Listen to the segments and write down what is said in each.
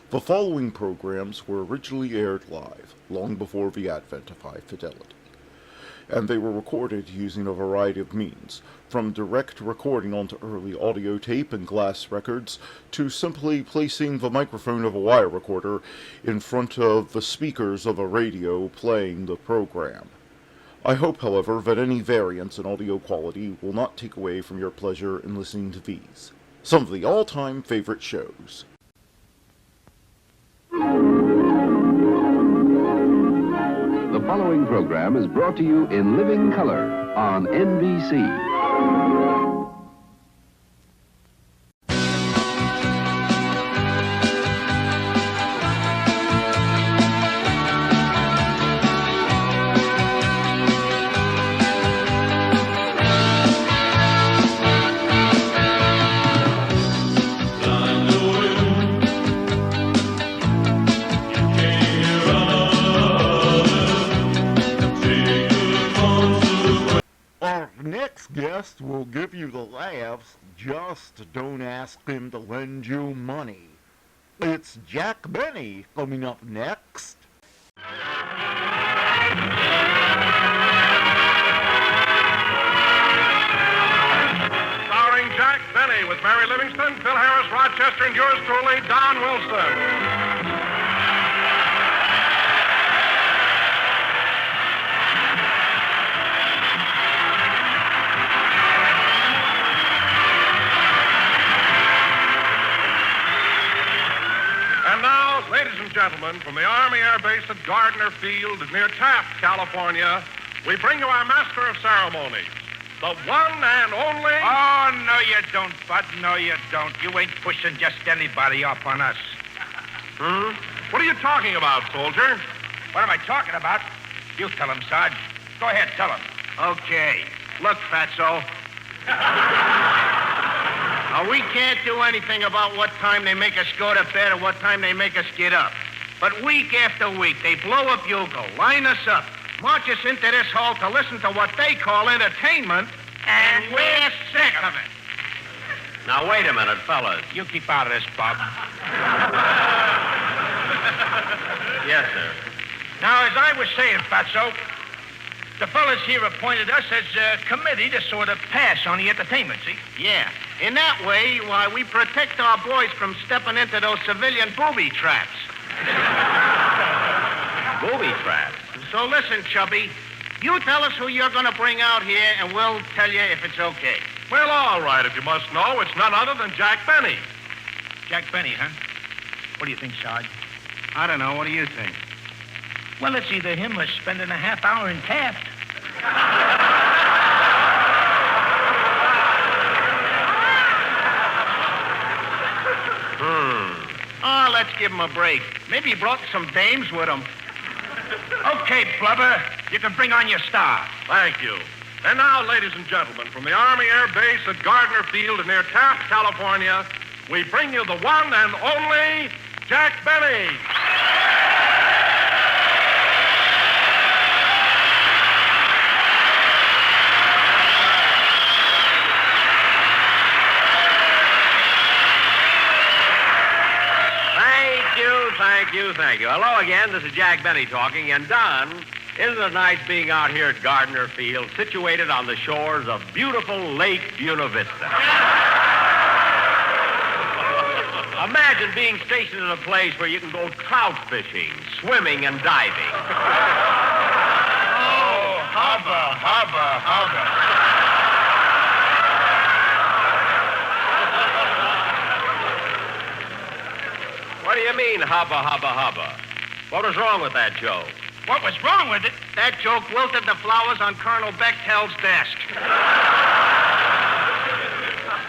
The following programs were originally aired live, long before the advent of high fidelity, and they were recorded using a variety of means, from direct recording onto early audio tape and glass records, to simply placing the microphone of a wire recorder in front of the speakers of a radio playing the program. I hope, however, that any variance in audio quality will not take away from your pleasure in listening to these, some of the all-time favorite shows. The following program is brought to you in living color on NBC. Next guest will give you the laughs, just don't ask him to lend you money. It's Jack Benny coming up next. Starring Jack Benny with Mary Livingston, Phil Harris, Rochester, and yours truly, Don Wilson. And now, ladies and gentlemen, from the Army Air Base at Gardner Field near Taft, California, we bring you our master of ceremonies, the one and only... Oh, no, you don't, Bud. No, you don't. You ain't pushing just anybody up on us. What are you talking about, soldier? What am I talking about? You tell him, Sarge. Go ahead, tell him. Okay. Look, Fatso. We can't do anything about what time they make us go to bed or what time they make us get up. But week after week, they blow a bugle, line us up, march us into this hall to listen to what they call entertainment, and we're sick of it. Now, wait a minute, fellas. You keep out of this, Bob. Yes, sir. Now, as I was saying, Fatso, the fellas here appointed us as a committee to sort of pass on the entertainment, see? Yeah. In that way, why, we protect our boys from stepping into those civilian booby traps. Booby traps? So listen, Chubby, you tell us who you're going to bring out here, and we'll tell you if it's okay. Well, all right, if you must know, it's none other than Jack Benny. Jack Benny, huh? What do you think, Sarge? I don't know. What do you think? Well, it's either him or spending a half hour in Taft. Oh, let's give him a break. Maybe he brought some dames with him. Okay, Blubber, you can bring on your star. Thank you. And now, ladies and gentlemen, from the Army Air Base at Gardner Field near Taft, California, we bring you the one and only Jack Benny. Thank you. Hello again, this is Jack Benny talking, and Don, isn't it nice being out here at Gardner Field, situated on the shores of beautiful Lake Buena Vista? Imagine being stationed in a place where you can go trout fishing, swimming, and diving. Oh, hubba, hubba, hubba. What do you mean, hubba, hubba, hubba? What was wrong with that joke? What was wrong with it? That joke wilted the flowers on Colonel Bechtel's desk.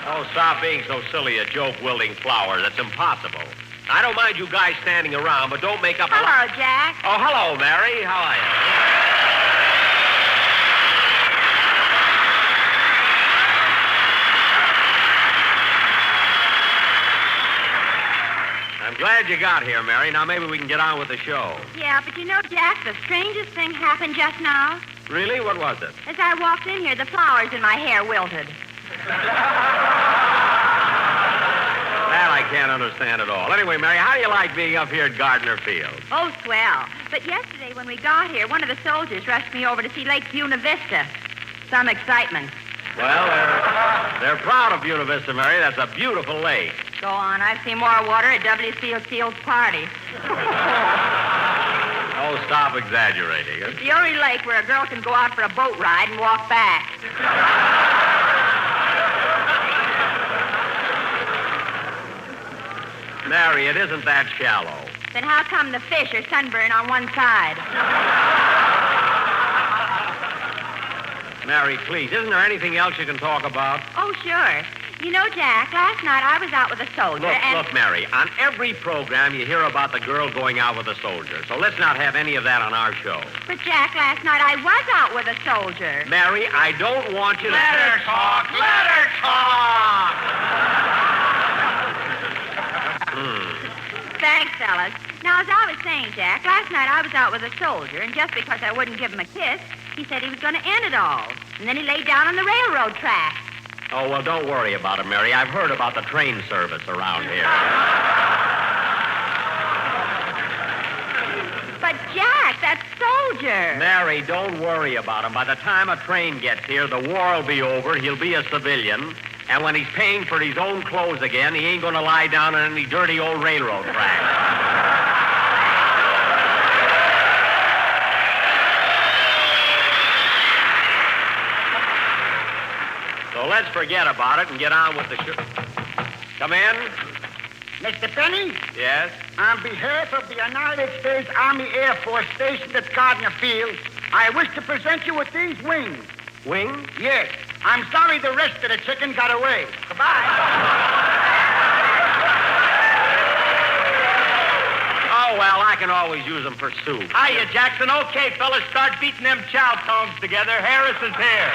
Oh, stop being so silly, a joke-wielding flower. That's impossible. I don't mind you guys standing around, but don't make up a... Hello, Jack. Oh, hello, Mary. How are you? I'm glad you got here, Mary. Now maybe we can get on with the show. Yeah, but you know, Jack, the strangest thing happened just now. Really? What was it? As I walked in here, the flowers in my hair wilted. Well, I can't understand at all. Anyway, Mary, how do you like being up here at Gardner Field? Oh, swell. But yesterday when we got here, one of the soldiers rushed me over to see Lake Buena Vista. Some excitement. Well, they're proud of Buena Vista, Mary. That's a beautiful lake. Go on. I've seen more water at W. Steele's party. Oh, stop exaggerating. It's the only lake where a girl can go out for a boat ride and walk back. Mary, it isn't that shallow. Then how come the fish are sunburned on one side? Mary, please, isn't there anything else you can talk about? Oh, sure. You know, Jack, last night I was out with a soldier Look, Mary, on every program you hear about the girl going out with a soldier. So let's not have any of that on our show. But, Jack, last night I was out with a soldier. Mary, I don't want you to... Let her talk. Let her talk. Thanks, fellas. Now, as I was saying, Jack, last night I was out with a soldier, and just because I wouldn't give him a kiss, he said he was going to end it all. And then he laid down on the railroad track. Oh, well, don't worry about it, Mary. I've heard about the train service around here. But, Jack, that soldier. Mary, don't worry about him. By the time a train gets here, the war will be over. He'll be a civilian. And when he's paying for his own clothes again, he ain't going to lie down on any dirty old railroad track. So let's forget about it and get on with the show. Come in. Mr. Penny, Yes? on behalf of the United States Army Air Force stationed at Gardner Field, I wish to present you with these wings. Wings? Yes. I'm sorry the rest of the chicken got away. Goodbye. Oh, well, I can always use them for soup. Hiya, Jackson. Okay, fellas, start beating them chow tones together. Harris is here.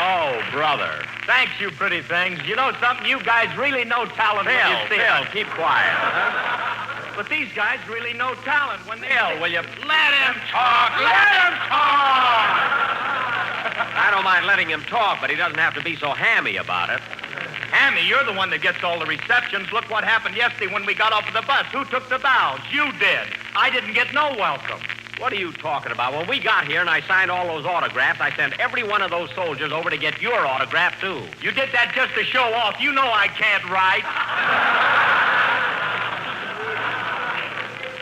Oh, brother. Thanks, you pretty things. You know something? You guys really know talent when you see Phil, it. keep quiet. But these guys really know talent when they... Phil, will you... Let him talk. Let him talk. I don't mind letting him talk, but he doesn't have to be so hammy about it. Hammy, you're the one that gets all the receptions. Look what happened yesterday when we got off of the bus. Who took the bows? You did. I didn't get no welcome. What are you talking about? When we got here and I signed all those autographs, I sent every one of those soldiers over to get your autograph, too. You did that just to show off. You know I can't write.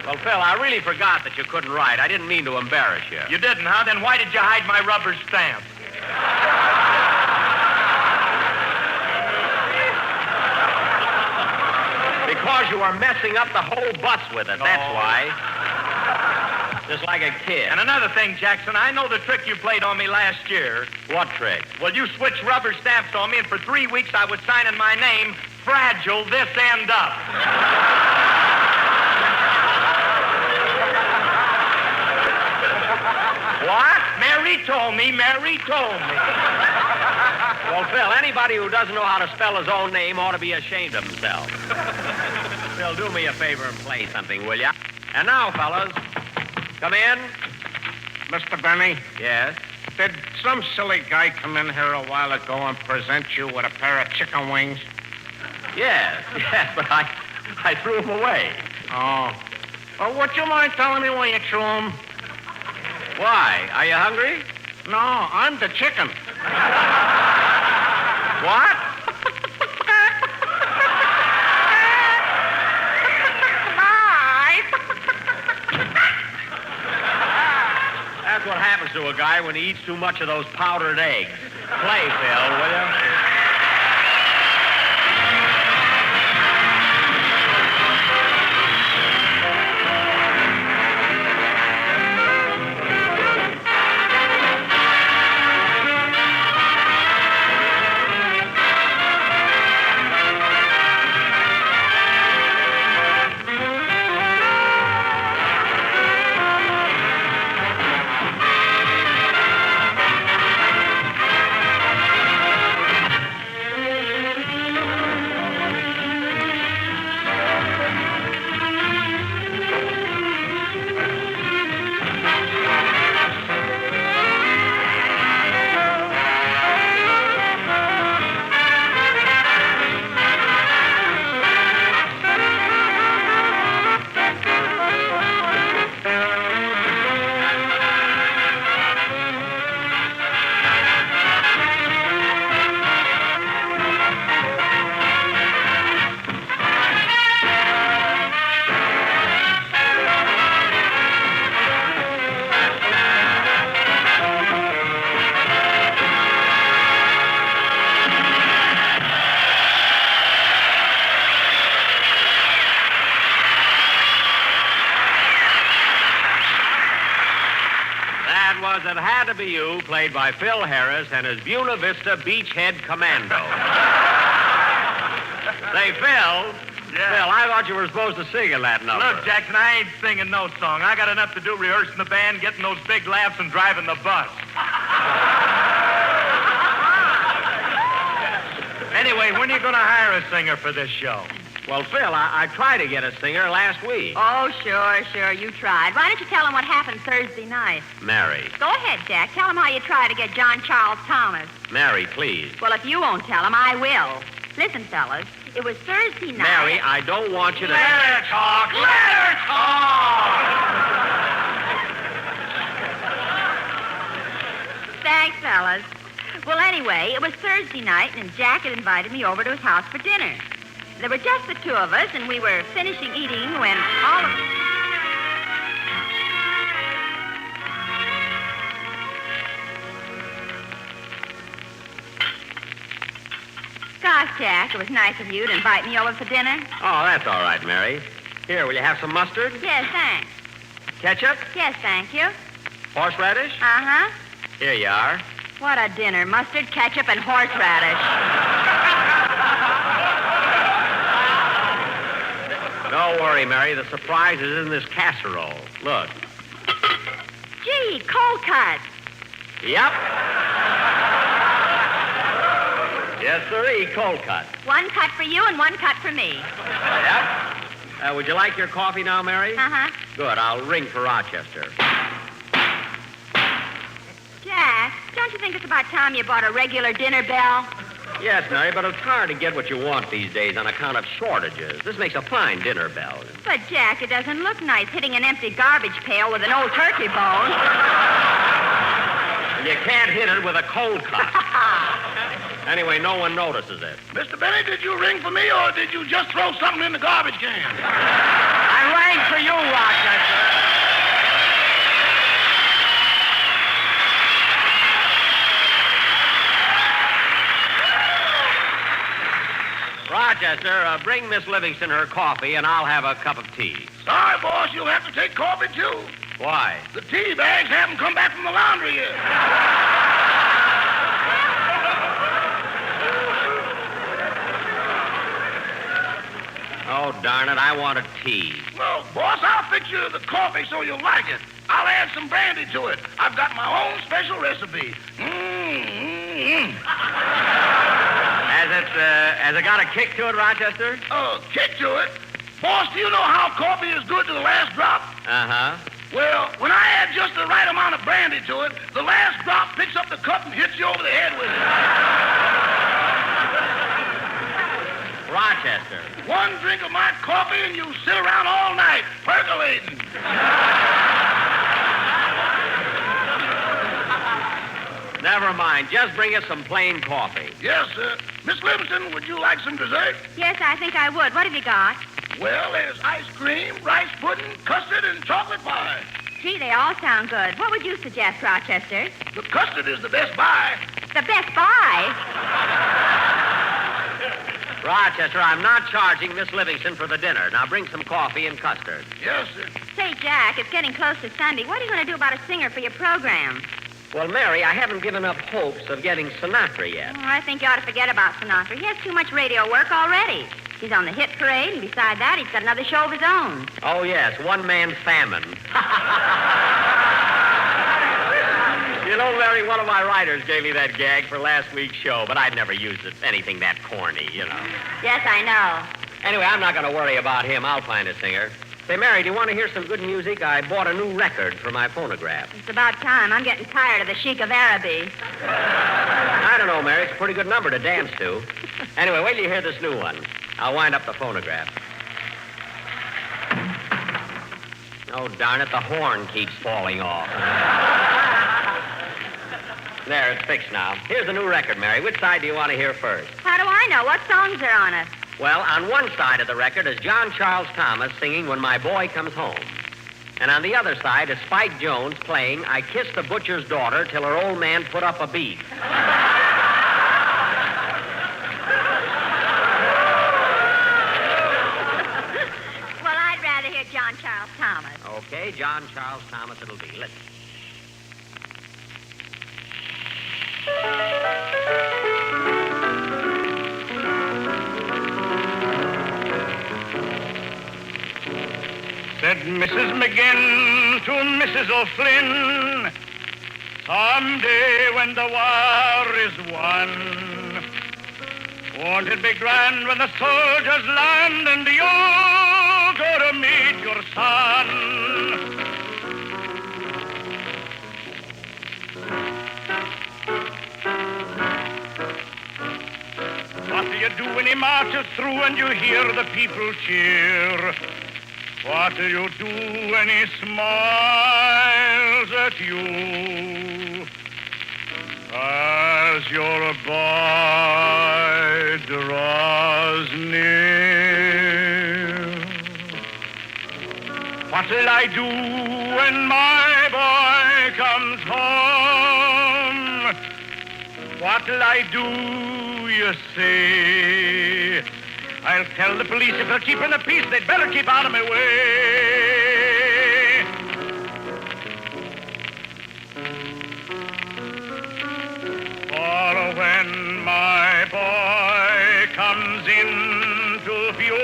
Well, Phil, I really forgot that you couldn't write. I didn't mean to embarrass you. You didn't, huh? Then why did you hide my rubber stamp? Because you were messing up the whole bus with it, that's why. Just like a kid. And another thing, Jackson, I know the trick you played on me last year. What trick? Well, you switched rubber stamps on me, and for 3 weeks I was signing my name, Fragile This End Up. What? Mary told me. Well, Phil, anybody who doesn't know how to spell his own name ought to be ashamed of himself. Phil, do me a favor and play something, will ya? And now, fellas, come in. Mr. Benny, Yes? did some silly guy come in here a while ago and present you with a pair of chicken wings? Yes, but I threw him away. Oh. Well, would you mind telling me why you threw them? Why? Are you hungry? No, I'm the chicken. What? That's what happens to a guy when he eats too much of those powdered eggs. Play, Phil, will you? because it had to be you, played by Phil Harris and his Buena Vista Beachhead Commando. Say, Phil. Yeah. Phil, I thought you were supposed to sing in that number. Look, Jackson, I ain't singing no song. I got enough to do rehearsing the band, getting those big laughs, and driving the bus. Anyway, when are you going to hire a singer for this show? Well, Phil, I tried to get a singer last week. Oh, sure, you tried. Why don't you tell him what happened Thursday night? Mary. Go ahead, Jack. Tell him how you tried to get John Charles Thomas. Mary, please. Well, if you won't tell him, I will. Listen, fellas, it was Thursday night. Mary, I don't want you to... Let her talk! Let her talk! Thanks, fellas. Well, anyway, it was Thursday night, and Jack had invited me over to his house for dinner. There were just the two of us, and we were finishing eating when all of... Gosh, Jack, it was nice of you to invite me over for dinner. Oh, that's all right, Mary. Here, will you have some mustard? Yes, thanks. Ketchup? Yes, thank you. Horseradish? Uh-huh. Here you are. What a dinner. Mustard, ketchup, and horseradish. Don't worry, Mary. The surprise is in this casserole. Look. Gee, cold cut. Yep. Yes, sirree, cold cut. One cut for you and one cut for me. Yep. Would you like your coffee now, Mary? Uh-huh. Good. I'll ring for Rochester. Jack, don't you think it's about time you bought a regular dinner bell? Yes, Mary, but it's hard to get what you want these days on account of shortages. This makes a fine dinner bell. But, Jack, it doesn't look nice hitting an empty garbage pail with an old turkey bone. And you can't hit it with a cold cut. Anyway, no one notices it. Mr. Benny, did you ring for me, or did you just throw something in the garbage can? I rang for you, Rochester. Rochester, bring Miss Livingston her coffee, and I'll have a cup of tea. Sorry, boss, you'll have to take coffee, too. Why? The tea bags haven't come back from the laundry yet. Oh, darn it, I want a tea. Well, boss, I'll fix you the coffee so you'll like it. I'll add some brandy to it. I've got my own special recipe. Has it got a kick to it, Rochester? Kick to it? Boss, do you know how coffee is good to the last drop? Uh-huh. Well, when I add just the right amount of brandy to it, the last drop picks up the cup and hits you over the head with it. Rochester. One drink of my coffee and you sit around all night, percolating. Never mind. Just bring us some plain coffee. Yes, sir. Miss Livingston, would you like some dessert? Yes, I think I would. What have you got? Well, there's ice cream, rice pudding, custard, and chocolate pie. Gee, they all sound good. What would you suggest, Rochester? The custard is the best buy. The best buy? Rochester, I'm not charging Miss Livingston for the dinner. Now bring some coffee and custard. Yes, sir. Say, Jack, it's getting close to Sunday. What are you going to do about a singer for your program? Well, Mary, I haven't given up hopes of getting Sinatra yet. Oh, I think you ought to forget about Sinatra. He has too much radio work already. He's on the hit parade, and beside that, he's got another show of his own. Oh, yes, one-man famine. You know, Mary, one of my writers gave me that gag for last week's show, but I'd never used it anything that corny, you know. Yes, I know. Anyway, I'm not going to worry about him. I'll find a singer. Say, Mary, do you want to hear some good music? I bought a new record for my phonograph. It's about time. I'm getting tired of the Sheik of Araby. I don't know, Mary. It's a pretty good number to dance to. Anyway, wait till you hear this new one. I'll wind up the phonograph. Oh, darn it, the horn keeps falling off. There, it's fixed now. Here's the new record, Mary. Which side do you want to hear first? How do I know? What songs are on it? Well, on one side of the record is John Charles Thomas singing When My Boy Comes Home. And on the other side is Spike Jones playing I Kissed the Butcher's Daughter Till Her Old Man Put Up a Beat. Well, I'd rather hear John Charles Thomas. Okay, John Charles Thomas it'll be. Listen. again to Mrs. O'Flynn. Someday when the war is won, won't it be grand when the soldiers land and you go to meet your son? What do you do when he marches through and you hear the people cheer? What do you do when he smiles at you as your boy draws near? What'll I do when my boy comes home? What'll I do, you say? I'll tell the police if they're keeping the peace, they'd better keep out of my way. For when my boy comes into view,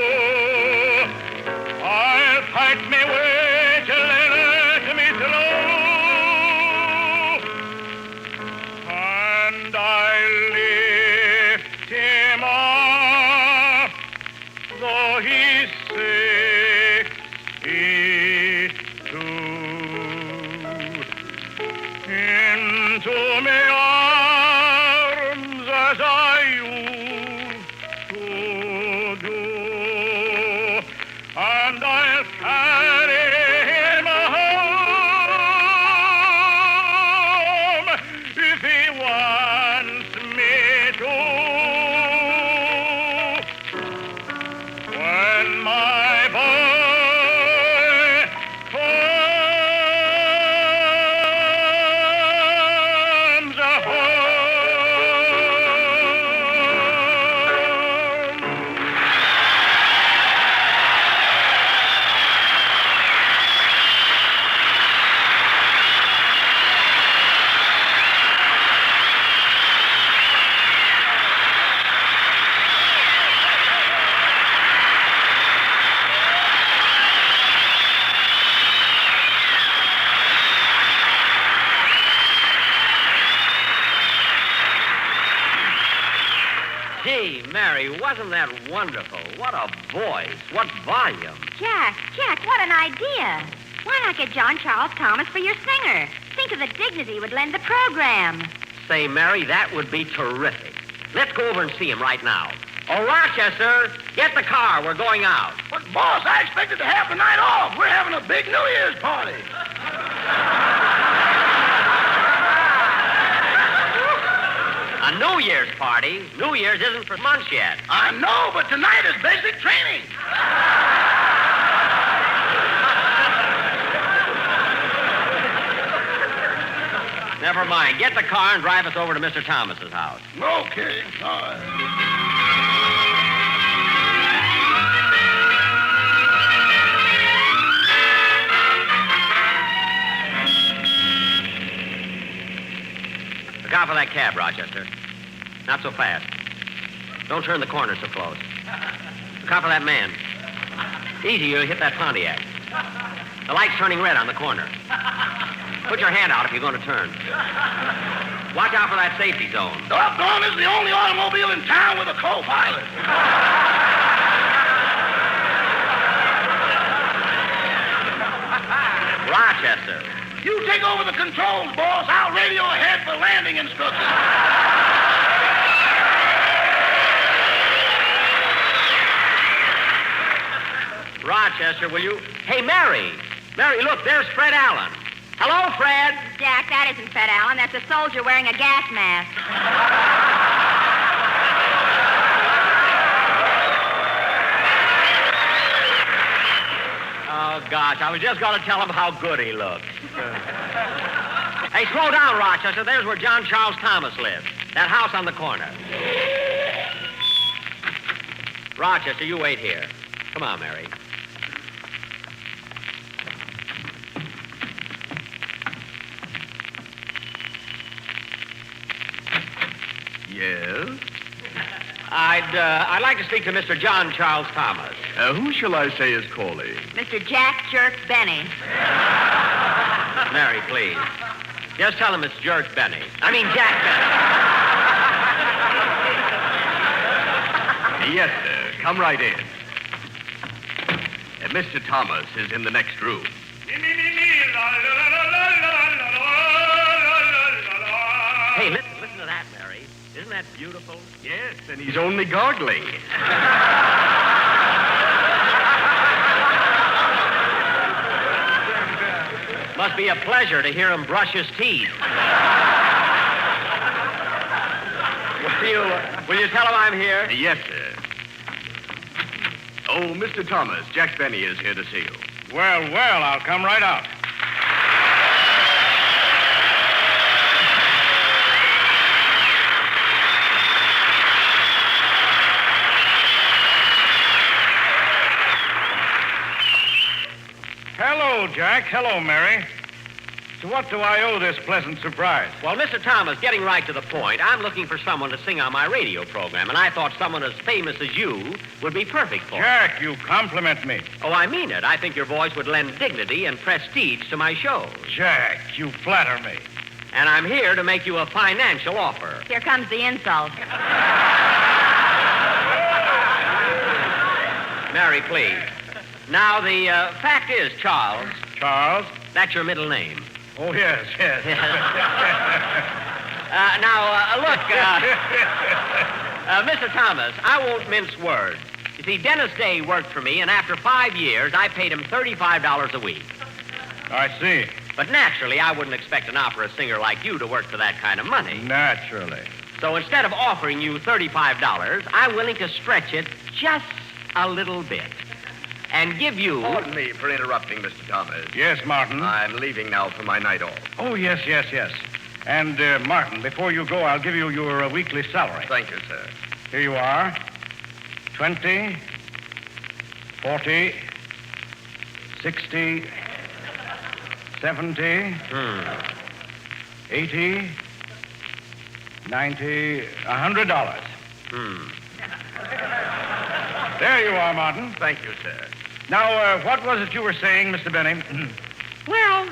I'll fight my way till they let me through. And I'll lift him up, though he's 62, into my arms as I used to do, and I'll carry him home if he wants me to. When my boy comes home. Gee, Mary, wasn't that wonderful? What a voice. What volume. Jack, what an idea. Why not get John Charles Thomas for your singer? Think of the dignity it would lend the program. Say, Mary, that would be terrific. Let's go over and see him right now. Oh, Rochester, get the car. We're going out. But, boss, I expected to have the night off. We're having a big New Year's party. A New Year's party? New Year's isn't for months yet. I know, but tonight is basic training. Never mind. Get the car and drive us over to Mr. Thomas's house. Okay, all right. Look out for that cab, Rochester. Not so fast. Don't turn the corner so close. Look out for that man. Easy, you'll hit that Pontiac. The light's turning red on the corner. Put your hand out if you're going to turn. Watch out for that safety zone. Doggone, this is the only automobile in town with a co-pilot. Rochester. You take over the controls, boss. I'll radio ahead for landing instructions. Rochester, will you? Hey, Mary. Mary, look, there's Fred Allen. Hello, Fred. Jack, that isn't Fred Allen. That's a soldier wearing a gas mask. Oh, gosh, I was just going to tell him how good he looks. Hey, slow down, Rochester. There's where John Charles Thomas lives. That house on the corner. Rochester, you wait here. Come on, Mary. Yes? I'd like to speak to Mr. John Charles Thomas. Who shall I say is calling? Mr. Jack Jerk Benny. Mary, please. Just tell him it's Jerk Benny. I mean, Jack Benny. Yes, sir. Come right in. Mr. Thomas is in the next room. Hey, listen to that, Mary. Isn't that beautiful? Yes, and he's only gargling. Must be a pleasure to hear him brush his teeth. Will you tell him I'm here? Yes, sir. Oh, Mr. Thomas, Jack Benny is here to see you. Well, I'll come right out. Hello, Jack. Hello, Mary. To what do I owe this pleasant surprise? Well, Mr. Thomas, getting right to the point, I'm looking for someone to sing on my radio program, and I thought someone as famous as you would be perfect for it. Jack, you compliment me. Oh, I mean it. I think your voice would lend dignity and prestige to my shows. Jack, you flatter me. And I'm here to make you a financial offer. Here comes the insult. Mary, please. Now, the fact is, Charles, Charles? that's your middle name. Oh, yes. Look, Mr. Thomas, I won't mince words. You see, Dennis Day worked for me, and after 5 years, I paid him $35 a week. I see. But naturally, I wouldn't expect an opera singer like you to work for that kind of money. Naturally. So instead of offering you $35, I'm willing to stretch it just a little bit and give you... Pardon me for interrupting, Mr. Thomas. Yes, Martin. I'm leaving now for my night off. Oh, yes. And, Martin, before you go, I'll give you your weekly salary. Thank you, sir. Here you are. 20, 40, 60, 70, 80, 90, $100. There you are, Martin. Thank you, sir. Now, what was it you were saying, Mr. Benny? Well...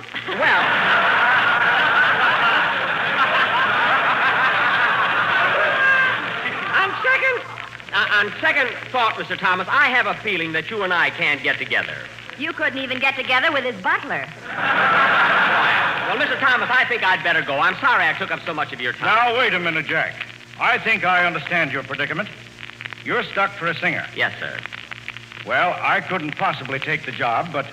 On second thought, Mr. Thomas, I have a feeling that you and I can't get together. You couldn't even get together with his butler. Well, Mr. Thomas, I think I'd better go. I'm sorry I took up so much of your time. Now, wait a minute, Jack. I think I understand your predicament. You're stuck for a singer. Yes, sir. Well, I couldn't possibly take the job, but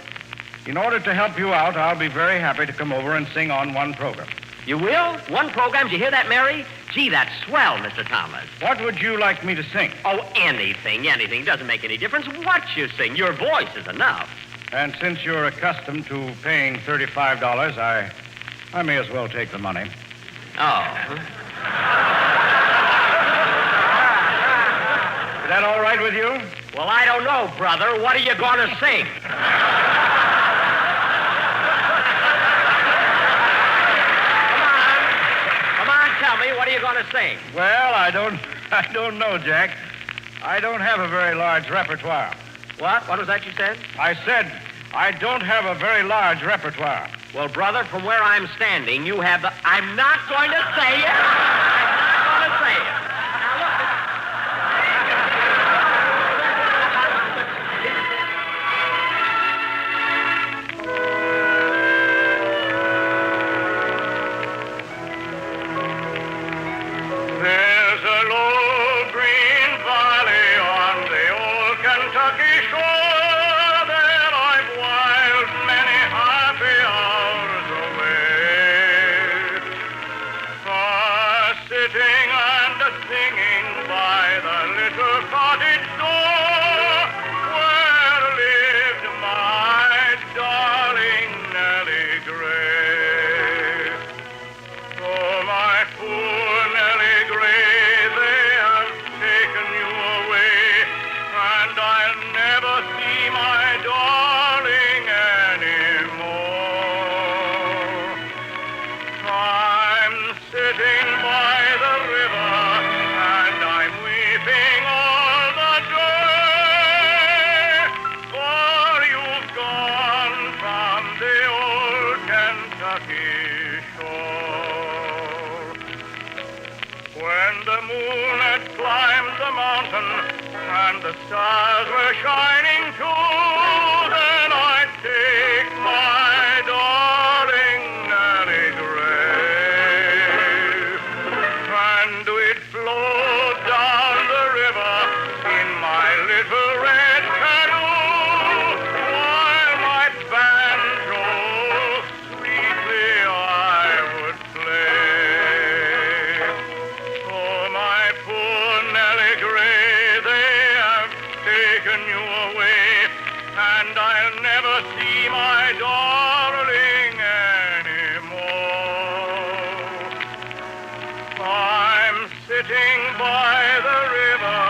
in order to help you out, I'll be very happy to come over and sing on one program. You will? One program? Did you hear that, Mary? Gee, that's swell, Mr. Thomas. What would you like me to sing? Oh, anything. Doesn't make any difference what you sing. Your voice is enough. And since you're accustomed to paying $35, I may as well take the money. Oh. Is that all right with you? Well, I don't know, brother. What are you going to sing? Come on, tell me, what are you going to sing? Well, I don't know, Jack. I don't have a very large repertoire. What? What was that you said? I said I don't have a very large repertoire. Well, brother, from where I'm standing, you have the... I'm not going to say it. I'm not going to say it. Now, look. There's a low green valley on the old Kentucky shore that I've whiled many happy hours away. Sitting and singing by the little cottage door where lived my darling Nellie Gray. Oh, my poor Nellie Gray, they have taken you away, and I'll never the moon had climbed the mountain, and the stars were shining too. Then I'd take my darling Nanny Gray, and we'd float down the river in my little red canoe, while my banjo sweetly I would play. Oh, my poor Nellie Gray, they have taken you away, and I'll never see my darling anymore. I'm sitting by the river,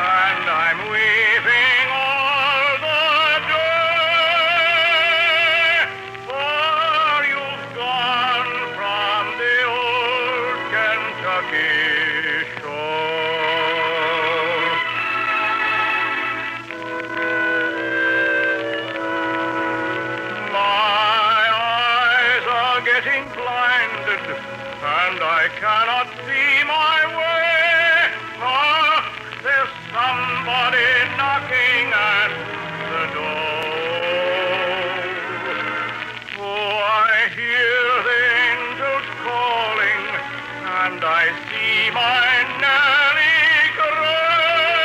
and I'm weeping all the day, for you've gone from the old Kentucky shore. My eyes are getting blinded, and I cannot see my way. Ah, there's somebody knocking at the door. Oh, I hear the angels calling, and I see my Nanny Gray.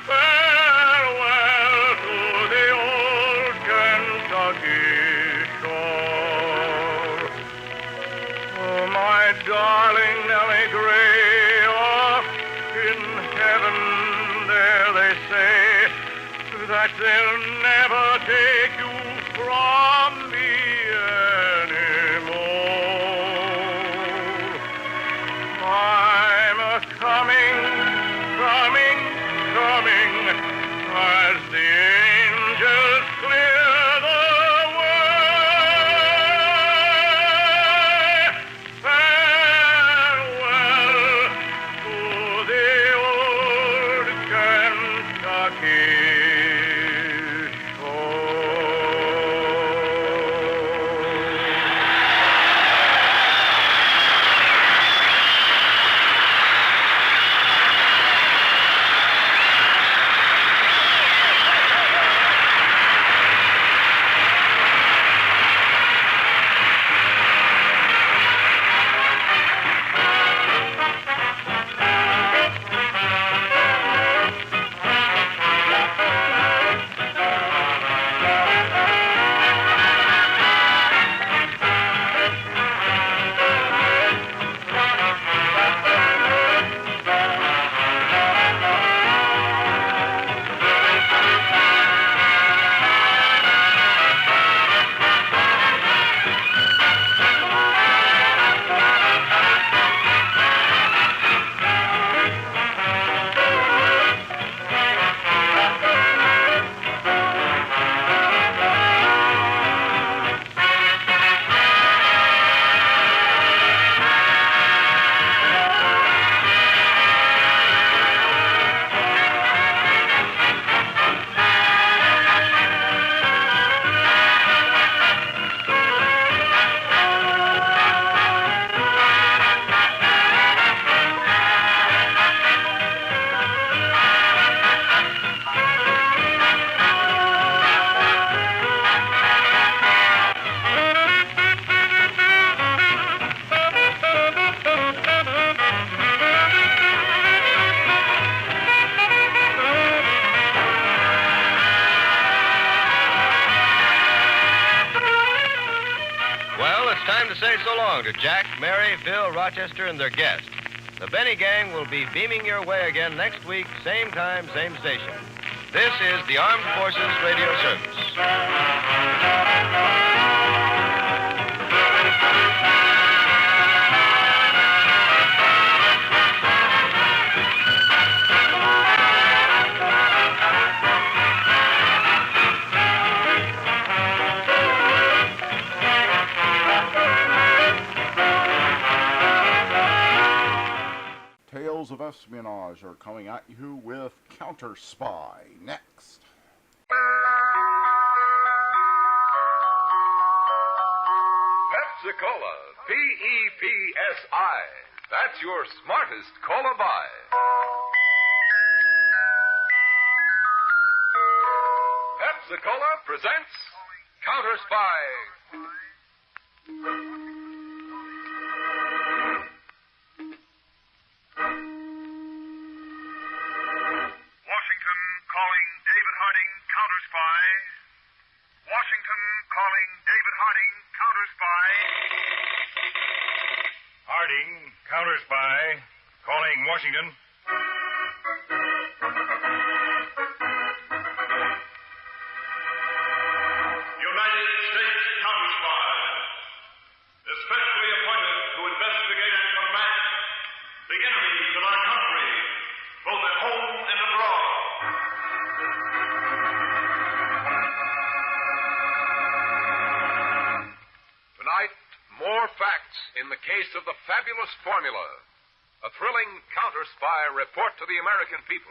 Farewell to the old Kentucky shore. Oh, my darling Nellie Gray, off in heaven there they say that they'll never take you from me anymore. I'm a-coming, coming, coming, as the angels clear the way. Farewell to the old Kentucky To say so long to Jack, Mary, Phil, Rochester, and their guests. The Benny Gang will be beaming your way again next week, same time, same station. This is the Armed Forces Radio Service. Tales of espionage are coming at you with CounterSpy next. Pepsi-Cola, P-E-P-S-I. That's your smartest cola buy. Pepsi-Cola presents CounterSpy. Washington calling David Harding, CounterSpy. Washington calling David Harding, CounterSpy. Harding, CounterSpy, calling Washington. United States CounterSpy, especially appointed to investigate and combat the enemies of our country, both at home and abroad. Tonight, more facts in the case of the fabulous formula. A thrilling counter-spy report to the American people.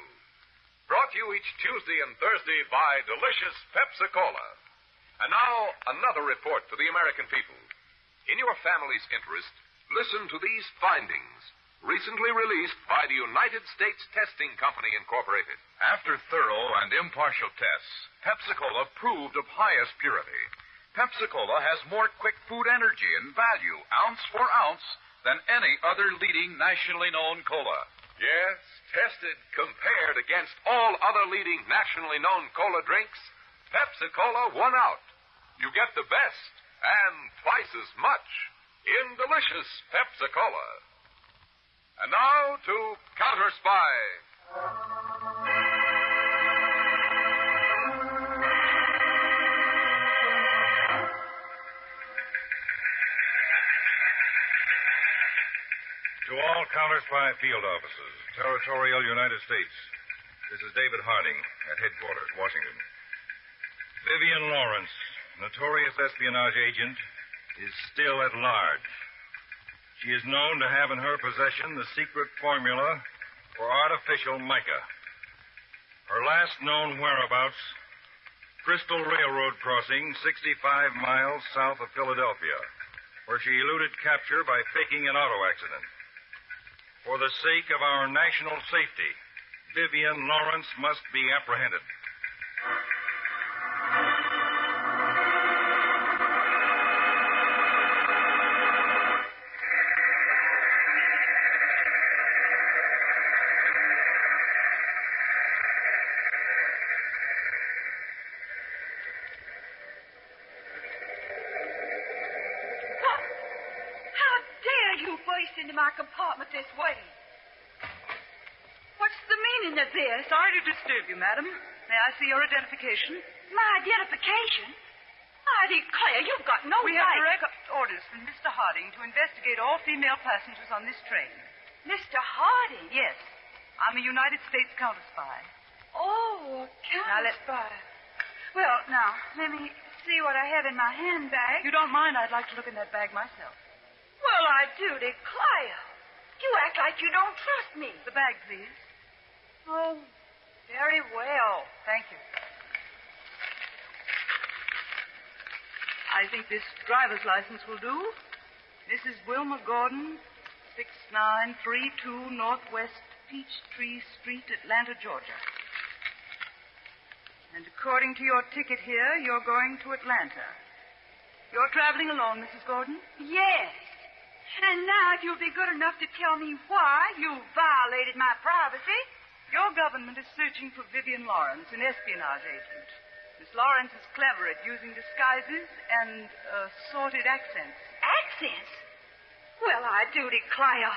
Brought to you each Tuesday and Thursday by delicious Pepsi-Cola. And now, another report to the American people. In your family's interest, listen to these findings, recently released by the United States Testing Company, Incorporated. After thorough and impartial tests, Pepsi-Cola proved of highest purity. Pepsi-Cola has more quick food energy and value, ounce for ounce, than any other leading nationally known cola. Yes, tested, compared against all other leading nationally known cola drinks, Pepsi-Cola won out. You get the best and twice as much in delicious Pepsi-Cola. And now to CounterSpy. To all CounterSpy field offices, territorial United States, this is David Harding at headquarters, Washington. Vivian Lawrence, notorious espionage agent, is still at large. She is known to have in her possession the secret formula for artificial mica. Her last known whereabouts, Crystal Railroad crossing 65 miles south of Philadelphia, where she eluded capture by faking an auto accident. For the sake of our national safety, Vivian Lawrence must be apprehended. Into my compartment this way. What's the meaning of this? Sorry to disturb you, madam. May I see your identification? My identification? I declare, you've got no We right. have direct orders from Mr. Harding to investigate all female passengers on this train. Mr. Harding? Yes. I'm a United States counterspy. Oh, CounterSpy. Well, now, let me see what I have in my handbag. If you don't mind, I'd like to look in that bag myself. Well, I do declare. You act like you don't trust me. The bag, please. Oh, very well. Thank you. I think this driver's license will do. Mrs. Wilma Gordon, 6932 Northwest Peachtree Street, Atlanta, Georgia. And according to your ticket here, you're going to Atlanta. You're traveling alone, Mrs. Gordon? Yes. And now, if you'll be good enough to tell me why you violated my privacy. Your government is searching for Vivian Lawrence, an espionage agent. Miss Lawrence is clever at using disguises and assorted accents. Accents? Well, I do declare.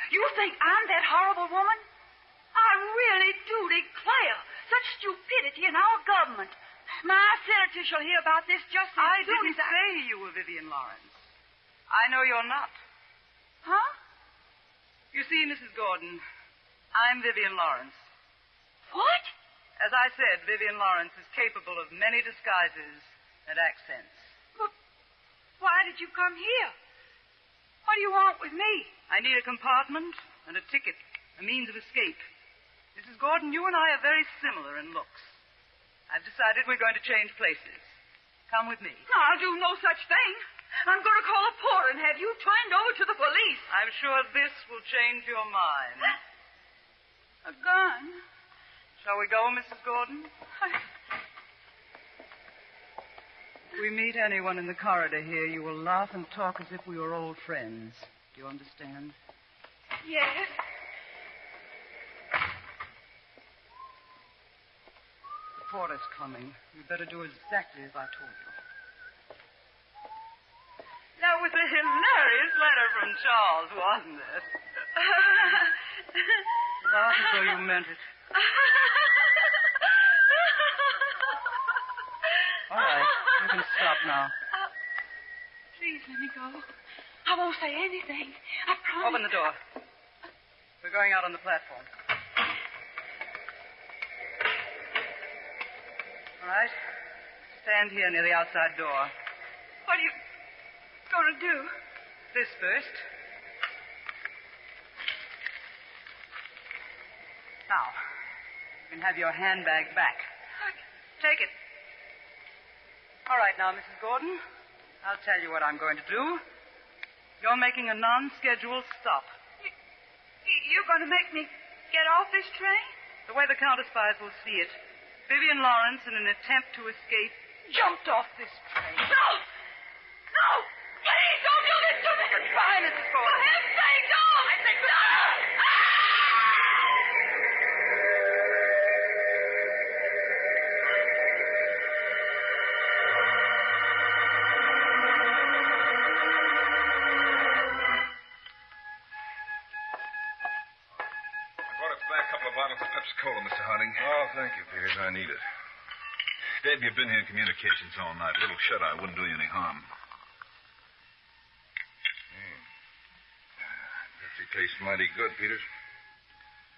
You think I'm that horrible woman? I really do declare. Such stupidity in our government. My senator shall hear about this just as I soon didn't as say you were Vivian Lawrence. I know you're not. Huh? You see, Mrs. Gordon, I'm Vivian Lawrence. What? As I said, Vivian Lawrence is capable of many disguises and accents. But why did you come here? What do you want with me? I need a compartment and a ticket, a means of escape. Mrs. Gordon, you and I are very similar in looks. I've decided we're going to change places. Come with me. I'll do no such thing. I'm going to call a porter and have you turned over to the police. I'm sure this will change your mind. A gun? Shall we go, Mrs. Gordon? If we meet anyone in the corridor here, you will laugh and talk as if we were old friends. Do you understand? Yes. The porter's coming. You'd better do exactly as I told you. That was a hilarious letter from Charles, wasn't it? Laugh as though you meant it. All right, you can stop now. Please let me go. I won't say anything. I promise. Open the door. We're going out on the platform. All right. Stand here near the outside door. What are you going to do? This first. Now, you can have your handbag back. Take it. All right, now, Mrs. Gordon, I'll tell you what I'm going to do. You're making a non-scheduled stop. You're going to make me get off this train? The way the CounterSpies will see it, Vivian Lawrence, in an attempt to escape, jumped off this train. No! No! Please don't do this to me! Goodbye, Mrs. Gordon. For heaven's sake, don't! I said no! Bottles of Pepsi-Cola, Mr. Harding. Oh, thank you, Peters. I need it. Dave, you've been here in communications all night. A little shut-eye wouldn't do you any harm. Pepsi tastes mighty good, Peters.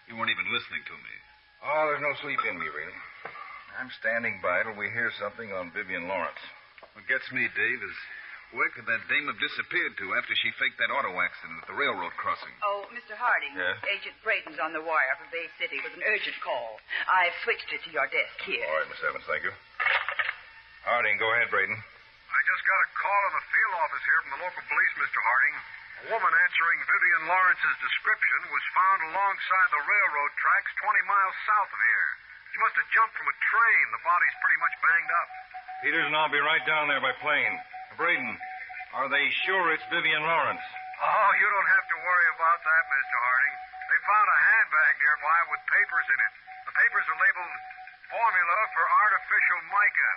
You weren't even listening to me. Oh, there's no sleep in me, really. I'm standing by till we hear something on Vivian Lawrence. What gets me, Dave, is where could that dame have disappeared to after she faked that auto accident at the railroad crossing? Oh, Mr. Harding. Yes? Agent Braden's on the wire from Bay City with an urgent call. I've switched it to your desk here. All right, Miss Evans, thank you. Harding, go ahead, Braden. I just got a call in the field office here from the local police, Mr. Harding. A woman answering Vivian Lawrence's description was found alongside the railroad tracks 20 miles south of here. She must have jumped from a train. The body's pretty much banged up. Peters and I'll be right down there by plane. Braden, are they sure it's Vivian Lawrence? Oh, you don't have to worry about that, Mr. Harding. They found a handbag nearby with papers in it. The papers are labeled Formula for Artificial Mica.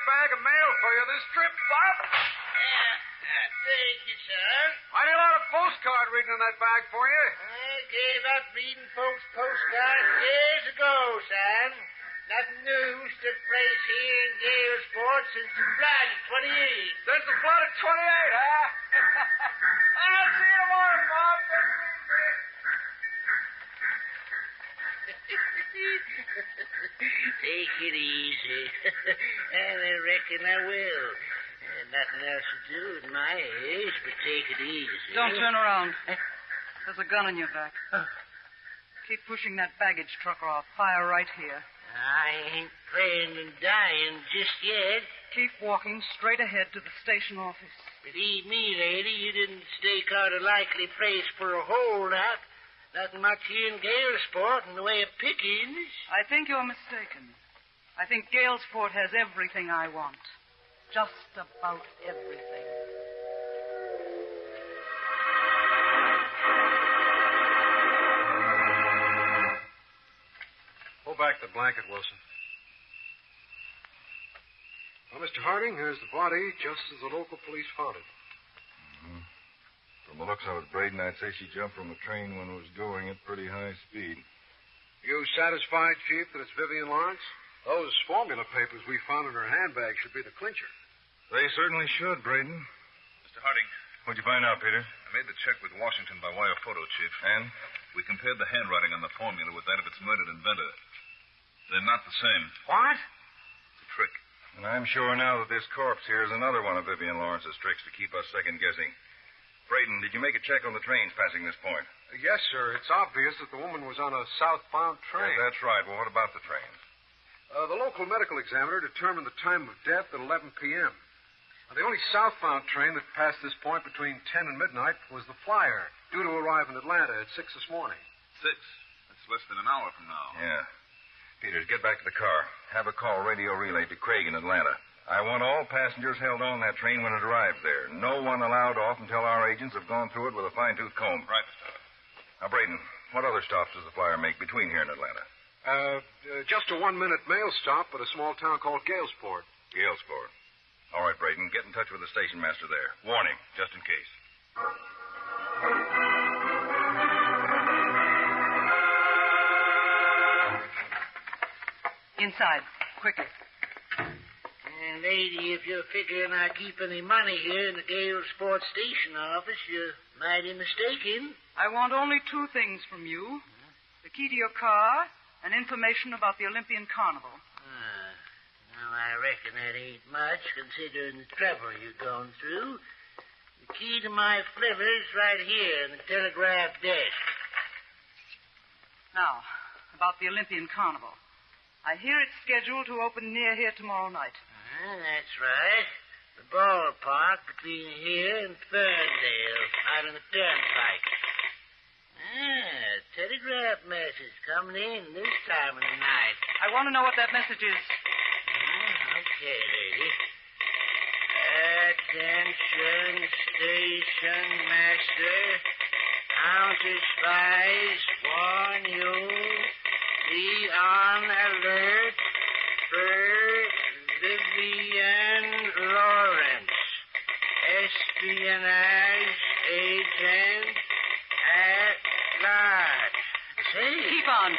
Bag of mail for you this trip, Bob. Thank you, sir. I need a lot of postcard reading in that bag for you. I gave up reading folks' postcards years ago, son. Nothing new, stood place here in Galesport since the flood of 28. Since the flood of 28, huh? I'll see you tomorrow, Bob. Take it easy. And I reckon I will. Nothing else to do at my age but take it easy. Don't turn around. There's a gun in your back. Keep pushing that baggage truck or I'll fire right here. I ain't praying and dying just yet. Keep walking straight ahead to the station office. Believe me, lady, you didn't stake out a likely place for a holdup. Nothing much here in Galesport in the way of pickings. I think you're mistaken. I think Galesport has everything I want. Just about everything. Pull back the blanket, Wilson. Well, Mr. Harding, here's the body just as the local police found it. Mm-hmm. From the looks of it, Braden, I'd say she jumped from the train when it was going at pretty high speed. You satisfied, Chief, that it's Vivian Lawrence? Those formula papers we found in her handbag should be the clincher. They certainly should, Braden. Mr. Harding, What'd you find out, Peter? I made the check with Washington by wire photo, Chief. And? We compared the handwriting on the formula with that of its murdered inventor. They're not the same. What? It's a trick. And I'm sure now that this corpse here is another one of Vivian Lawrence's tricks to keep us second-guessing. Braden, did you make a check on the trains passing this point? Yes, sir. It's obvious that the woman was on a southbound train. Yes, that's right. Well, what about the train? The local medical examiner determined the time of death at 11 p.m. The only southbound train that passed this point between 10 and midnight was the Flyer, due to arrive in Atlanta at 6 this morning. 6? That's less than an hour from now. Yeah. Peters, get back to the car. Have a call radio relayed to Craig in Atlanta. I want all passengers held on that train when it arrives there. No one allowed off until our agents have gone through it with a fine-tooth comb. Right. Now, Braden, what other stops does the Flyer make between here and Atlanta? Just a 1-minute mail stop at a small town called Galesport. Galesport. All right, Braden, get in touch with the station master there. Warn him, just in case. Inside, quickly. Lady, if you're figuring on keeping any money here in the Gale Sports Station office, you're mighty mistaken. I want only 2 things from you. The key to your car and information about the Olympian Carnival. Now, I reckon that ain't much, considering the trouble you've gone through. The key to my flivver's right here in the telegraph desk. Now, about the Olympian Carnival. I hear it's scheduled to open near here tomorrow night. That's right. The ballpark between here and Ferndale, out on the turnpike. Telegraph message coming in this time of the night. I want to know what that message is. Okay, lady. Attention, station master. CounterSpies warn you. Be on alert for Vivian Lawrence, espionage agent at large. Say, keep on.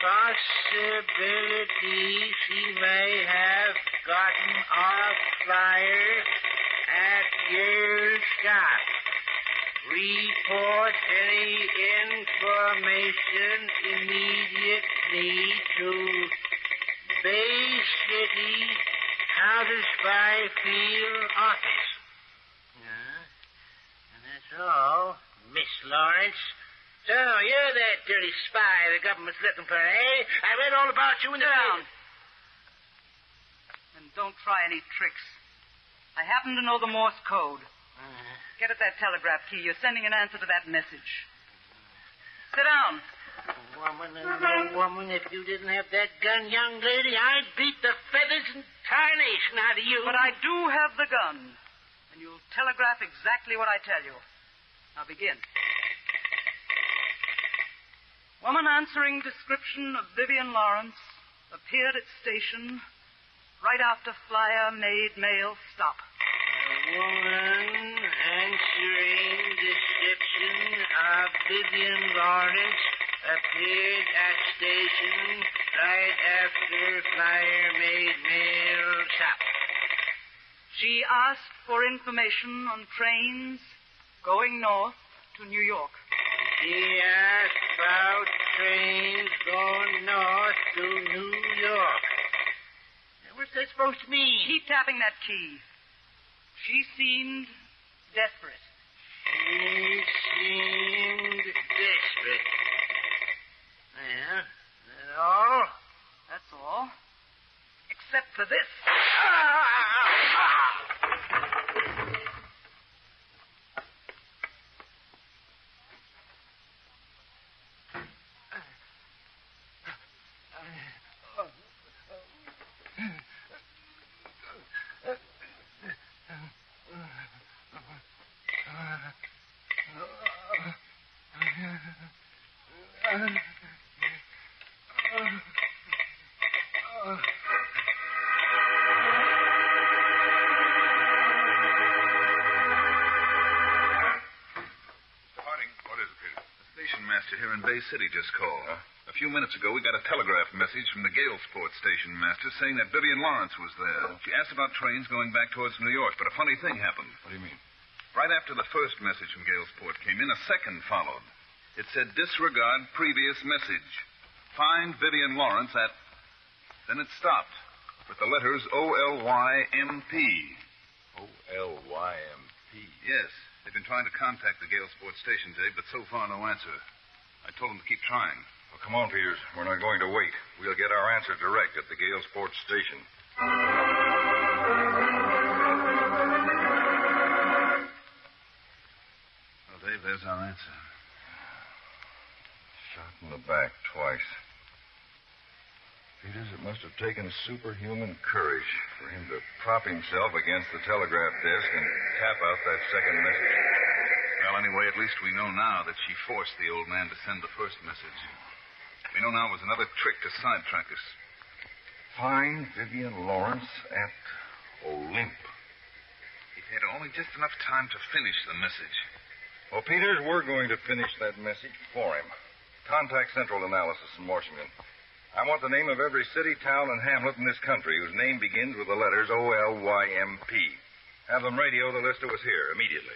Possibility she may have gotten off Flyer at your shop. Report any information immediately to Bay City CounterSpy Field Office. And that's all, Miss Lawrence. So, you're that dirty spy the government's looking for, eh? I read all about you in the down. And don't try any tricks. I happen to know the Morse code. Get at that telegraph key. You're sending an answer to that message. Sit down. Woman and no woman, if you didn't have that gun, young lady, I'd beat the feathers and tarnation out of you. But I do have the gun. And you'll telegraph exactly what I tell you. Now begin. Woman answering description of Vivian Lawrence appeared at station right after Flyer made mail stop. A woman answering description of Vivian Lawrence appeared at station right after Flyer made mail stop. She asked for information on trains going north to New York. She asked about trains going north to New York. What's that supposed to mean? Keep tapping that key. She seemed desperate. She seemed desperate. Yeah, that all? That's all. Except for this. Bay City just called. A A few minutes ago, we got a telegraph message from the Galesport station master saying that Vivian Lawrence was there. She asked about trains going back towards New York, but a funny thing happened. What do you mean? Right after the first message from Galesport came in, a second followed. It said, disregard previous message. Find Vivian Lawrence at... Then it stopped with the letters OLYMP. OLYMP? Yes. They've been trying to contact the Galesport station, Dave, but so far no answer. I told them to keep trying. Well, come on, Peters. We're not going to wait. We'll get our answer direct at the Galesport station. Well, Dave, there's our answer. Shot in the back twice. Peters, it must have taken superhuman courage for him to prop himself against the telegraph desk and tap out that second message. Well, anyway, at least we know now that she forced the old man to send the first message. We know now it was another trick to sidetrack us. Find Vivian Lawrence at Olymp. He had only just enough time to finish the message. Well, Peters, we're going to finish that message for him. Contact Central Analysis in Washington. I want the name of every city, town, and hamlet in this country whose name begins with the letters OLYMP. Have them radio the list of us here immediately.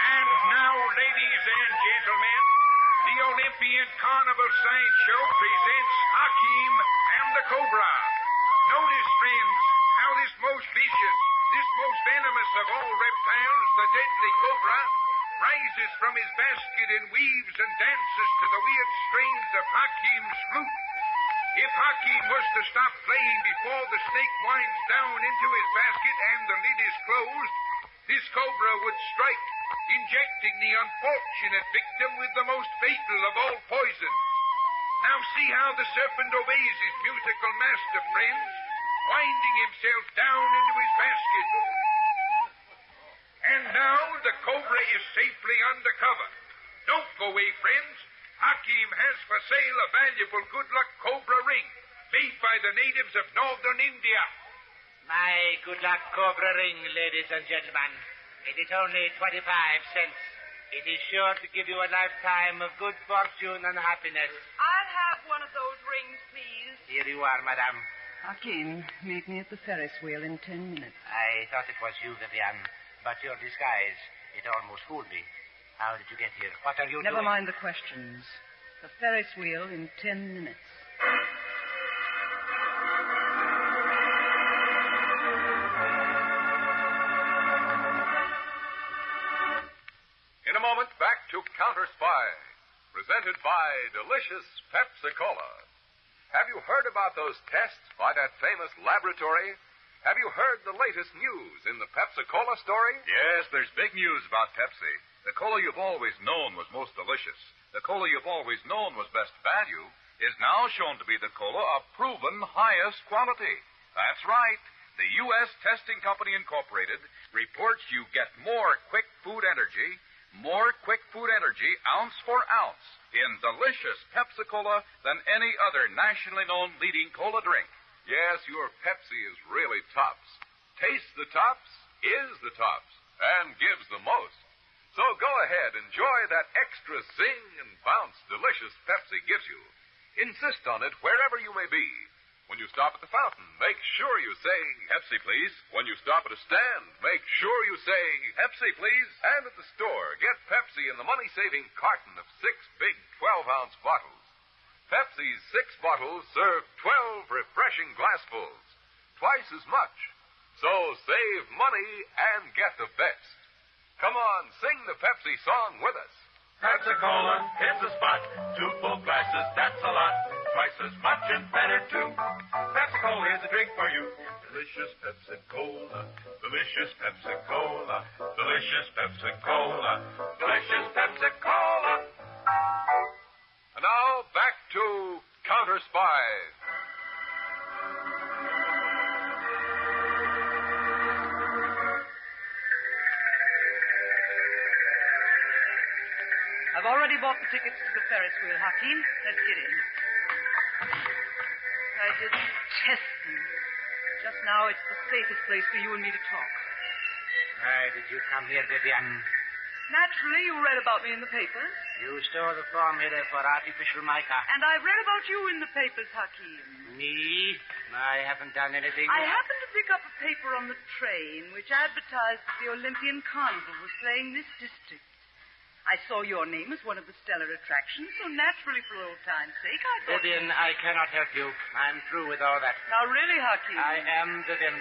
And now, ladies and gentlemen, the Olympian Carnival Sideshow presents Hakim and the Cobra. Notice, friends, how this most vicious, this most venomous of all reptiles, the deadly cobra, rises from his basket and weaves and dances to the weird strains of Hakim's flute. If Hakim was to stop playing before the snake winds down into his basket and the lid is closed, this cobra would strike, injecting the unfortunate victim with the most fatal of all poisons. Now see how the serpent obeys his musical master, friends, winding himself down into his basket. And now the cobra is safely under cover. Don't go away, friends. Hakim has for sale a valuable good luck cobra ring made by the natives of northern India. My good luck cobra ring, ladies and gentlemen. It is only 25 cents. It is sure to give you a lifetime of good fortune and happiness. I'll have one of those rings, please. Here you are, madame. Hakim, meet me at the Ferris wheel in 10 minutes. I thought it was you, Vivian, but your disguise, it almost fooled me. How did you get here? What are you doing? Never mind the questions. The Ferris wheel in 10 minutes. In a moment, back to CounterSpy, presented by delicious Pepsi-Cola. Have you heard about those tests by that famous laboratory? Have you heard the latest news in the Pepsi-Cola story? Yes, there's big news about Pepsi. The cola you've always known was most delicious, the cola you've always known was best value, is now shown to be the cola of proven highest quality. That's right. The U.S. Testing Company Incorporated reports you get more quick food energy ounce for ounce in delicious Pepsi-Cola than any other nationally known leading cola drink. Yes, your Pepsi is really tops. Tastes the tops, is the tops, and gives the most. So go ahead, enjoy that extra zing and bounce delicious Pepsi gives you. Insist on it wherever you may be. When you stop at the fountain, make sure you say, Pepsi, please. When you stop at a stand, make sure you say, Pepsi, please. And at the store, get Pepsi in the money-saving carton of 6 big 12-ounce bottles. Pepsi's 6 bottles serve 12 refreshing glassfuls, twice as much. So save money and get the best. Come on, sing the Pepsi song with us. Pepsi-Cola, it's a spot. 2 full glasses, that's a lot. Twice as much and better, too. Pepsi-Cola is a drink for you. Delicious Pepsi-Cola. Delicious Pepsi-Cola. Delicious Pepsi-Cola. Delicious Pepsi-Cola. And now, back to CounterSpy. I've already bought the tickets to the Ferris wheel, Hakim. Let's get in. I didn't test them. Just now, it's the safest place for you and me to talk. Why did you come here, Vivian? Naturally, you read about me in the papers. You stole the formula for artificial mica. And I read about you in the papers, Hakim. Me? I haven't done anything. I happened to pick up a paper on the train which advertised that the Olympian Carnival was playing this district. I saw your name as one of the stellar attractions, so naturally, for old time's sake, I thought... Vivian, I cannot help you. I'm through with all that. Now, really, Hakim? I am, Vivian.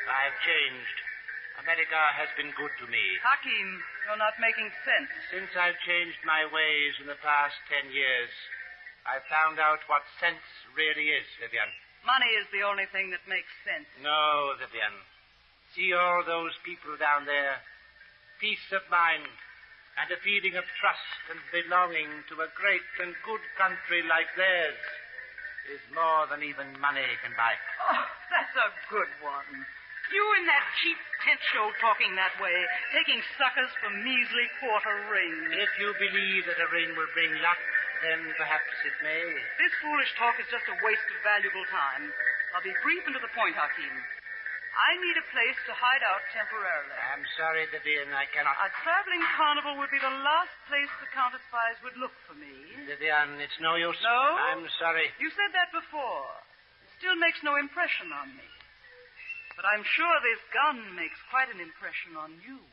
I've changed. America has been good to me. Hakim, you're not making sense. Since I've changed my ways in the past 10 years, I've found out what sense really is, Vivian. Money is the only thing that makes sense. No, Vivian. See all those people down there. Peace of mind and a feeling of trust and belonging to a great and good country like theirs is more than even money can buy. Oh, that's a good one. You in that cheap tent show talking that way, taking suckers for measly quarter rings. If you believe that a ring will bring luck, then perhaps it may. This foolish talk is just a waste of valuable time. I'll be brief and to the point, Hakim. I need a place to hide out temporarily. I'm sorry, Vivian, I cannot. A traveling carnival would be the last place the CounterSpies would look for me. Vivian, it's no use. No? I'm sorry. You said that before. It still makes no impression on me. But I'm sure this gun makes quite an impression on you.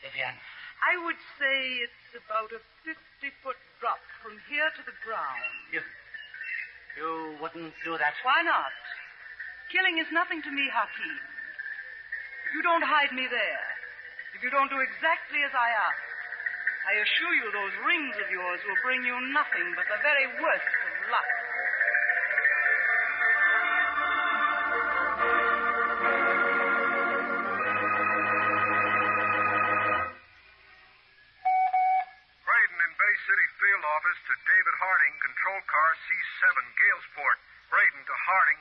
Vivian. I would say it's about a 50-foot drop from here to the ground. You wouldn't do that? Why not? Killing is nothing to me, Hakim. If you don't hide me there, if you don't do exactly as I ask, I assure you those rings of yours will bring you nothing but the very worst of luck. Office to David Harding, control car C7, Galesport. Braden to Harding.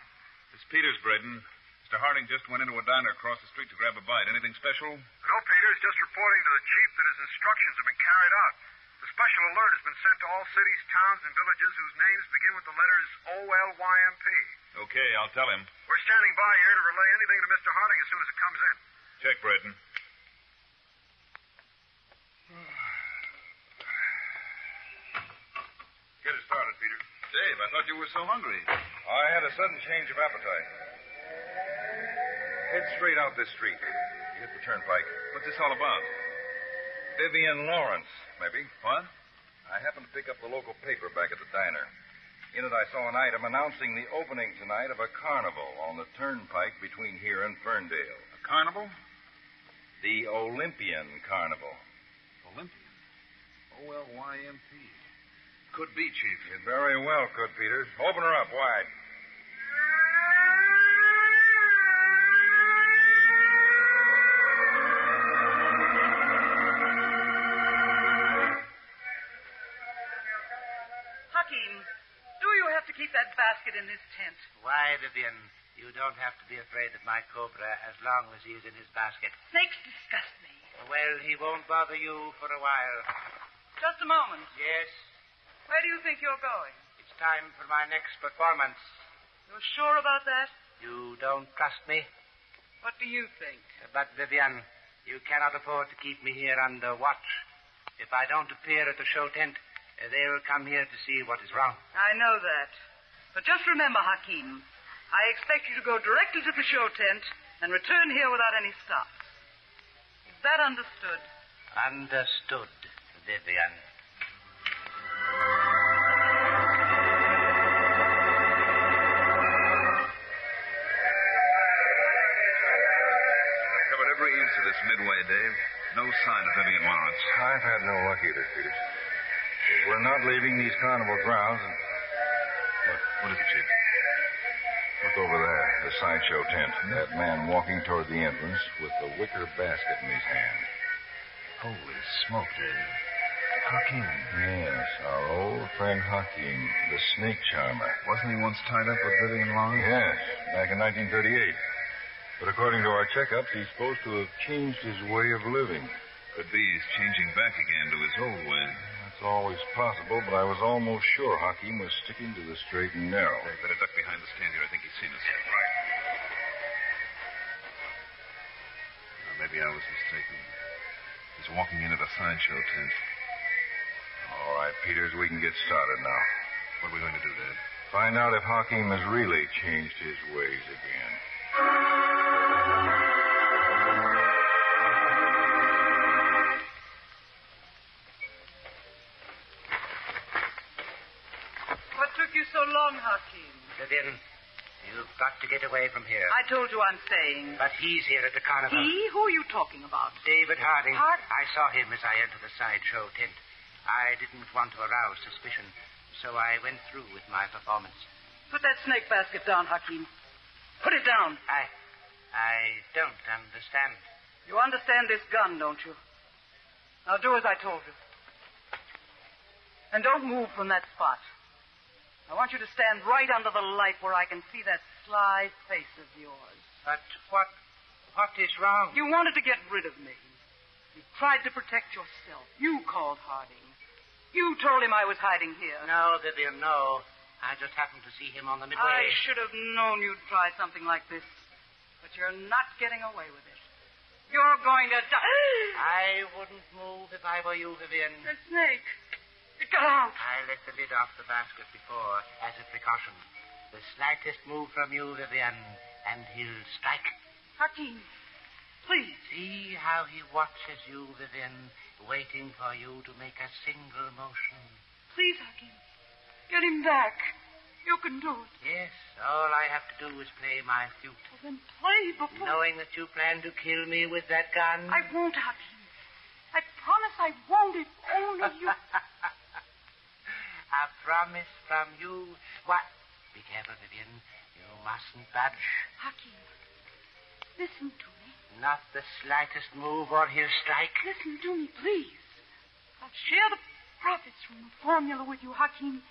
This Peters, Braden. Mr. Harding just went into a diner across the street to grab a bite. Anything special? No, Peters, just reporting to the chief that his instructions have been carried out. The special alert has been sent to all cities, towns, and villages whose names begin with the letters OLYMP. Okay, I'll tell him. We're standing by here to relay anything to Mr. Harding as soon as it comes in. Check, Braden. Get it started, Peter. Dave, I thought you were so hungry. I had a sudden change of appetite. Head straight out this street. You hit the turnpike. What's this all about? Vivian Lawrence, maybe. What? I happened to pick up the local paper back at the diner. In it, I saw an item announcing the opening tonight of a carnival on the turnpike between here and Ferndale. A carnival? The Olympian Carnival. Olympian? OLYMP. Could be, Chief. It very well could, Peters. Open her up wide. Hakim, do you have to keep that basket in this tent? Why, Vivian? You don't have to be afraid of my cobra as long as he is in his basket. Snakes disgust me. Well, he won't bother you for a while. Just a moment. Yes? Where do you think you're going? It's time for my next performance. You're sure about that? You don't trust me? What do you think? But, Vivian, you cannot afford to keep me here under watch. If I don't appear at the show tent, they'll come here to see what is wrong. I know that. But just remember, Hakim, I expect you to go directly to the show tent and return here without any stops. Is that understood? Understood, Vivian. Every inch of this midway, Dave. No sign of Vivian Lawrence. I've had no luck either, Peters. We're not leaving these carnival grounds. What is it, Chief? Look over there, the sideshow tent. That man walking toward the entrance with the wicker basket in his hand. Holy smoke, Dave. Hakim. Yes, our old friend Hakim, the snake charmer. Wasn't he once tied up with Vivian Lawrence? Yes, back in 1938. But according to our checkups, he's supposed to have changed his way of living. Could be he's changing back again to his old way. That's always possible, but I was almost sure Hakim was sticking to the straight and narrow. Dave, better duck behind the stand here. I think he's seen us. Right. Now, Maybe I was mistaken. He's walking into the sideshow tent. All right, Peters, we can get started now. What are we going to do, Dad? Find out if Hakeem has really changed his ways again. What took you so long, Hakeem? Vivian, you've got to get away from here. I told you I'm staying. But he's here at the carnival. He? Who are you talking about? David Harding. Harding? I saw him as I entered the sideshow tent. I didn't want to arouse suspicion, so I went through with my performance. Put that snake basket down, Hakeem. Put it down. I don't understand. You understand this gun, don't you? Now do as I told you. And don't move from that spot. I want you to stand right under the light where I can see that sly face of yours. But what is wrong? You wanted to get rid of me. You tried to protect yourself. You called Harding. You told him I was hiding here. No, Vivian, no. I just happened to see him on the midway. I should have known you'd try something like this. But you're not getting away with it. You're going to die. I wouldn't move if I were you, Vivian. The snake. It got out. I let the lid off the basket before, as a precaution. The slightest move from you, Vivian, and he'll strike. Hakeem, please. See how he watches you, Vivian, waiting for you to make a single motion. Please, Hakeem. Get him back. You can do it. Yes, all I have to do is play my flute. Well, then play before... Knowing that you plan to kill me with that gun. I won't, Hakeem. I promise I won't if only you... A promise from you. What? Be careful, Vivian. You mustn't budge. Hakeem, listen to me. Not the slightest move or he'll strike. Listen to me, please. I'll share the profits from the formula with you, Hakeem.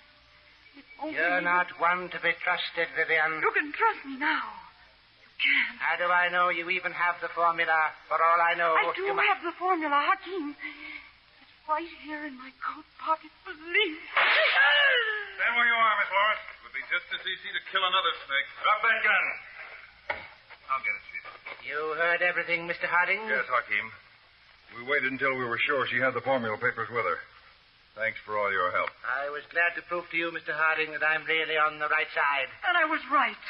If only You're not one to be trusted, Vivian. You can trust me now. You can. How do I know you even have the formula? For all I know... I do have the formula, Hakeem. It's right here in my coat pocket, believe me. Stand where you are, Miss Lawrence. It would be just as easy to kill another snake. Drop that gun. I'll get it, Chief. You heard everything, Mr. Harding? Yes, Hakeem. We waited until we were sure she had the formula papers with her. Thanks for all your help. I was glad to prove to you, Mr. Harding, that I'm really on the right side. And I was right.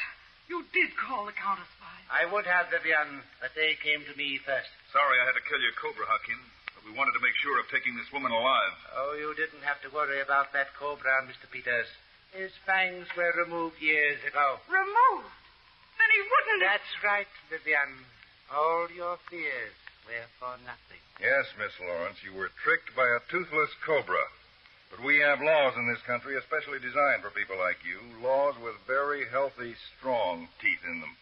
You did call the CounterSpy. I would have, Vivian, but they came to me first. Sorry I had to kill your Cobra, Hakeem. But we wanted to make sure of taking this woman alive. Oh, you didn't have to worry about that Cobra, Mr. Peters. His fangs were removed years ago. Removed? Then he wouldn't... That's right, Vivian. All your fears were for nothing. Yes, Miss Lawrence, you were tricked by a toothless cobra. But we have laws in this country especially designed for people like you. Laws with very healthy, strong teeth in them.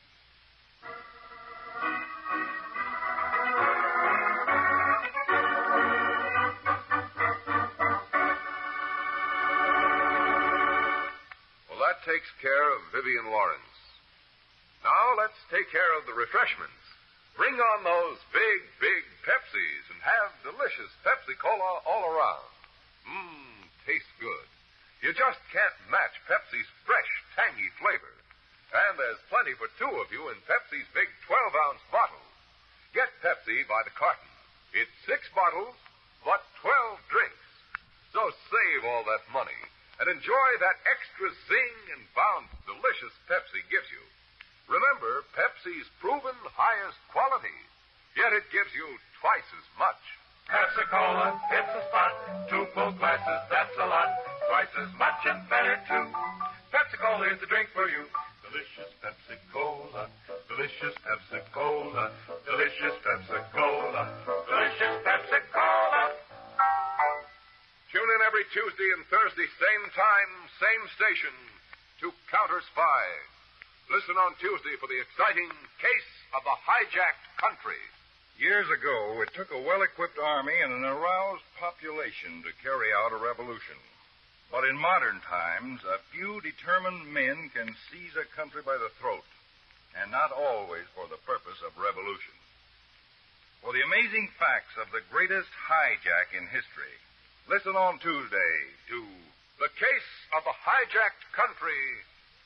Well, that takes care of Vivian Lawrence. Now let's take care of the refreshments. Bring on those big, big Pepsis and have delicious Pepsi Cola all around. Tastes good. You just can't match Pepsi's fresh, tangy flavor. And there's plenty for two of you in Pepsi's big 12-ounce bottles. Get Pepsi by the carton. It's 6 bottles, but 12 drinks. So save all that money and enjoy that extra zing and bounce delicious Pepsi gives you. Remember, Pepsi's proven highest quality, yet it gives you twice as much. Pepsi-Cola, it's a spot. 2 full glasses, that's a lot. Twice as much and better, too. Pepsi-Cola is the drink for you. Delicious Pepsi-Cola. Delicious Pepsi-Cola. Delicious Pepsi-Cola. Delicious Pepsi-Cola. Tune in every Tuesday and Thursday, same time, same station, to CounterSpy. Listen on Tuesday for the exciting Case of the Hijacked Country. Years ago, it took a well-equipped army and an aroused population to carry out a revolution. But in modern times, a few determined men can seize a country by the throat, and not always for the purpose of revolution. For the amazing facts of the greatest hijack in history, listen on Tuesday to The Case of the Hijacked Country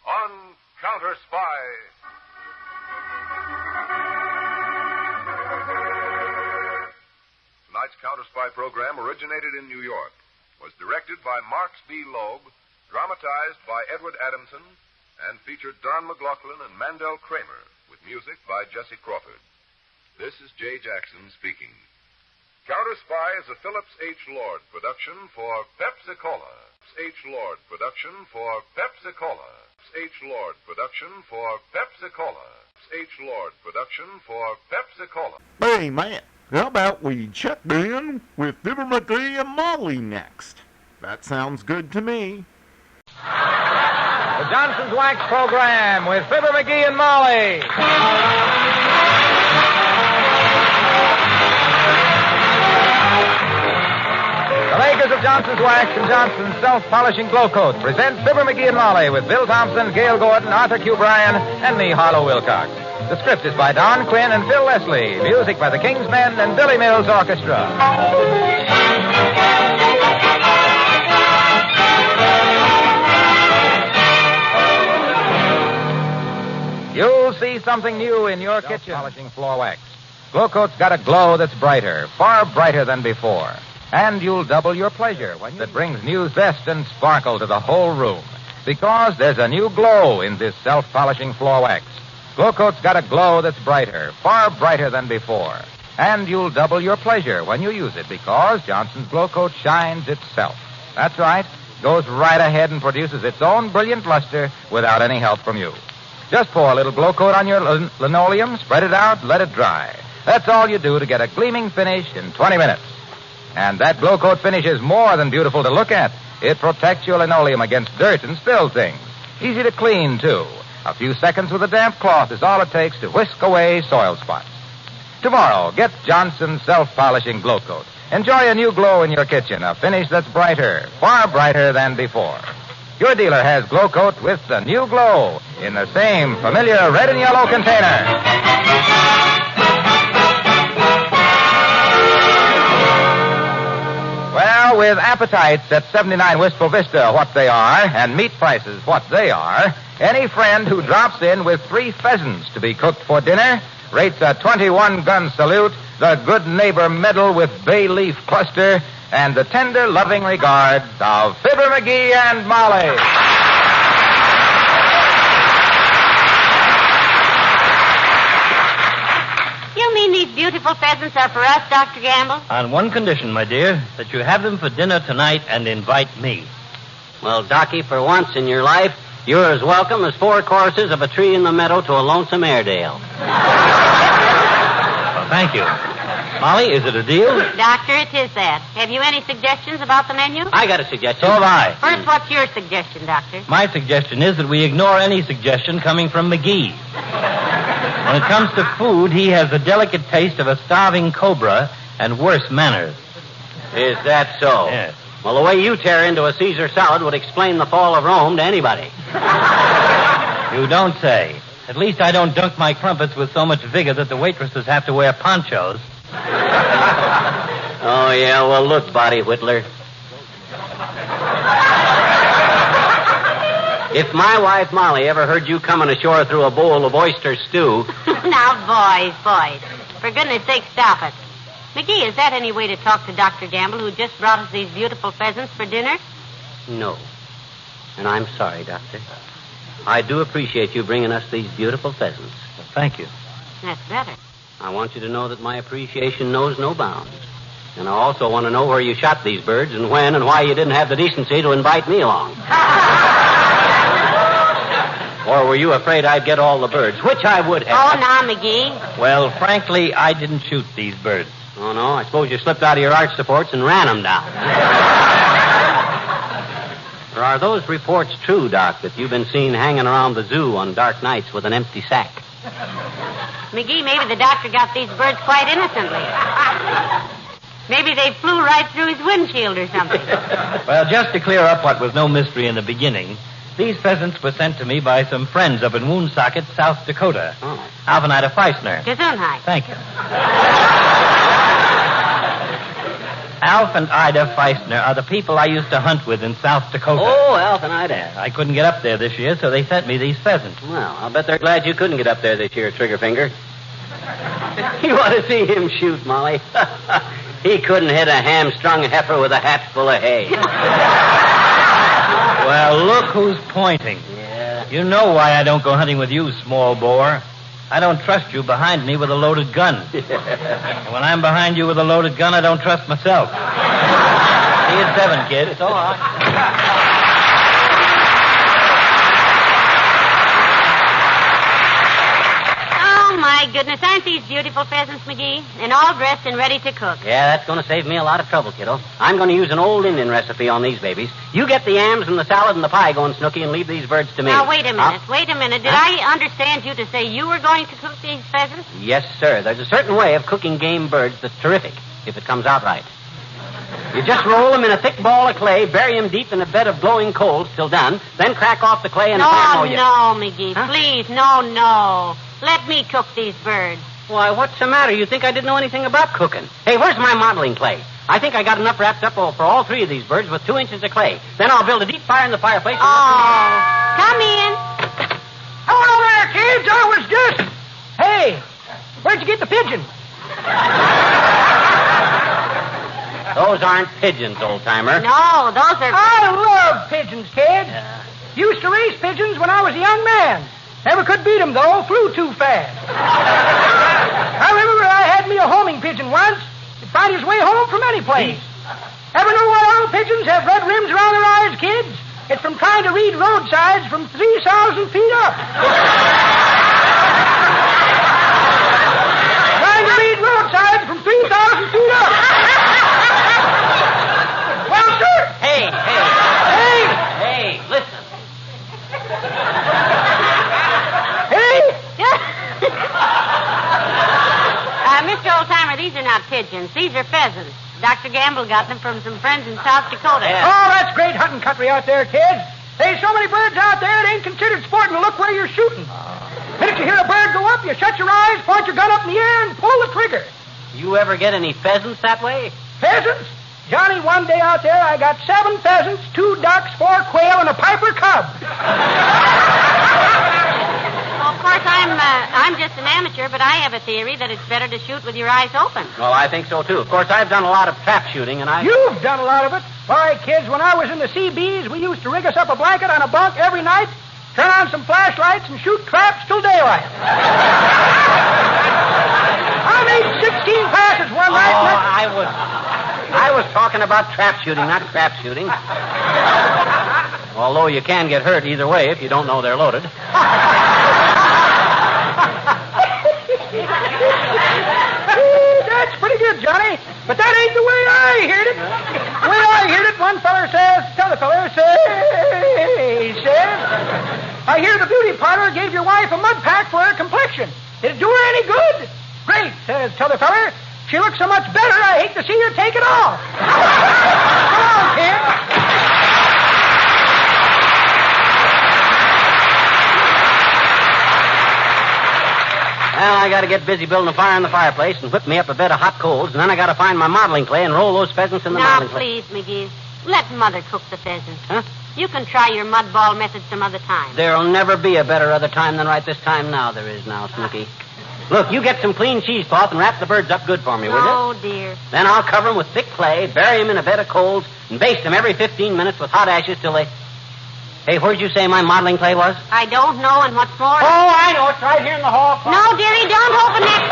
on CounterSpy. Tonight's CounterSpy program originated in New York, was directed by Marks B. Loeb, dramatized by Edward Adamson, and featured Don McLaughlin and Mandel Kramer, with music by Jesse Crawford. This is Jay Jackson speaking. CounterSpy is a Phillips H. Lord production for Pepsi-Cola. H. Lord production for Pepsi-Cola. H. Lord production for Pepsi-Cola. H. Lord production for Pepsi-Cola. Hey, man, how about we check in with Fibber, Magee, and Molly next? That sounds good to me. The Johnson's Wax Program with Fibber, Magee, and Molly. The makers of Johnson's Wax and Johnson's Self-Polishing Glow Coat present Fibber, Magee, and Molly with Bill Thompson, Gail Gordon, Arthur Q. Bryan, and me, Harlow Wilcox. The script is by Don Quinn and Phil Leslie. Music by the King's Men and Billy Mills Orchestra. You'll see something new in your kitchen. Polishing floor wax. Glow Coat's got a glow that's brighter, far brighter than before. And you'll double your pleasure when that brings new zest and sparkle to the whole room. Because there's a new glow in this self-polishing floor wax. Glow Coat's got a glow that's brighter, far brighter than before. And you'll double your pleasure when you use it because Johnson's Glow Coat shines itself. That's right. Goes right ahead and produces its own brilliant luster without any help from you. Just pour a little Glow Coat on your linoleum, spread it out, let it dry. That's all you do to get a gleaming finish in 20 minutes. And that Glow Coat finish is more than beautiful to look at. It protects your linoleum against dirt and spill things. Easy to clean, too. A few seconds with a damp cloth is all it takes to whisk away soil spots. Tomorrow, get Johnson's Self-Polishing Glow Coat. Enjoy a new glow in your kitchen, a finish that's brighter, far brighter than before. Your dealer has Glow Coat with the new glow in the same familiar red and yellow container. Well, with appetites at 79 Wistful Vista what they are, and meat prices what they are, any friend who drops in with 3 pheasants to be cooked for dinner rates a 21-gun salute, the good neighbor medal with bay leaf cluster, and the tender, loving regards of Fibber, Magee, and Molly. You mean these beautiful pheasants are for us, Dr. Gamble? On one condition, my dear, that you have them for dinner tonight and invite me. Well, Docky, for once in your life, you're as welcome as 4 courses of a tree in the meadow to a lonesome Airedale. Well, thank you. Molly, is it a deal? Doctor, it is that. Have you any suggestions about the menu? I got a suggestion. So have I. First, what's your suggestion, Doctor? My suggestion is that we ignore any suggestion coming from Magee. When it comes to food, he has the delicate taste of a starving cobra and worse manners. Is that so? Yes. Well, the way you tear into a Caesar salad would explain the fall of Rome to anybody. You don't say. At least I don't dunk my crumpets with so much vigor that the waitresses have to wear ponchos. Oh, yeah, well, look, Body Whittler. If my wife Molly ever heard you coming ashore through a bowl of oyster stew... Now, boys. For goodness sake, stop it. Magee, is that any way to talk to Dr. Gamble, who just brought us these beautiful pheasants for dinner? No. And I'm sorry, Doctor. I do appreciate you bringing us these beautiful pheasants. Well, thank you. That's better. I want you to know that my appreciation knows no bounds. And I also want to know where you shot these birds and when and why you didn't have the decency to invite me along. Or were you afraid I'd get all the birds, which I would have. Oh, now, Magee. Well, frankly, I didn't shoot these birds. Oh, no? I suppose you slipped out of your arch supports and ran them down. Or are those reports true, Doc, that you've been seen hanging around the zoo on dark nights with an empty sack? Magee, maybe the doctor got these birds quite innocently. Maybe they flew right through his windshield or something. Well, just to clear up what was no mystery in the beginning, these pheasants were sent to me by some friends up in Woonsocket, South Dakota. Oh. Alf and Ida Feisner. Gesundheit. Thank you. Alf and Ida Feisner are the people I used to hunt with in South Dakota. Oh, Alf and Ida. I couldn't get up there this year, so they sent me these pheasants. Well, I'll bet they're glad you couldn't get up there this year, Triggerfinger. You ought to see him shoot, Molly. He couldn't hit a hamstrung heifer with a hat full of hay. Well, look who's pointing. Yeah. You know why I don't go hunting with you, small bore. I don't trust you behind me with a loaded gun. And when I'm behind you with a loaded gun, I don't trust myself. See you at 7, kid. So long. Oh, my goodness. Aren't these beautiful pheasants, Magee? And all dressed and ready to cook. Yeah, that's going to save me a lot of trouble, kiddo. I'm going to use an old Indian recipe on these babies. You get the yams and the salad and the pie going, Snooky, and leave these birds to me. Now, wait a minute. Wait a minute. Did I understand you to say you were going to cook these pheasants? Yes, sir. There's a certain way of cooking game birds that's terrific, if it comes out right. You just roll them in a thick ball of clay, bury them deep in a bed of glowing coals till done, then crack off the clay and No, Magee, please, no. Let me cook these birds. Why, what's the matter? You think I didn't know anything about cooking? Hey, where's my modeling clay? I think I got enough wrapped up for all 3 of these birds with 2 inches of clay. Then I'll build a deep fire in the fireplace. Come in. Hello there, kids. I was just... Hey, where'd you get the pigeon? Those aren't pigeons, old-timer. No, those are... I love pigeons, kid. Used to race pigeons when I was a young man. Never could beat 'em, though. Flew too fast. I remember I had me a homing pigeon once. He'd find his way home from any place. Ever know why all pigeons have red rims around their eyes, kids? It's from trying to read roadsides from 3,000 feet up. Trying to read roadsides from 3,000 feet up. Well, sir. Hey, listen. Mr. Oldtimer, these are not pigeons. These are pheasants. Dr. Gamble got them from some friends in South Dakota. Oh, that's great hunting country out there, kids. There's so many birds out there, it ain't considered sporting to look where you're shooting. The minute you hear a bird go up, you shut your eyes, point your gun up in the air, and pull the trigger. You ever get any pheasants that way? Pheasants? Johnny, one day out there, I got 7 pheasants, 2 ducks, 4 quail, and a piper cub. Well, of course, I'm just an amateur, but I have a theory that it's better to shoot with your eyes open. Well, I think so, too. Of course, I've done a lot of trap shooting, and You've done a lot of it. Why, kids, when I was in the CBs, we used to rig us up a blanket on a bunk every night, turn on some flashlights, and shoot traps till daylight. I made 16 passes one night. I was talking about trap shooting, not crap shooting. Although you can get hurt either way if you don't know they're loaded. That's pretty good, Johnny. But that ain't the way I heard it. The way I heard it, one feller says, t'other feller says, I hear the beauty parlor gave your wife a mud pack for her complexion. Did it do her any good? Great, says t'other feller. She looks so much better, I hate to see her take it off. Come on, kid. Well, I got to get busy building a fire in the fireplace and whip me up a bed of hot coals, and then I got to find my modeling clay and roll those pheasants in the Now, modeling clay. please, Magee, let Mother cook the pheasants. Huh? You can try your mud ball method some other time. There'll never be a better other time than right this time now. There is now, Snooky. Look, you get some clean cheesecloth and wrap the birds up good for me, will you? Oh, dear. Then I'll cover them with thick clay, bury them in a bed of coals, and baste them every 15 minutes with hot ashes till they... Hey, where'd you say my modeling clay was? I don't know, and what's more... Oh, I know. It's right here in the hall. No, dearie, don't open that...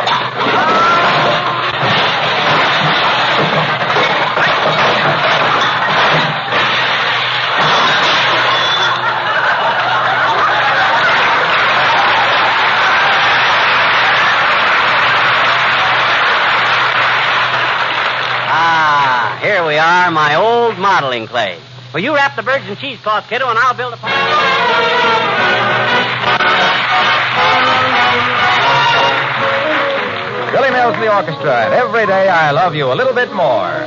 Here we are, my old modeling clay. Well, you wrap the birds in cheesecloth, kiddo, and I'll build a fire. Billy Mills and the orchestra, and every day I love you a little bit more.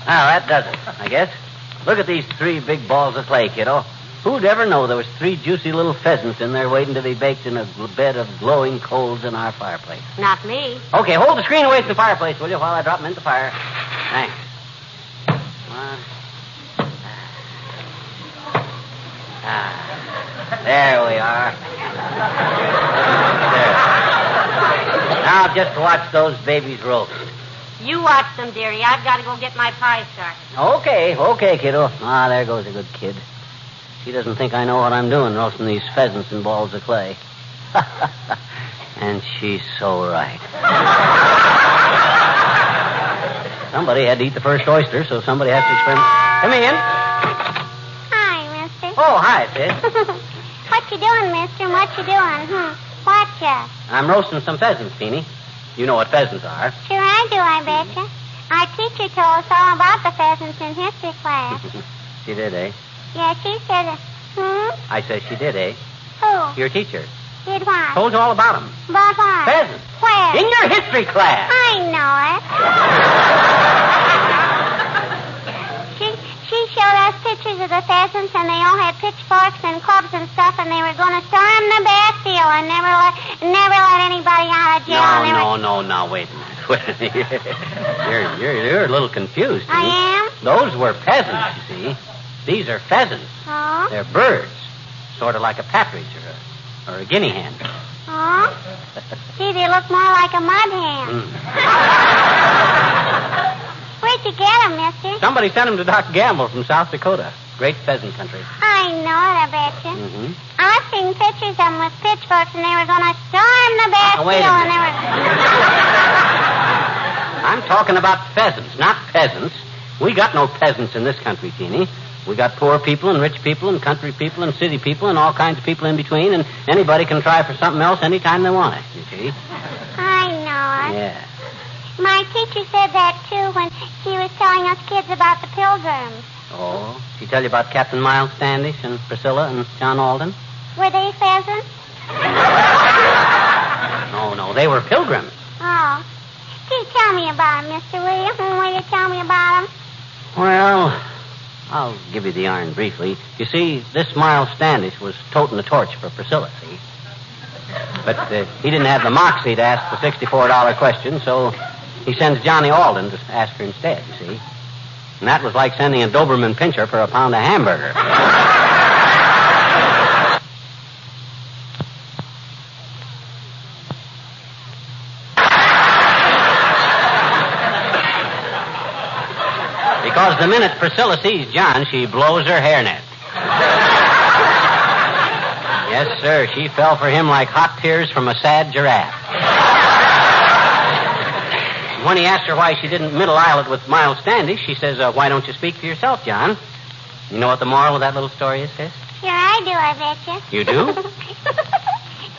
that does it, I guess. Look at these 3 big balls of clay, kiddo. Who'd ever know there was 3 juicy little pheasants in there waiting to be baked in a bed of glowing coals in our fireplace? Not me. Okay, hold the screen away from the fireplace, will you, while I drop them into the fire? Thanks. There we are. There. Now just watch those babies roast. You watch them, dearie. I've got to go get my pie started. Okay, kiddo. There goes a good kid. She doesn't think I know what I'm doing, roasting these pheasants in balls of clay. And she's so right. Somebody had to eat the first oyster, so somebody has to experiment. Come in. Hi, mister. Oh, hi, sis. What you doing, mister? What you doing? Whatcha? I'm roasting some pheasants, Teeny. You know what pheasants are. Sure I do, I betcha. Our teacher told us all about the pheasants in history class. She did, eh? Yeah, she said it. I said she did, eh? Who? Your teacher. Did what? Told you all about them. About what? Pheasants. Where? In your history class. I know it. She showed us pictures of the pheasants, and they all had pitchforks and clubs and stuff, and they were going to storm the Bastille and never let anybody out of jail. No, now, wait a minute. You're a little confused. I am? Those were peasants, you see. These are pheasants. Oh? They're birds, sort of like a partridge or a guinea hen. Oh? Gee, they look more like a mud hen. Where'd you get them, mister? Somebody sent them to Doc Gamble from South Dakota. Great pheasant country. I know it, I betcha. Mm-hmm. I've seen pictures of them with pitchforks, and they were going to storm the Bastille, wait a and they minute. were... I'm talking about pheasants, not peasants. We got no peasants in this country, Teeny. We got poor people and rich people and country people and city people and all kinds of people in between, and anybody can try for something else anytime they want it, you see. I know it. Yeah. My teacher said that, too, when she was telling us kids about the Pilgrims. Oh, she tell you about Captain Miles Standish and Priscilla and John Alden? Were they pheasants? No, they were pilgrims. Oh. Gee, tell me about them, Mr. William. Will you tell me about them? Well, I'll give you the yarn briefly. You see, this Miles Standish was toting the torch for Priscilla, see? But he didn't have the moxie to ask the $64 question, so he sends Johnny Alden to ask her instead, you see? And that was like sending a Doberman Pinscher for a pound of hamburger. Because the minute Priscilla sees John, she blows her hairnet. Yes, sir, she fell for him like hot tears from a sad giraffe. When he asked her why she didn't middle aisle it with Miles Standish, she says, why don't you speak for yourself, John? You know what the moral of that little story is, sis? Sure I do, I betcha. You do?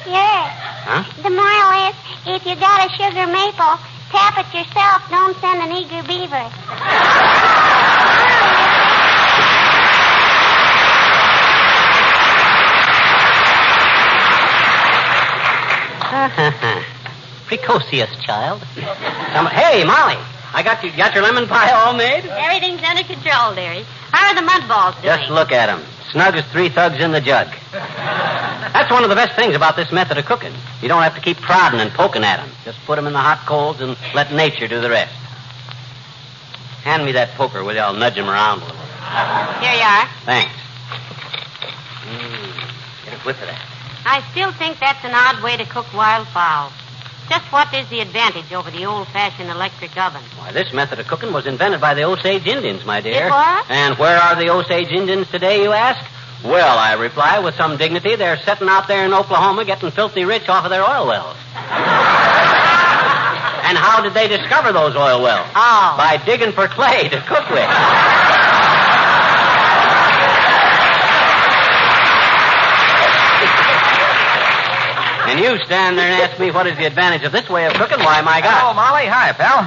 Sure. Huh? The moral is, if you got a sugar maple, tap it yourself. Don't send an eager beaver. Precocious child. Hey, Molly, I got your lemon pie all made? Everything's under control, dearie. How are the mud balls doing? Just look at them. Snug as 3 thugs in the jug. That's one of the best things about this method of cooking. You don't have to keep prodding and poking at them. Just put them in the hot coals and let nature do the rest. Hand me that poker, will you? I'll nudge him around a little. Here you are. Thanks. Get a whiff of that. I still think that's an odd way to cook wild fowl. Just what is the advantage over the old-fashioned electric oven? Why, this method of cooking was invented by the Osage Indians, my dear. It was? And where are the Osage Indians today, you ask? Well, I reply with some dignity, they're sitting out there in Oklahoma getting filthy rich off of their oil wells. And how did they discover those oil wells? Oh. By digging for clay to cook with. And you stand there and ask me what is the advantage of this way of cooking? Why, my God. Hello, Molly. Hi, pal.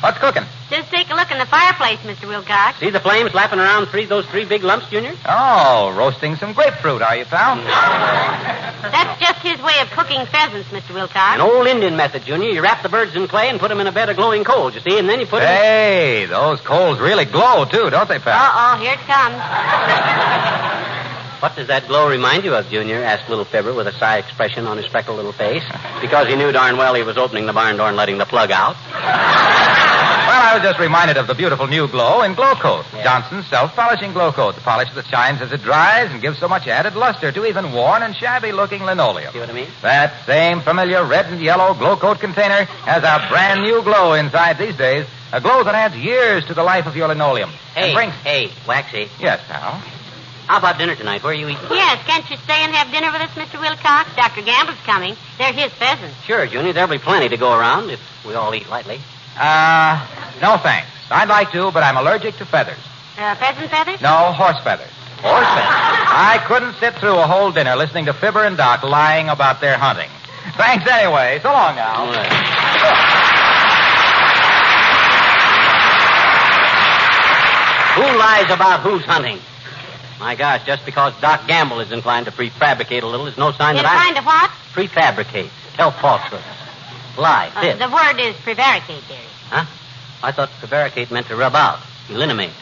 What's cooking? Just take a look in the fireplace, Mr. Wilcox. See the flames lapping around those three big lumps, Junior? Oh, roasting some grapefruit, are you, pal? That's just his way of cooking pheasants, Mr. Wilcox. An old Indian method, Junior. You wrap the birds in clay and put them in a bed of glowing coals, you see, and then you put them... Hey, those coals really glow, too, don't they, pal? Uh-oh, here it comes. What does that glow remind you of, Junior? Asked little Fibber with a sly expression on his freckled little face, because he knew darn well he was opening the barn door and letting the plug out. Well, I was just reminded of the beautiful new glow in Glow Coat. Yeah. Johnson's self-polishing Glow Coat, the polish that shines as it dries and gives so much added luster to even worn and shabby-looking linoleum. See what I mean? That same familiar red and yellow Glow Coat container has a brand new glow inside these days, a glow that adds years to the life of your linoleum. Hey, Waxy. Yes, pal? How about dinner tonight? Where are you eating? Yes, can't you stay and have dinner with us, Mr. Wilcox? Dr. Gamble's coming. They're his pheasants. Sure, Junior. There'll be plenty to go around if we all eat lightly. No thanks. I'd like to, but I'm allergic to feathers. Pheasant feathers? No, horse feathers. Horse feathers? I couldn't sit through a whole dinner listening to Fibber and Doc lying about their hunting. Thanks anyway. So long now. Who lies about who's hunting? My gosh, just because Doc Gamble is inclined to prefabricate a little is no sign that Inclined to what? Prefabricate. Tell falsehoods. Lie. Fib. The word is prevaricate, dearie. Huh? I thought prevaricate meant to rub out, eliminate.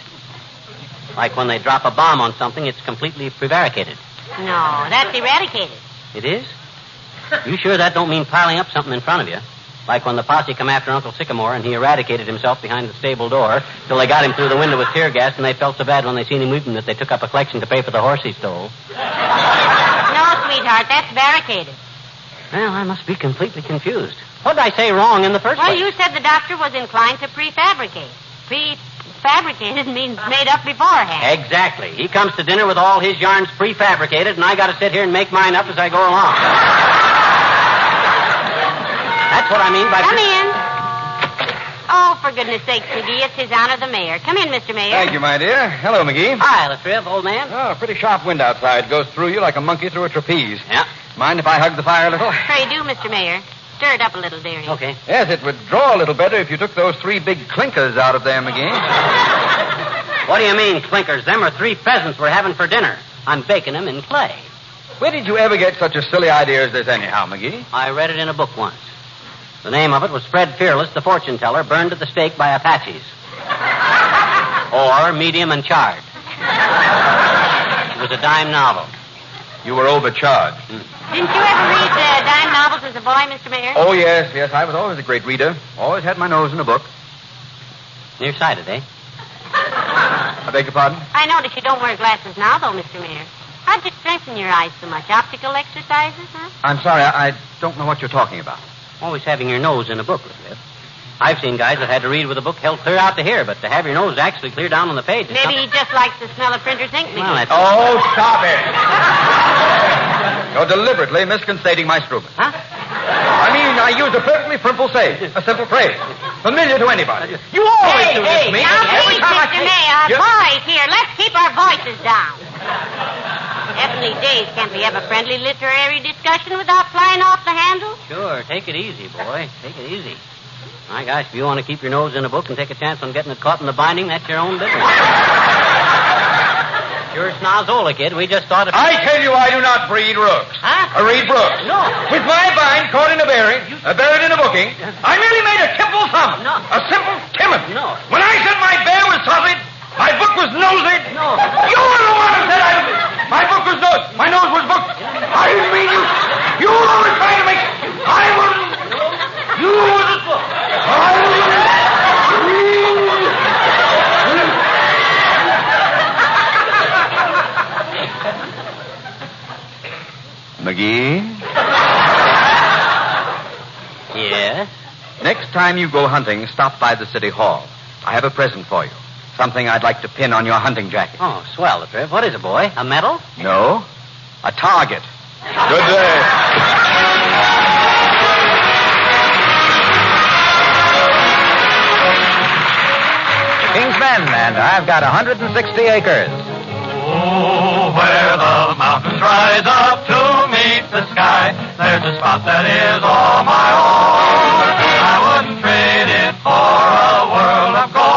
Like when they drop a bomb on something, it's completely prevaricated. No, that's eradicated. It is? You sure that don't mean piling up something in front of you? Like when the posse come after Uncle Sycamore and he eradicated himself behind the stable door till they got him through the window with tear gas and they felt so bad when they seen him weeping that they took up a collection to pay for the horse he stole. No, sweetheart, that's barricaded. Well, I must be completely confused. What did I say wrong in the first place? Well, you said the doctor was inclined to prefabricate. Prefabricated means made up beforehand. Exactly. He comes to dinner with all his yarns prefabricated, and I got to sit here and make mine up as I go along. That's what I mean by... Come in. Oh, for goodness sakes, McGee, it's his honor the mayor. Come in, Mr. Mayor. Thank you, my dear. Hello, McGee. Hi, Latriv, old man. Oh, a pretty sharp wind outside. Goes through you like a monkey through a trapeze. Yeah. Mind if I hug the fire a little? Pray do, Mr. Mayor. Stir it up a little, dearie. Okay. Yes, it would draw a little better if you took those three big clinkers out of there, McGee. What do you mean, clinkers? Them are three pheasants we're having for dinner. I'm baking them in clay. Where did you ever get such a silly idea as this anyhow, McGee? I read it in a book once. The name of it was Fred Fearless, the fortune teller, burned at the stake by Apaches. Or medium and charred. It was a dime novel. You were overcharged. Didn't you ever read dime novels as a boy, Mr. Mayor? Oh, yes. I was always a great reader. Always had my nose in a book. Nearsighted, eh? I beg your pardon? I notice you don't wear glasses now, though, Mr. Mayor. How'd you strengthen your eyes so much? Optical exercises, huh? I'm sorry, I don't know what you're talking about. Always having your nose in a book, Latriv. I've seen guys that had to read with a book held clear out to here, but to have your nose actually clear down on the page is Maybe he just likes the smell of printer's ink, Well, that's... Oh, stop it. You're deliberately misconstating my Struben. Huh? I mean, I use a perfectly simple phrase. Familiar to anybody. You always do this to me. Now, Every please, time Mr. Mayor, boys here, let's keep our voices down. Heavenly days, can't we have a friendly literary discussion without flying off the handle? Sure, take it easy, boy. Take it easy. My gosh, if you want to keep your nose in a book and take a chance on getting it caught in the binding, that's your own business. You're Snozzola, kid. We just thought of... I tell you I do not breed rooks. Huh? I read brooks. No. With my vine caught in a berry, buried in a booking, I merely made a simple sum. No. A simple timid. No. When I said my bear was solid, my book was nosy. No. You were the one who said my book was nose. My nose was booked. I didn't mean you. You were always trying to make... I wasn't. You were the book. McGee? Yes? Next time you go hunting, stop by the city hall. I have a present for you. Something I'd like to pin on your hunting jacket. Oh, swell, Latriv. What is it, boy? A medal? No. A target. Good day. King's Men, and I've got 160 acres. Oh, where the mountains rise up to meet the sky, there's a spot that is all my own. I wouldn't trade it for a world of gold.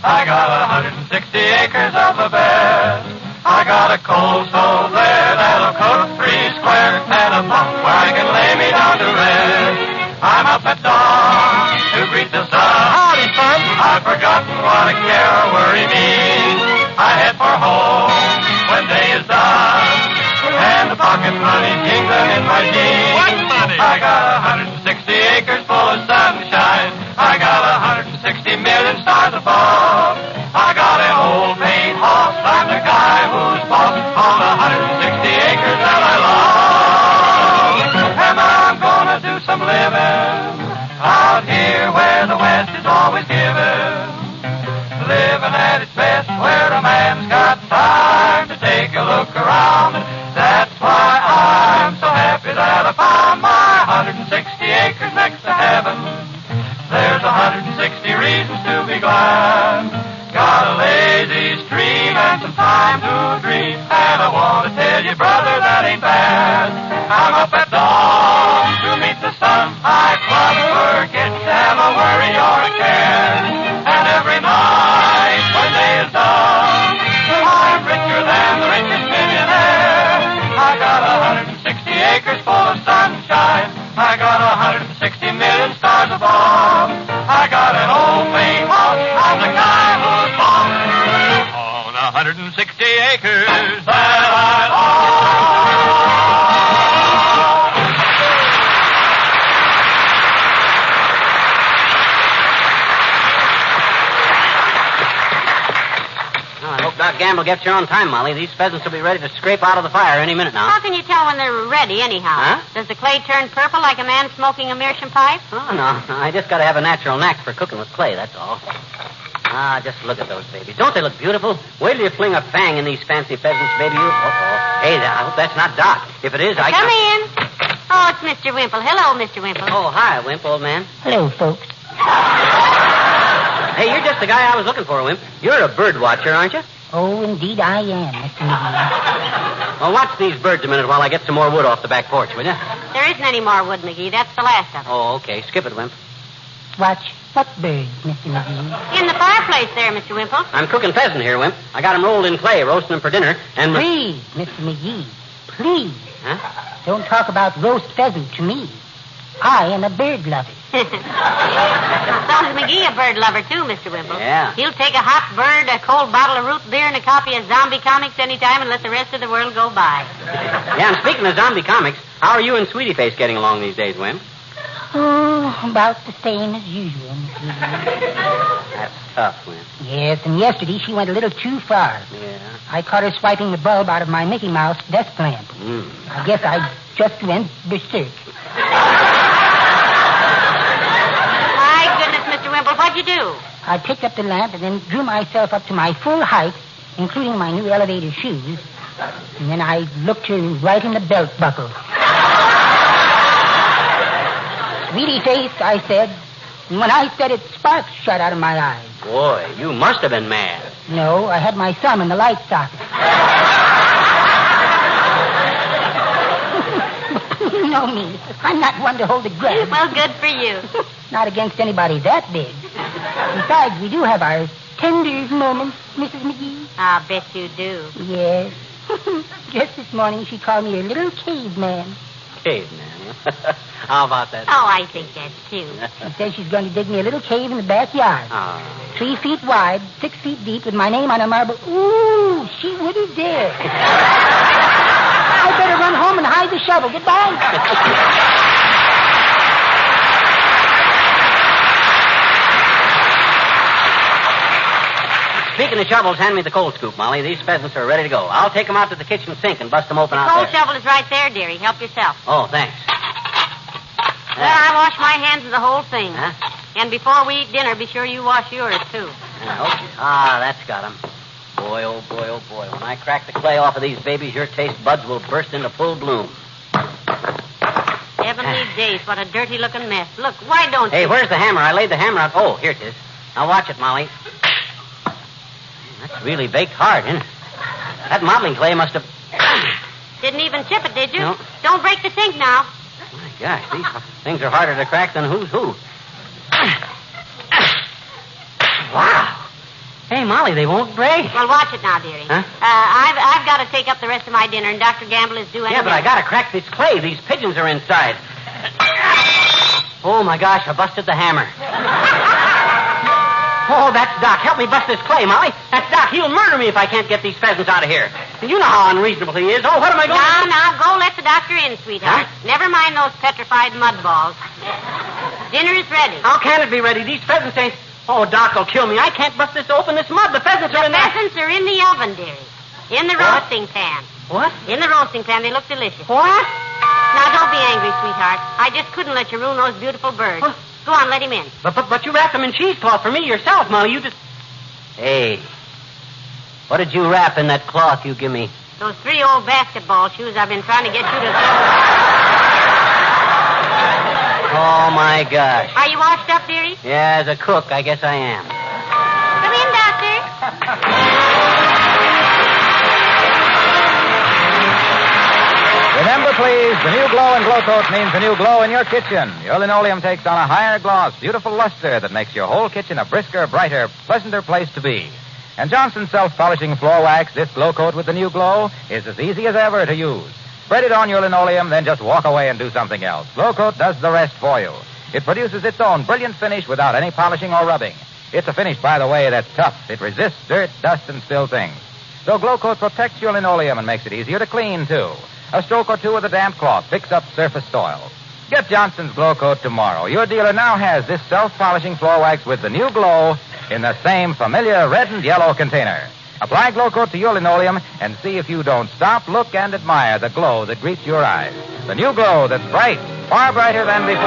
I got 160 acres of the best. I got a coal stove there that'll cook 3 square, and a bunk where I can lay me down to rest. I'm up at dawn to greet the sun. Howdy, son. I've forgotten what a care or worry means. I head for home when day is done, and the pocket money jingling in my jeans. What money? I got 160 acres full of sunshine. I got 160 million stars above. I got an old paint horse. I'm the guy who's boss on 160 acres that I love. And I'm gonna do some living out here where the West is always given. Living at its best where a man's got time to take a look around. That's why I'm so happy that I found my 160 acres next to heaven. There's 160 reasons to be glad. Got a lazy stream and some time to dream. And I want to tell you, brother, that ain't bad. I'm up at dawn to meet the sun. I forget to have a worry or a care. And every night when day is done, I'm richer than the richest millionaire. I got 160 acres full of sunshine. I got 160 million stars above. I got an old paint house. I'm the guy who's boss on 160 acres that I love. I hope Doc Gamble gets here on time, Molly. These pheasants will be ready to scrape out of the fire any minute now. How can you tell when they're ready, anyhow? Huh? Does the clay turn purple like a man smoking a meerschaum pipe? Oh, no. I just got to have a natural knack for cooking with clay, that's all. Ah, just look at those babies. Don't they look beautiful? Wait till you fling a fang in these fancy pheasants, baby. Uh-oh. Hey, I hope that's not Doc. If it is, Come in. Oh, it's Mr. Wimple. Hello, Mr. Wimple. Oh, hi, Wimp, old man. Hello, folks. Hey, you're just the guy I was looking for, Wimp. You're a bird watcher, aren't you? Oh, indeed I am, Mr. McGee. Well, watch these birds a minute while I get some more wood off the back porch, will you? There isn't any more wood, McGee. That's the last of it. Oh, okay. Skip it, Wimp. Watch what birds, Mr. McGee? In the fireplace there, Mr. Wimple. I'm cooking pheasant here, Wimp. I got 'em rolled in clay, roasting them for dinner, and... Please, Mr. McGee, please. Huh? Don't talk about roast pheasant to me. I am a bird lover. So is McGee a bird lover, too, Mr. Wimple. Yeah. He'll take a hot bird, a cold bottle of root beer, and a copy of zombie comics anytime and let the rest of the world go by. Yeah, and speaking of zombie comics, how are you and Sweetie Face getting along these days, Wimp? Oh, about the same as usual, Mr. McGee. That's tough, Wimp. Yes, and yesterday she went a little too far. Yeah. I caught her swiping the bulb out of my Mickey Mouse desk lamp. I guess I just went berserk. My goodness, Mr. Wimple, what'd you do? I picked up the lamp and then drew myself up to my full height, including my new elevator shoes. And then I looked her right in the belt buckle. Sweetie Face, I said. And when I said it, sparks shot out of my eyes. Boy, you must have been mad. No, I had my thumb in the light socket. You know me. I'm not one to hold a grudge. Well, good for you. Not against anybody that big. Besides, we do have our tender moments, Mrs. McGee. I'll bet you do. Yes. Just this morning, she called me a little caveman. Caveman. How about that? Oh, I think that's cute. She says she's going to dig me a little cave in the backyard. 3 feet wide, 6 feet deep, with my name on a marble. Ooh, she wouldn't dare. I better run home and hide the shovel. Goodbye. Speaking of shovels, hand me the coal scoop, Molly. These pheasants are ready to go. I'll take them out to the kitchen sink and bust them open out Coal there. shovel is right there, dearie. Help yourself. Oh, thanks. Well, I wash my hands of the whole thing. Huh? And before we eat dinner, be sure you wash yours, too. Okay. Ah, that's got 'em. Boy, oh boy, oh boy. When I crack the clay off of these babies, your taste buds will burst into full bloom. Heavenly days, what a dirty-looking mess. Look, why don't you... Hey, where's the hammer? I laid the hammer out. Oh, here it is. Now watch it, Molly. That's really baked hard, isn't it? That modeling clay must have... Didn't even chip it, did you? No. Don't break the sink now. My gosh, these things are harder to crack than who's who. Wow. Hey, Molly, they won't break. Well, watch it now, dearie. Huh? I've got to take up the rest of my dinner, and Dr. Gamble is due any Yeah, but I minute. gotta crack this clay. These pigeons are inside. Oh, my gosh, I busted the hammer. Oh, that's Doc. Help me bust this clay, Molly. That's Doc. He'll murder me if I can't get these pheasants out of here. You know how unreasonable he is. Oh, what am I going to do? Now, go let the doctor in, sweetheart. Huh? Never mind those petrified mud balls. Dinner is ready. How can it be ready? These pheasants ain't... Oh, Doc will kill me. I can't bust this open, this mud. The pheasants are in there. The pheasants are in the oven, dearie. In the roasting pan. What? In the roasting pan. They look delicious. What? Now, don't be angry, sweetheart. I just couldn't let you ruin those beautiful birds. What? Go on, let him in. But you wrapped them in cheesecloth for me yourself, Molly. You just... Hey, what did you wrap in that cloth you give me? Those 3 old basketball shoes I've been trying to get you to... Oh, my gosh. Are you washed up, dearie? Yeah, as a cook, I guess I am. Come in, Doctor. Remember, please, the new glow in Glow Coat means a new glow in your kitchen. Your linoleum takes on a higher gloss, beautiful luster that makes your whole kitchen a brisker, brighter, pleasanter place to be. And Johnson's self-polishing floor wax, this Glow Coat with the new glow, is as easy as ever to use. Spread it on your linoleum, then just walk away and do something else. Glow Coat does the rest for you. It produces its own brilliant finish without any polishing or rubbing. It's a finish, by the way, that's tough. It resists dirt, dust, and spill things. So Glow Coat protects your linoleum and makes it easier to clean, too. A stroke or two with a damp cloth picks up surface soil. Get Johnson's Glow Coat tomorrow. Your dealer now has this self-polishing floor wax with the new glow in the same familiar red and yellow container. Apply Glow Coat to your linoleum and see if you don't stop, look, and admire the glow that greets your eyes. The new glow that's bright, far brighter than before.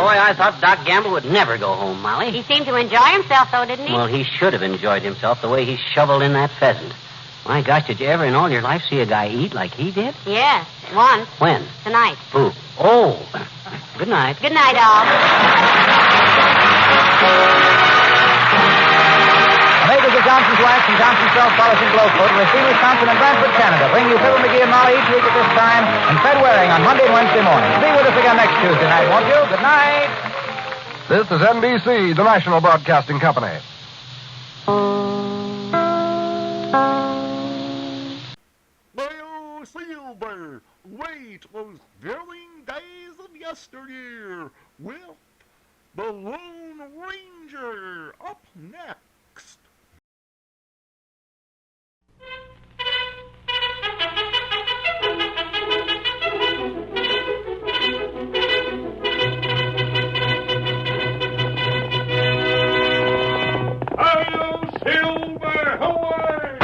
Boy, I thought Doc Gamble would never go home, Molly. He seemed to enjoy himself, though, didn't he? Well, he should have enjoyed himself the way he shoveled in that pheasant. My gosh, did you ever in all your life see a guy eat like he did? Yes, once. When? Tonight. Who? Oh. Good night. Good night, all. The makers of Johnson's Wax and Johnson's Self-Polishing Glow Coat in Racine, Wisconsin, and Brantford, Canada bring you Fibber, Magee, and Molly each week at this time, and Fred Waring on Monday and Wednesday mornings. Be with us again next Tuesday night, won't you? Good night. This is NBC, the National Broadcasting Company. Well, Silver, wait those thrilling days of yesteryear with the Lone Ranger up next. Silver, away!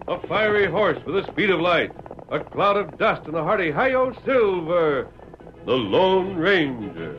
A fiery horse with the speed of light, a cloud of dust, and a hearty hi-yo Silver, the Lone Ranger.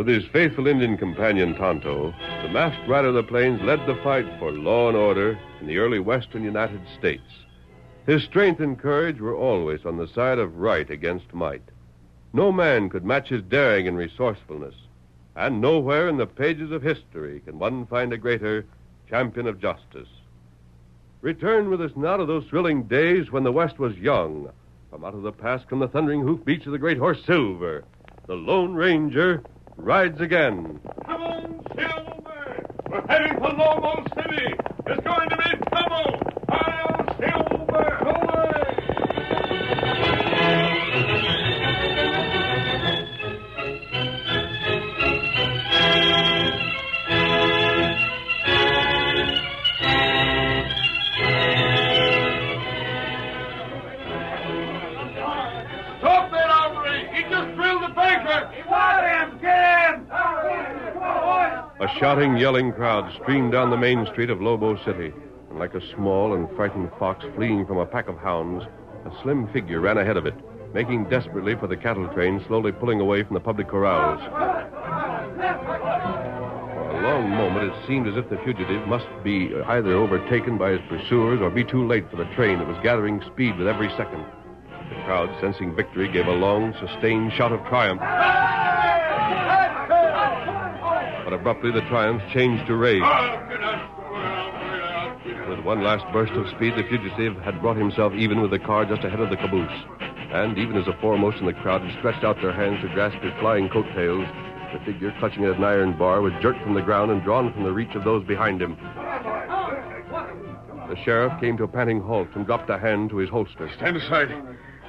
With his faithful Indian companion Tonto, the masked rider of the plains led the fight for law and order in the early western United States. His strength and courage were always on the side of right against might. No man could match his daring and resourcefulness, and nowhere in the pages of history can one find a greater champion of justice. Return with us now to those thrilling days when the West was young. From out of the past come the thundering hoofbeats of the great horse Silver. The Lone Ranger rides again. Come on, Silver! We're heading for Lobo City! There's going to be trouble! I'll Silver! Away! Stop that hombre! He just drilled the banker! Got him! Get him! A shouting, yelling crowd streamed down the main street of Lobo City, and like a small and frightened fox fleeing from a pack of hounds, a slim figure ran ahead of it, making desperately for the cattle train slowly pulling away from the public corrals. For a long moment, it seemed as if the fugitive must be either overtaken by his pursuers or be too late for the train that was gathering speed with every second. The crowd, sensing victory, gave a long, sustained shout of triumph. But abruptly, the triumph changed to rage. With one last burst of speed, the fugitive had brought himself even with the car just ahead of the caboose. And even as the foremost in the crowd had stretched out their hands to grasp his flying coattails, the figure clutching at an iron bar was jerked from the ground and drawn from the reach of those behind him. The sheriff came to a panting halt and dropped a hand to his holster. Stand aside.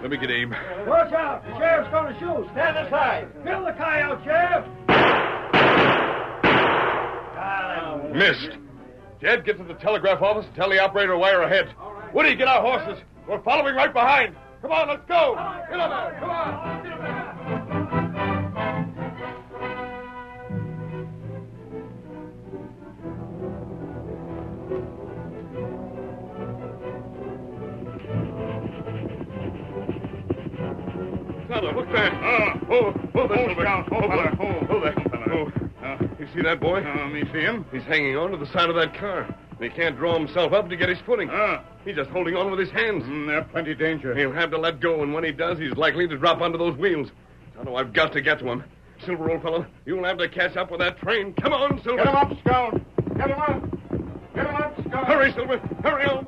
Let me get aim. Watch out. The sheriff's going to shoot. Stand aside. Fill the coyote, Sheriff. Missed. Jed, get to the telegraph office and tell the operator to wire ahead. Woody, get our horses. We're following right behind. Come on, let's go. Get on there. Come on. Fella, look there. Oh, there, Silver. Oh, there. You see that boy? Me see him. He's hanging on to the side of that car. And he can't draw himself up to get his footing. He's just holding on with his hands. There's plenty danger. He'll have to let go, and when he does, he's likely to drop onto those wheels. I've got to get to him. Silver, old fellow, you'll have to catch up with that train. Come on, Silver. Get him up, Scout. Get him up. Get him up, Scout. Hurry, Silver. Hurry on.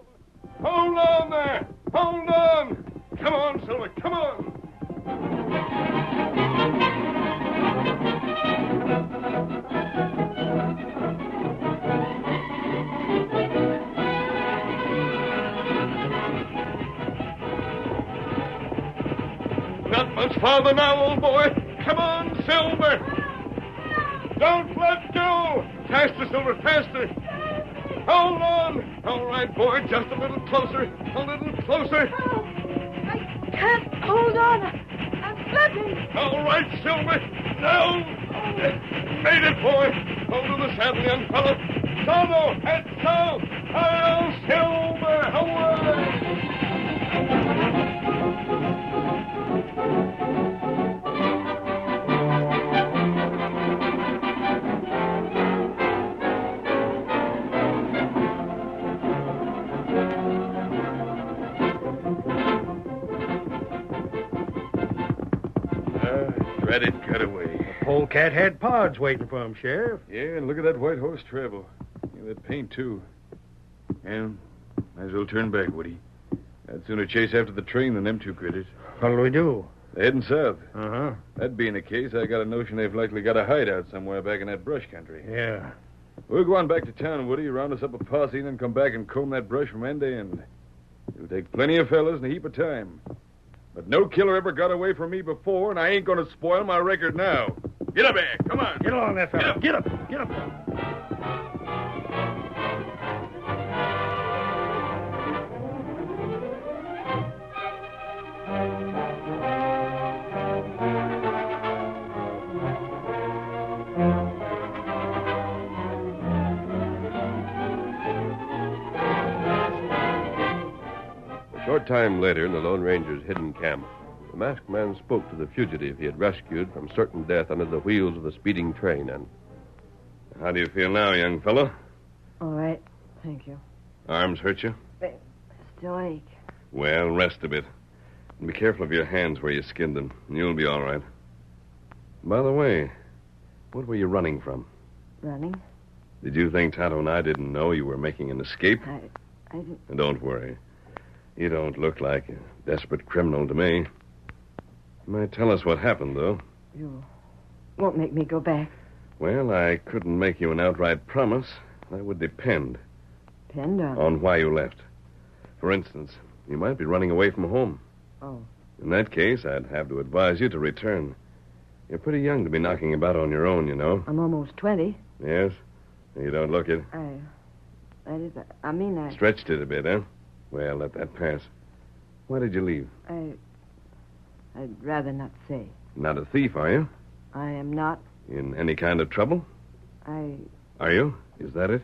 Hold on there. Hold on. Come on, Silver. Come on. Not much farther now, old boy. Come on, Silver. Don't let go. Faster, Silver, faster. Hold on. All right, boy, just a little closer. A little closer. I can't hold on. I'm slipping. All right, Silver. No. Made it, boy. Hold to the saddle, young fellow. Solo, head south. I'll Silver. Away. Dreaded cutaway. The polecat had pods waiting for him, Sheriff. Yeah, and look at that white horse travel. Yeah, that paint, too. And might as well turn back, Woody. I'd sooner chase after the train than them two critters. What'll we do? They're heading south. Uh-huh. That being the case, I got a notion they've likely got a hideout somewhere back in that brush country. Yeah. We'll go on back to town, Woody, round us up a posse, and then come back and comb that brush from end to end. It'll take plenty of fellas and a heap of time. But no killer ever got away from me before, and I ain't going to spoil my record now. Get up there. Come on. Get along there, fella. Get up. Get up. A short time later, in the Lone Ranger's hidden camp, The masked man spoke to the fugitive he had rescued from certain death under the wheels of the speeding train, and... How do you feel now, young fellow? All right. Thank you. Arms hurt you? They still ache. Well, rest a bit. And be careful of your hands where you skinned them, and you'll be all right. By the way, what were you running from? Running? Did you think Tonto and I didn't know you were making an escape? I didn't... And don't worry. You don't look like a desperate criminal to me. You might tell us what happened, though. You won't make me go back. Well, I couldn't make you an outright promise. That would depend. Depend on... On why you left. For instance, you might be running away from home. Oh. In that case, I'd have to advise you to return. You're pretty young to be knocking about on your own, you know. I'm almost 20. Yes? You don't look it. I mean, Stretched it a bit, huh? Well, let that pass. Why did you leave? I'd rather not say. Not a thief, are you? I am not. In any kind of trouble? Are you? Is that it?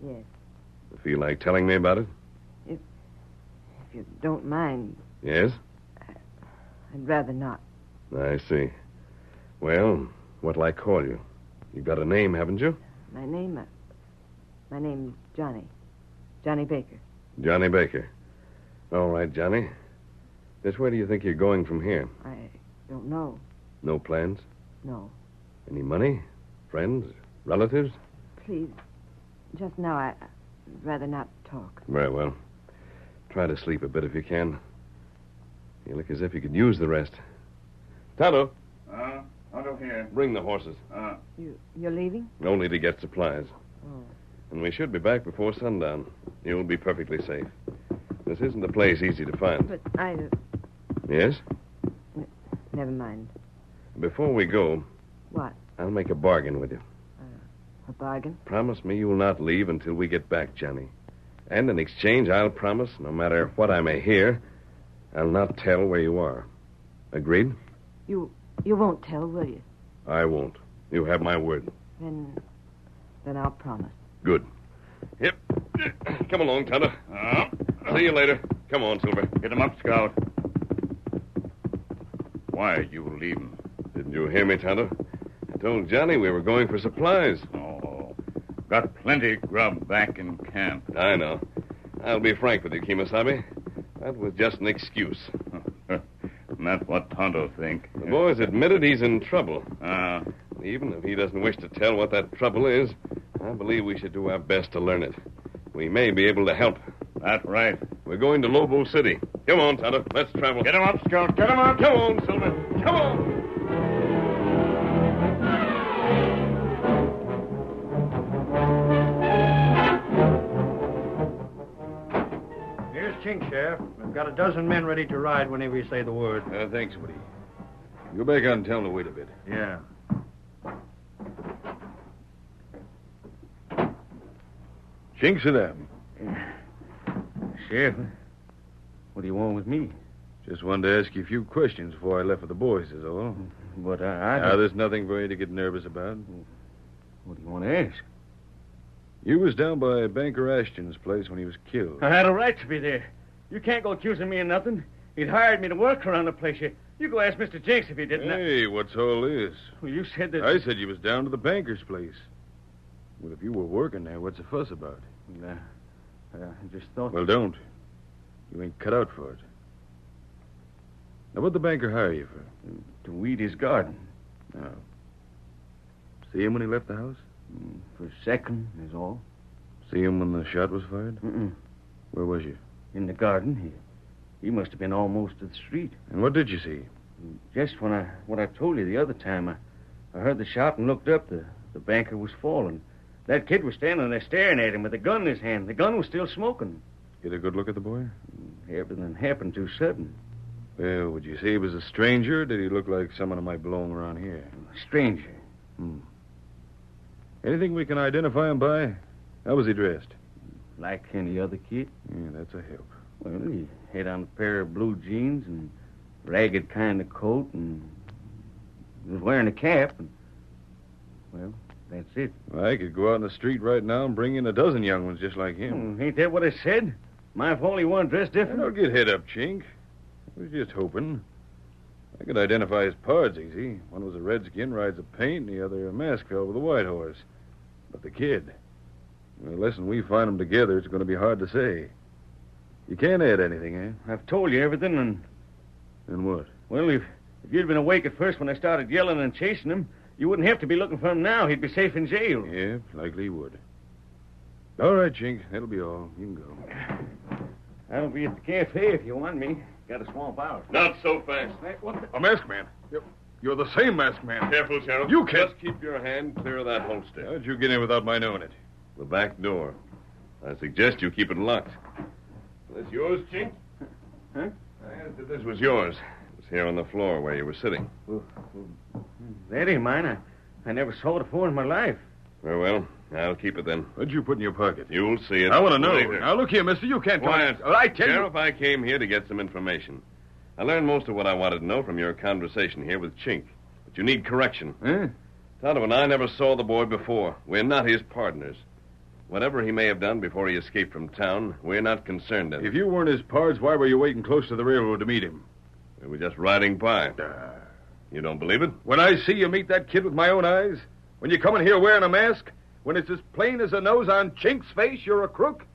Yes. You feel like telling me about it? If you don't mind. Yes? I'd rather not. I see. Well, what'll I call you? You've got a name, haven't you? My name's Johnny. Johnny Baker. Johnny Baker. All right, Johnny. Just where do you think you're going from here? I don't know. No plans? No. Any money? Friends? Relatives? Please. Just now, I'd rather not talk. Very well. Try to sleep a bit if you can. You look as if you could use the rest. Tonto. Tonto here. Bring the horses. You're leaving? Only to get supplies. Oh. And we should be back before sundown. You'll be perfectly safe. This isn't a place easy to find. But Yes? Never mind. Before we go... What? I'll make a bargain with you. A bargain? Promise me you'll not leave until we get back, Johnny. And in exchange, I'll promise, no matter what I may hear, I'll not tell where you are. Agreed? You won't tell, will you? I won't. You have my word. Then I'll promise. Good. Yep. Come along, Tonto. See you later. Come on, Silver. Get him up, Scout. Why are you leaving? Didn't you hear me, Tonto? I told Johnny we were going for supplies. Oh, got plenty grub back in camp. I know. I'll be frank with you, Kemosabe. That was just an excuse. That's what Tonto think. The boy's admitted he's in trouble. Even if he doesn't wish to tell what that trouble is, I believe we should do our best to learn it. We may be able to help. That's right. We're going to Lobo City. Come on, Tonto. Let's travel. Get him up, Scout. Get him up. Come on, Silver. Come on. Here's Chink, Sheriff. We've got a dozen men ready to ride whenever you say the word. Thanks, Woody. Go back out and tell them to wait a bit. Yeah. Chink, sit down. Sheriff, what do you want with me? Just wanted to ask you a few questions before I left with the boys, is all. But Now, there's nothing for you to get nervous about. What do you want to ask? You was down by Banker Ashton's place when he was killed. I had a right to be there. You can't go accusing me of nothing. He'd hired me to work around the place. You go ask Mr. Jenks if he didn't. Hey, what's all this? Well, you said that... I said you was down to the banker's place. Well, if you were working there, what's the fuss about? I just thought... Well, don't. You ain't cut out for it. Now, what'd the banker hire you for? To weed his garden. Oh. See him when he left the house? For a second, is all. See him when the shot was fired? Mm-mm. Where was you? In the garden. He must have been almost to the street. And what did you see? Just when I told you the other time, I heard the shot and looked up. The banker was falling. That kid was standing there staring at him with a gun in his hand. The gun was still smoking. Get a good look at the boy? Everything happened too sudden. Well, would you say he was a stranger, or did he look like someone who might belong around here? A stranger. Anything we can identify him by? How was he dressed? Like any other kid. Yeah, that's a help. Well, he had on a pair of blue jeans and ragged kind of coat, and he was wearing a cap, and, well, that's it. I could go out in the street right now and bring in a dozen young ones just like him. Ain't that what I said? My if only one dressed different. Don't get head up, Chink. I was just hoping. I could identify his parts easy. One was a redskin, rides a paint, and the other a mask fell with a white horse. But the kid, unless we find them together, it's going to be hard to say. You can't add anything, eh? I've told you everything, and... And what? Well, if you'd been awake at first when I started yelling and chasing him, you wouldn't have to be looking for him now. He'd be safe in jail. Yeah, likely he would. All right, Chink. That'll be all. You can go. I'll be at the cafe if you want me. Got to swamp out. Not so fast. A masked man? You're the same masked man. Careful, Sheriff. You can't. Just keep your hand clear of that holster. How'd you get in without my knowing it? The back door. I suggest you keep it locked. This yours, Chink? Huh? I asked if this was yours. It was here on the floor where you were sitting. That ain't mine. I never saw it before in my life. Very well. I'll keep it then. What'd you put in your pocket? You'll see it. I want to know. later. Now, look here, mister. You can't come... Quiet. I tell Sheriff, I came here to get some information. I learned most of what I wanted to know from your conversation here with Chink. But you need correction. Huh? Tonto and I never saw the boy before. We're not his partners. Whatever he may have done before he escaped from town, we're not concerned in. If you weren't his pards, why were you waiting close to the railroad to meet him? We were just riding by. You don't believe it? When I see you meet that kid with my own eyes, when you come in here wearing a mask, when it's as plain as a nose on Chink's face, you're a crook.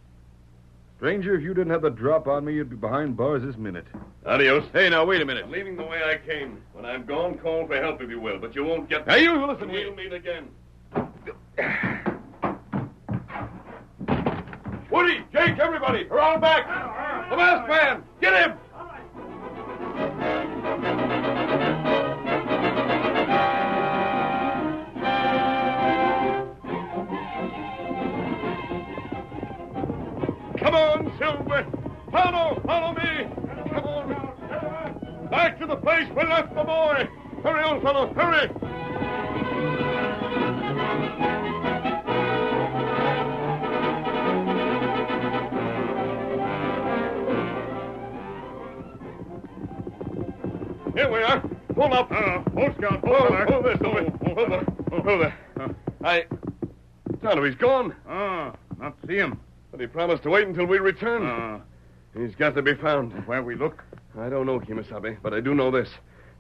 Stranger, if you didn't have the drop on me, you'd be behind bars this minute. Adios. Hey, now, wait a minute. I'm leaving the way I came. When I'm gone, call for help if you will, but you won't get... Now, you listen here. We'll meet again. Woody, Jake, everybody, around back. The masked man, get him. Come on, Silver. Follow me. Come on. Back to the place we left the boy. Hurry, old fellow, hurry. Here we are. Pull up. Pull, Scout. Pull this over. Pull there. Tonto, he's gone. Not see him. But he promised to wait until we return. He's got to be found. Where we look? I don't know, Kimasabi, but I do know this.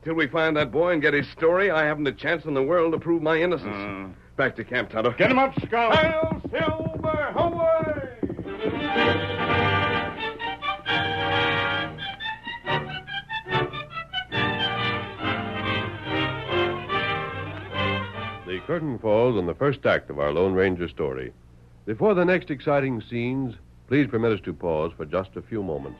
Till we find that boy and get his story, I haven't a chance in the world to prove my innocence. Back to camp, Tonto. Get him up, Scout. Hail, Silver, away! The curtain falls on the first act of our Lone Ranger story. Before the next exciting scenes, please permit us to pause for just a few moments.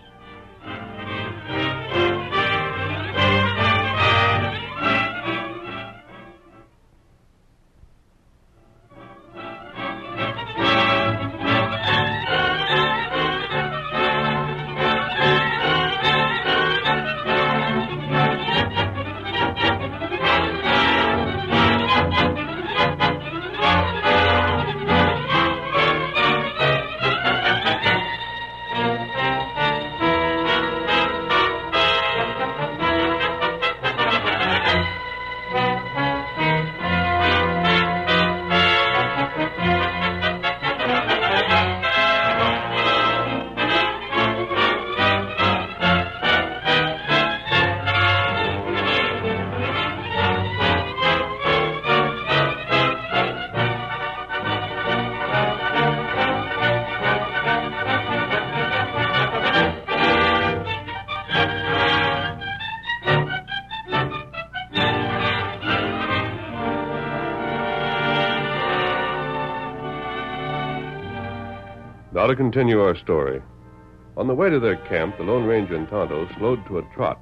Now to continue our story. On the way to their camp, the Lone Ranger and Tonto slowed to a trot.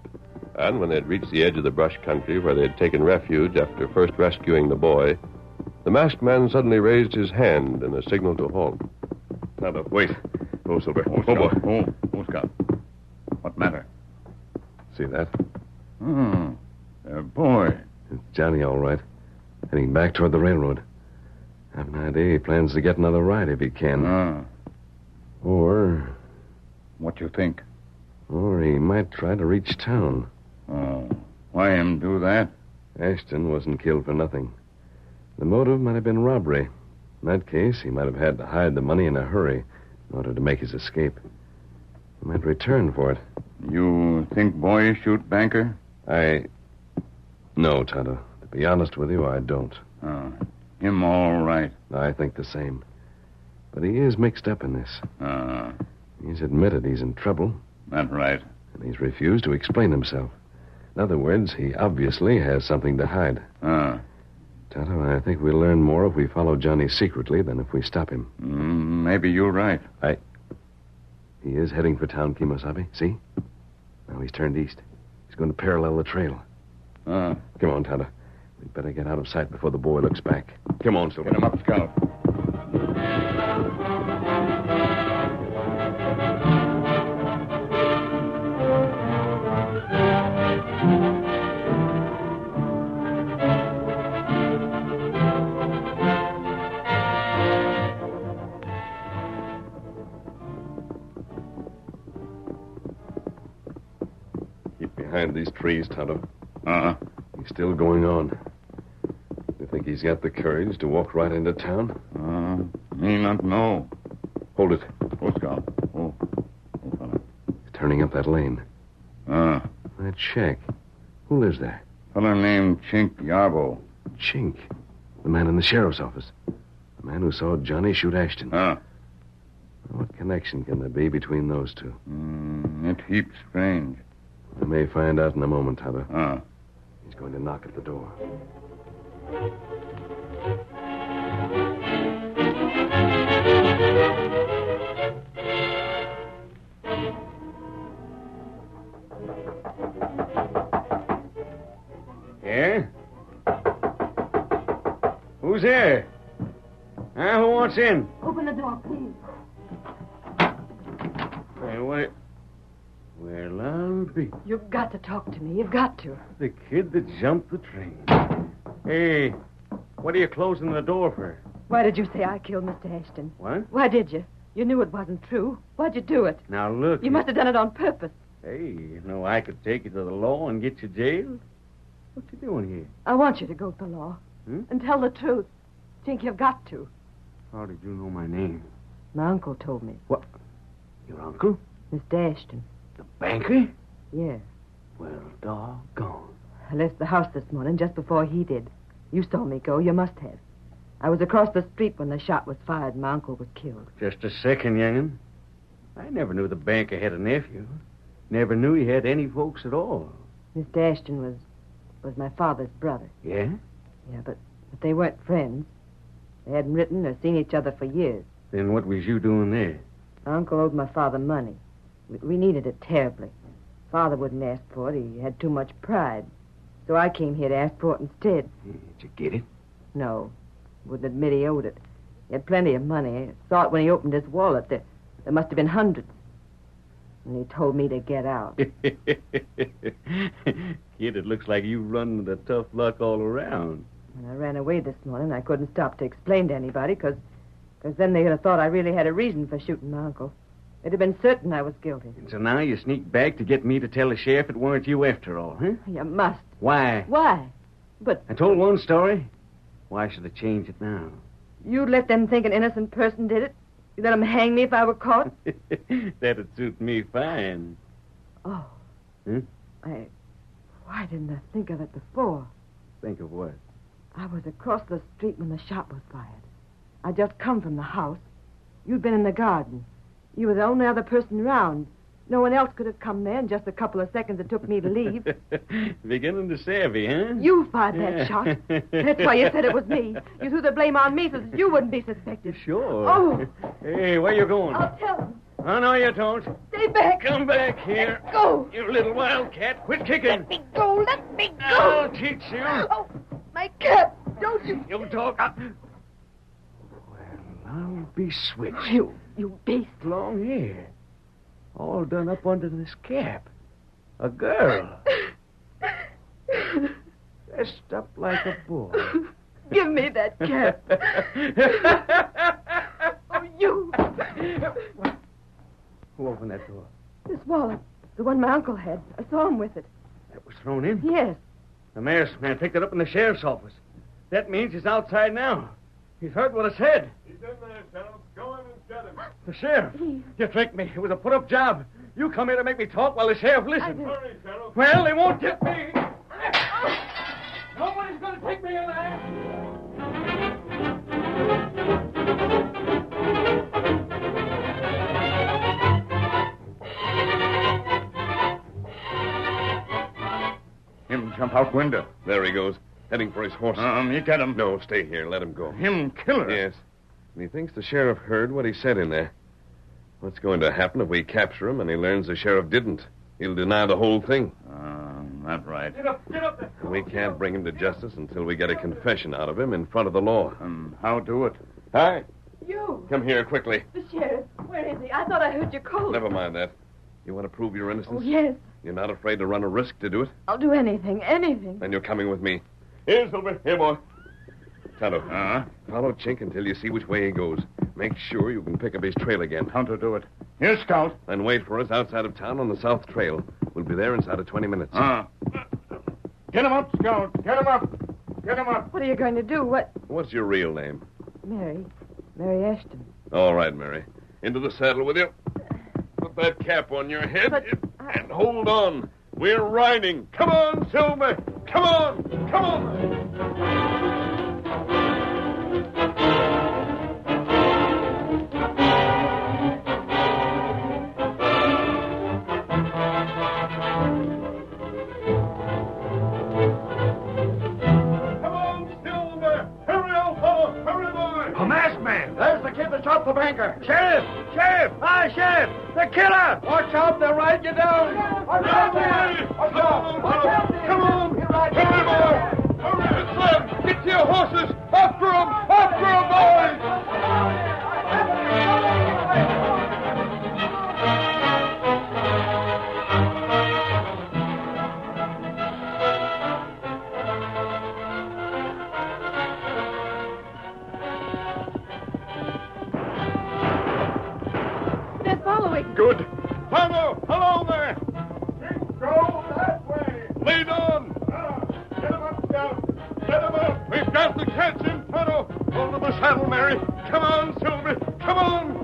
And when they'd reached the edge of the brush country where they'd taken refuge after first rescuing the boy, the masked man suddenly raised his hand in a signal to halt. Tonto, wait. Oh, Silver. Oh, boy. Oh, Scout. What matter? See that? Boy. It's Johnny, all right. Heading back toward the railroad. I have an idea he plans to get another ride if he can. Or... What you think? Or he might try to reach town. Why him do that? Ashton wasn't killed for nothing. The motive might have been robbery. In that case, he might have had to hide the money in a hurry in order to make his escape. He might return for it. You think boy shoot banker? I No, Tonto. To be honest with you, I don't. Oh, him all right. I think the same. But he is mixed up in this. He's admitted he's in trouble. That's right. And he's refused to explain himself. In other words, he obviously has something to hide. Tonto, I think we'll learn more if we follow Johnny secretly than if we stop him. Maybe you're right. He is heading for town, Kimosabe. See? Now he's turned east. He's going to parallel the trail. Come on, Tonto. We'd better get out of sight before the boy looks back. Come on, Silver. Get him up, Scout. Behind these trees, Tonto. He's still going on. You think he's got the courage to walk right into town? Me not know. Hold it. Scout. He's turning up that lane. That shack. Who lives there? Fellow named Chink Yarbo. Chink? The man in the sheriff's office. The man who saw Johnny shoot Ashton. What connection can there be between those two? It heaps strange. We may find out in a moment, Tonto. He's going to knock at the door. Yeah? Who's there? Who wants in? Open the door, please. Hey, what? Well, I'll be. You've got to talk to me. You've got to. The kid that jumped the train. Hey, what are you closing the door for? Why did you say I killed Mr. Ashton? What? Why did you? You knew it wasn't true. Why'd you do it? Now, look. You must have done it on purpose. Hey, you know I could take you to the law and get you jailed. What you doing here? I want you to go to the law and tell the truth. Think you've got to. How did you know my name? My uncle told me. What? Your uncle? Mr. Ashton. The banker? Yeah. Well, doggone. I left the house this morning just before he did. You saw me go. You must have. I was across the street when the shot was fired and my uncle was killed. Just a second, young'un. I never knew the banker had a nephew. Never knew he had any folks at all. Mr. Ashton was my father's brother. Yeah? Yeah, but they weren't friends. They hadn't written or seen each other for years. Then what was you doing there? My uncle owed my father money. We needed it terribly. Father wouldn't ask for it. He had too much pride. So I came here to ask for it instead. Did you get it? No. Wouldn't admit he owed it. He had plenty of money. I saw it when he opened his wallet. There must have been hundreds. And he told me to get out. Kid, it looks like you run the tough luck all around. When I ran away this morning, I couldn't stop to explain to anybody, because then they'd have thought I really had a reason for shooting my uncle. They'd have been certain I was guilty. And so now you sneak back to get me to tell the sheriff it weren't you after all, huh? You must. Why? Why? But I told one story. Why should I change it now? you'd let them think an innocent person did it? You'd let them hang me if I were caught? That'd suit me fine. Oh. Hmm? Why didn't I think of it before? Think of what? I was across the street when the shot was fired. I'd just come from the house. You'd been in the garden. You were the only other person around. No one else could have come there in just a couple of seconds it took me to leave. Beginning to savvy, huh? You fired that shot. That's why you said it was me. You threw the blame on me so that you wouldn't be suspected. Sure. Oh. Hey, where you going? I'll tell them. Oh, no, you don't. Stay back. Come back here. Let go. You little wildcat. Quit kicking. Let me go. Let me go. I'll teach you. Oh, my cap. Don't you... You talk. Well, I'll be switched. You beast. Long hair. All done up under this cap. A girl. Dressed up like a boy. Give me that cap. Oh, you. Who opened that door? This wallet. The one my uncle had. I saw him with it. That was thrown in? Yes. The mayor's man picked it up in the sheriff's office. That means he's outside now. He's heard what I said. He's in there, Sheriff. Go in and get him. The sheriff? You tricked me. It was a put-up job. You come here to make me talk while the sheriff listens. Hurry, Sheriff. Well, they won't get me. take me alive. Him jump out window. There he goes, heading for his horse. You get him. No, stay here. Let him go. Him killer. Yes. And he thinks the sheriff heard what he said in there. What's going to happen if we capture him and he learns the sheriff didn't? He'll deny the whole thing. That's right. Get up there. And we can't bring him to justice until we get a confession out of him in front of the law. How do it? Hi. You. Come here quickly. The sheriff. Where is he? I thought I heard you call. Never mind that. You want to prove your innocence? Oh, yes. You're not afraid to run a risk to do it? I'll do anything. Anything. Then you're coming with me. Here, Silver. Here, boy. Tonto. Follow Chink until you see which way he goes. Make sure you can pick up his trail again. How to do it? Here, Scout. Then wait for us outside of town on the south trail. We'll be there inside of 20 minutes. Get him up, Scout. Get him up. Get him up. What are you going to do? What? What's your real name? Mary. Mary Ashton. All right, Mary. Into the saddle with you. Put that cap on your head and hold on. We're riding. Come on, Silver. Come on. Come on. Shot the banker. Sheriff! Sheriff! Hi, Sheriff! The killer! Watch out, they'll ride you down. Watch out, man! Watch out! Watch out! Come on! Hurry, boy! Hurry, it's them! Get to your horses! After them! After them, boys! Good. Tonto, hello there. Go that way. Lead on. Get him up, Scout. Get him up. We've got to catch him, Tonto. Hold the saddle, Mary. Come on, Silver. Come on.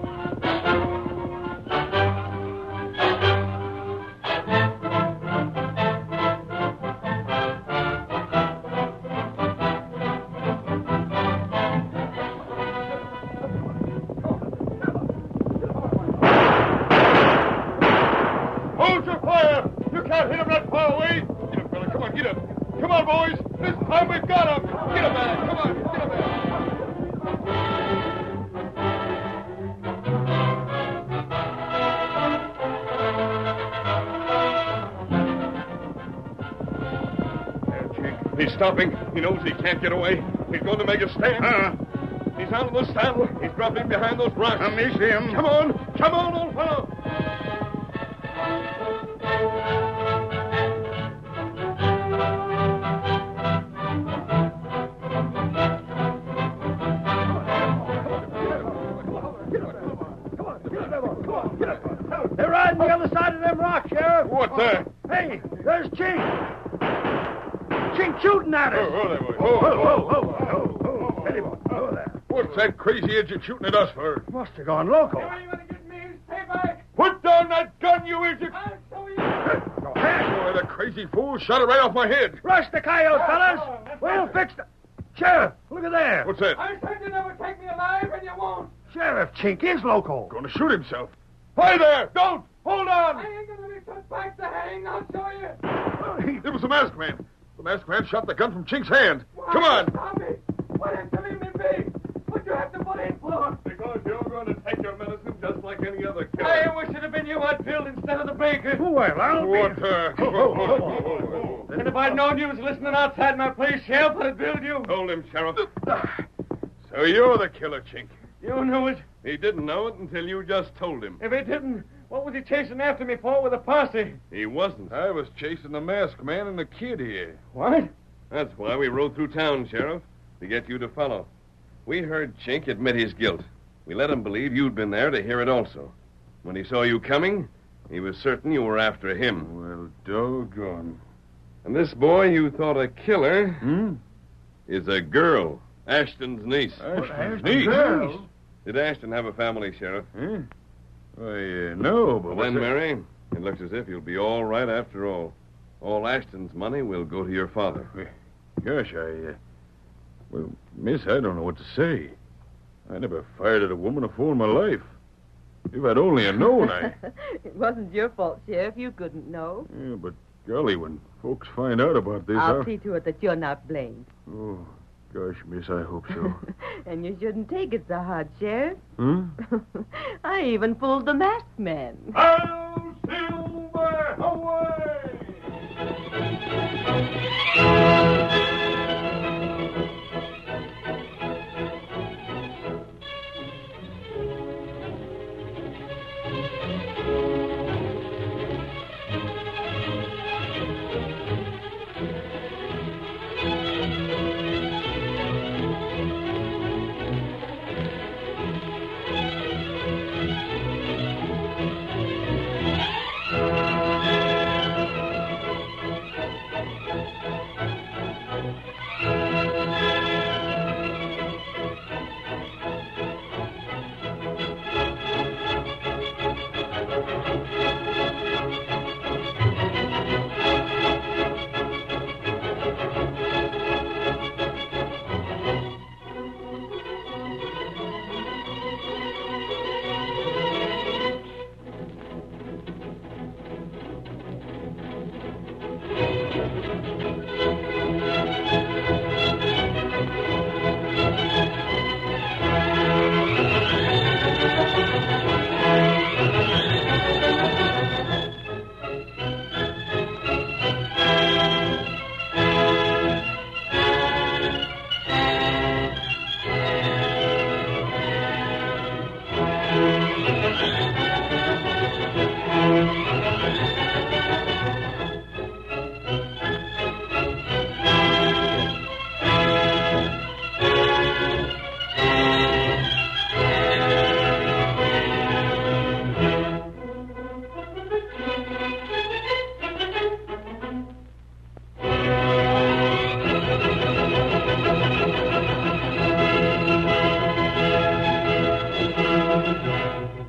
He's stopping. He knows he can't get away. He's going to make a stand. He's out of the saddle. He's dropping behind those rocks. Me see him. Come on. Come on, old fellow. They're riding the other side of them rocks, Sheriff. What's that? Hey, there's Chink. Chink shooting at us. Oh, there, boy. Oh, steady, boy. Oh, there. What's that crazy idiot shooting at us for? Must have gone loco. Put down that gun, you idiot! Go ahead. Boy, the crazy fool shot it right off my head. Rush the coyote, fellas. We'll fix the... Sheriff, look at there. What's that? I said you never take me alive, and you won't. Sheriff, Chink is loco. Going to shoot himself. Hi there! Don't! Hold on! I ain't going to be put back to hang. I'll show you. It was the masked man. The masked man shot the gun from Chink's hand. Come on! Stop it. What is to leave me be? What you have to put in for? Because you're going to take your medicine just like any other killer. I wish it had been you I'd killed instead of the baker. Well, I'll What, be... And if I'd known you was listening outside my place, Sheriff, I'd have billed you. Hold him, Sheriff. So you're the killer, Chink. You knew it. He didn't know it until you just told him. If he didn't, what was he chasing after me for with a posse? He wasn't. I was chasing the masked man and the kid here. What? That's why we rode through town, Sheriff, to get you to follow. We heard Chink admit his guilt. We let him believe you'd been there to hear it also. When he saw you coming, he was certain you were after him. Well, doggone. And this boy you thought a killer is a girl, Ashton's niece. Ashton's niece? Girl? Did Ashton have a family, Sheriff? Why, no, but... Well, then, Mary, it looks as if you'll be all right after all. All Ashton's money will go to your father. Gosh, Well, miss, I don't know what to say. I never fired at a woman before in my life. If I'd only have known, It wasn't your fault, Sheriff. You couldn't know. Yeah, but golly, when folks find out about this, I'll see to it that you're not blamed. Oh, gosh, miss, I hope so. And you shouldn't take it so hard, Sheriff. Huh? I even fooled the masked man. Hail, Silver, away!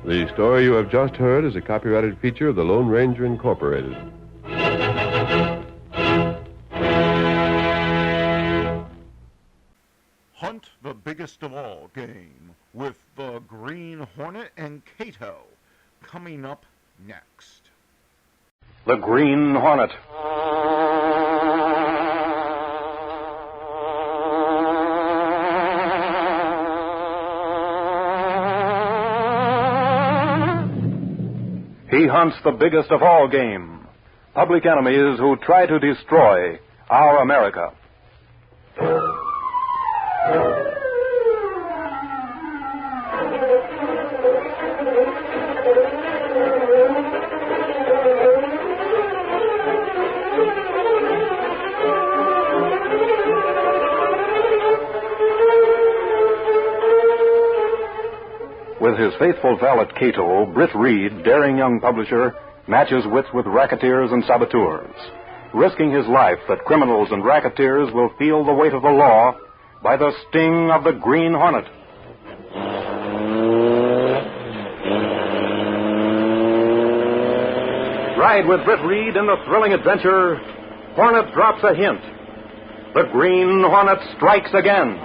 The story you have just heard is a copyrighted feature of the Lone Ranger Incorporated. Hunt the biggest of all game with the Green Hornet and Cato coming up next. The Green Hornet. He hunts the biggest of all game, public enemies who try to destroy our America. With his faithful valet Cato, Britt Reed, daring young publisher, matches wits with racketeers and saboteurs, risking his life that criminals and racketeers will feel the weight of the law by the sting of the Green Hornet. Ride with Britt Reed in the thrilling adventure, Hornet Drops a Hint. The Green Hornet Strikes Again.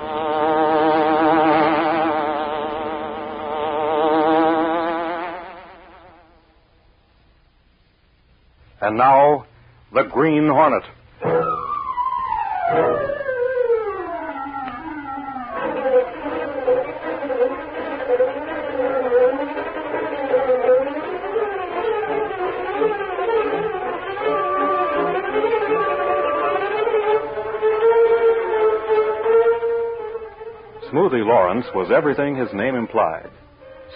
And now, the Green Hornet. Smoothie Lawrence was everything his name implied.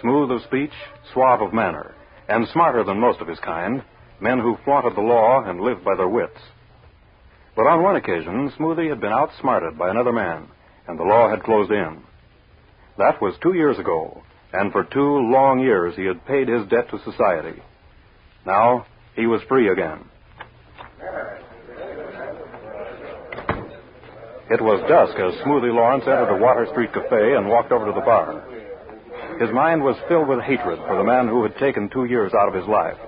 Smooth of speech, suave of manner, and smarter than most of his kind, men who flaunted the law and lived by their wits. But on one occasion, Smoothie had been outsmarted by another man, and the law had closed in. That was 2 years ago, and for 2 long years he had paid his debt to society. Now, he was free again. It was dusk as Smoothie Lawrence entered the Water Street Cafe and walked over to the bar. His mind was filled with hatred for the man who had taken 2 years out of his life,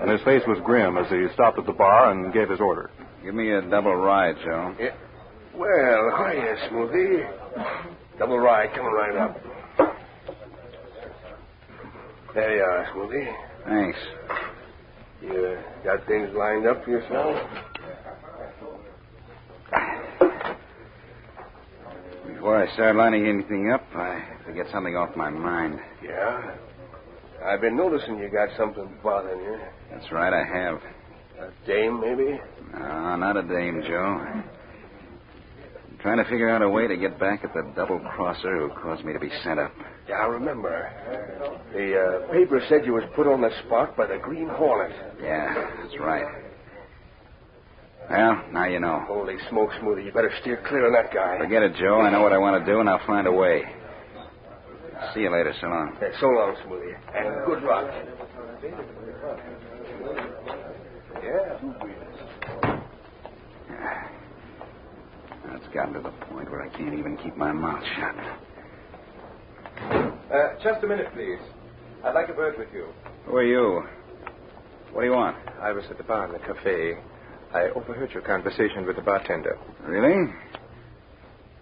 and his face was grim as he stopped at the bar and gave his order. Give me a double rye, Joe. Well, hiya, Smoothie. Double rye coming right up. There you are, Smoothie. Thanks. You got things lined up for yourself? Before I start lining anything up, I have to get something off my mind. Yeah? I've been noticing you got something bothering you. That's right, I have. A dame, maybe? No, not a dame, Joe. I'm trying to figure out a way to get back at the double-crosser who caused me to be sent up. Yeah, I remember. The paper said you was put on the spot by the Green Hornet. Yeah, that's right. Well, now you know. Holy smoke, Smoothie. You better steer clear of that guy. Forget it, Joe. I know what I want to do, and I'll find a way. See you later. So long. Yeah, so long, Smoothie. And good luck. It's gotten to the point where I can't even keep my mouth shut. Just a minute, please. I'd like a word with you. Who are you? What do you want? I was at the bar in the cafe. I overheard your conversation with the bartender. Really?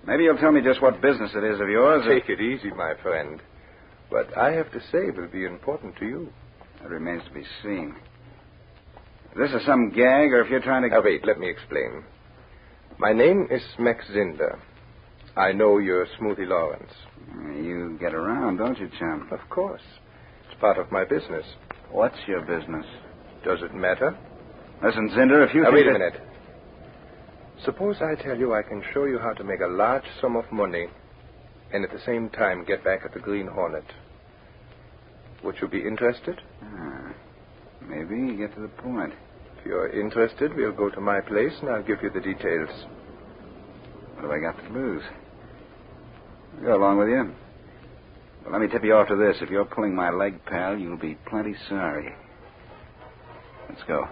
Maybe you'll tell me just what business it is of yours. Take it easy, my friend. What I have to say will be important to you. That remains to be seen. If this is some gag, or if you're trying to... Now, wait, let me explain. My name is Max Zinder. I know you're Smoothie Lawrence. You get around, don't you, chum? Of course. It's part of my business. What's your business? Does it matter? Listen, Zinder, if you Now, think wait a that- minute. Suppose I tell you I can show you how to make a large sum of money and at the same time get back at the Green Hornet. Would you be interested? Maybe. Get to the point. If you're interested, we'll go to my place and I'll give you the details. What have I got to lose? I'll go along with you. But let me tip you off to this. If you're pulling my leg, pal, you'll be plenty sorry. Let's go.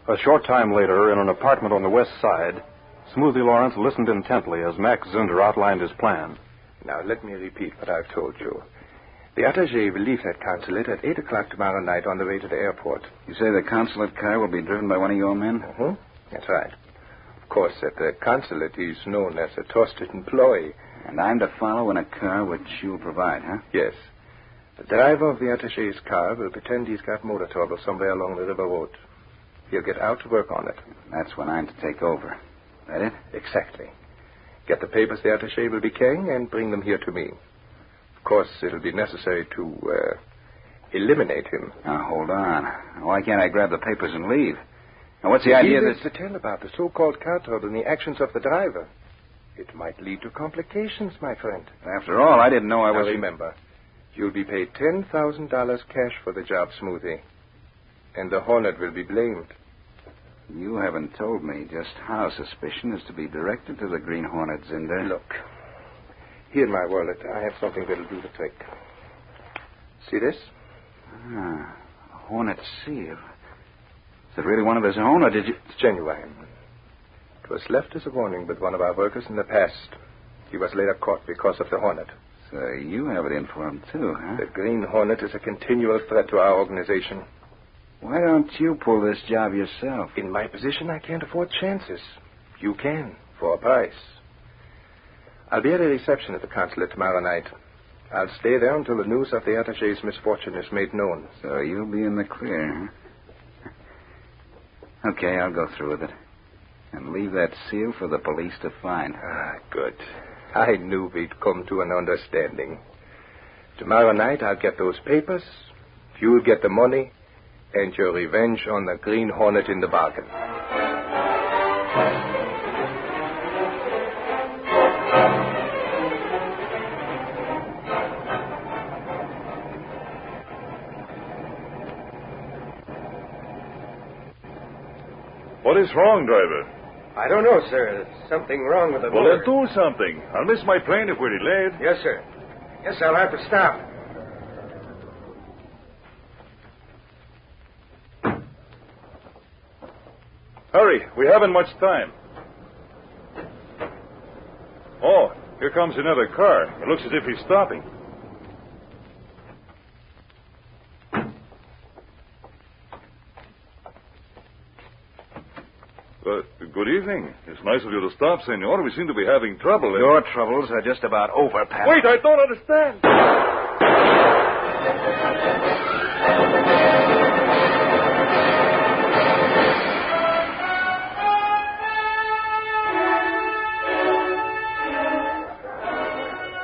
A short time later, in an apartment on the west side, Smoothie Lawrence listened intently as Max Zinder outlined his plan. Now, let me repeat what I've told you. The attaché will leave that consulate at 8 o'clock tomorrow night on the way to the airport. You say the consulate car will be driven by one of your men? Mm-hmm. That's right. Of course, at the consulate, he's known as a trusted employee. And I'm to follow in a car which you'll provide, huh? Yes. The driver of the attaché's car will pretend he's got motor trouble somewhere along the river road. He'll get out to work on it. That's when I'm to take over. That it? Exactly. Get the papers the attaché will be carrying and bring them here to me. Of course, it'll be necessary to eliminate him. Now, hold on. Why can't I grab the papers and leave? Now, what's the idea Needless that... to tell about the so-called car trouble and the actions of the driver. It might lead to complications, my friend. After all, I didn't know I was... Now, remember, you'll be paid $10,000 cash for the job, Smoothie. And the Hornet will be blamed. You haven't told me just how suspicion is to be directed to the Green Hornet, Zinder. Look, here in my wallet, I have something that'll do the trick. See this? A Hornet seal. Is it really one of his own, or did you... It's genuine. It was left as a warning with one of our workers in the past. He was later caught because of the Hornet. So you have it in for him, too, huh? The Green Hornet is a continual threat to our organization. Why don't you pull this job yourself? In my position, I can't afford chances. You can, for a price. I'll be at a reception at the consulate tomorrow night. I'll stay there until the news of the attaché's misfortune is made known. So you'll be in the clear, huh? Okay, I'll go through with it. And leave that seal for the police to find. Good. I knew we'd come to an understanding. Tomorrow night, I'll get those papers. You'll get the money. And your revenge on the Green Hornet in the bargain. What is wrong, driver? I don't know, sir. There's something wrong with the Well, motor. then do something. I'll miss my plane if we're delayed. Yes, sir. Yes, I'll have to stop. Hurry, we haven't much time. Oh, here comes another car. It looks as if he's stopping. good evening. It's nice of you to stop, senor. We seem to be having trouble. Your troubles are just about over, pal. Wait, I don't understand.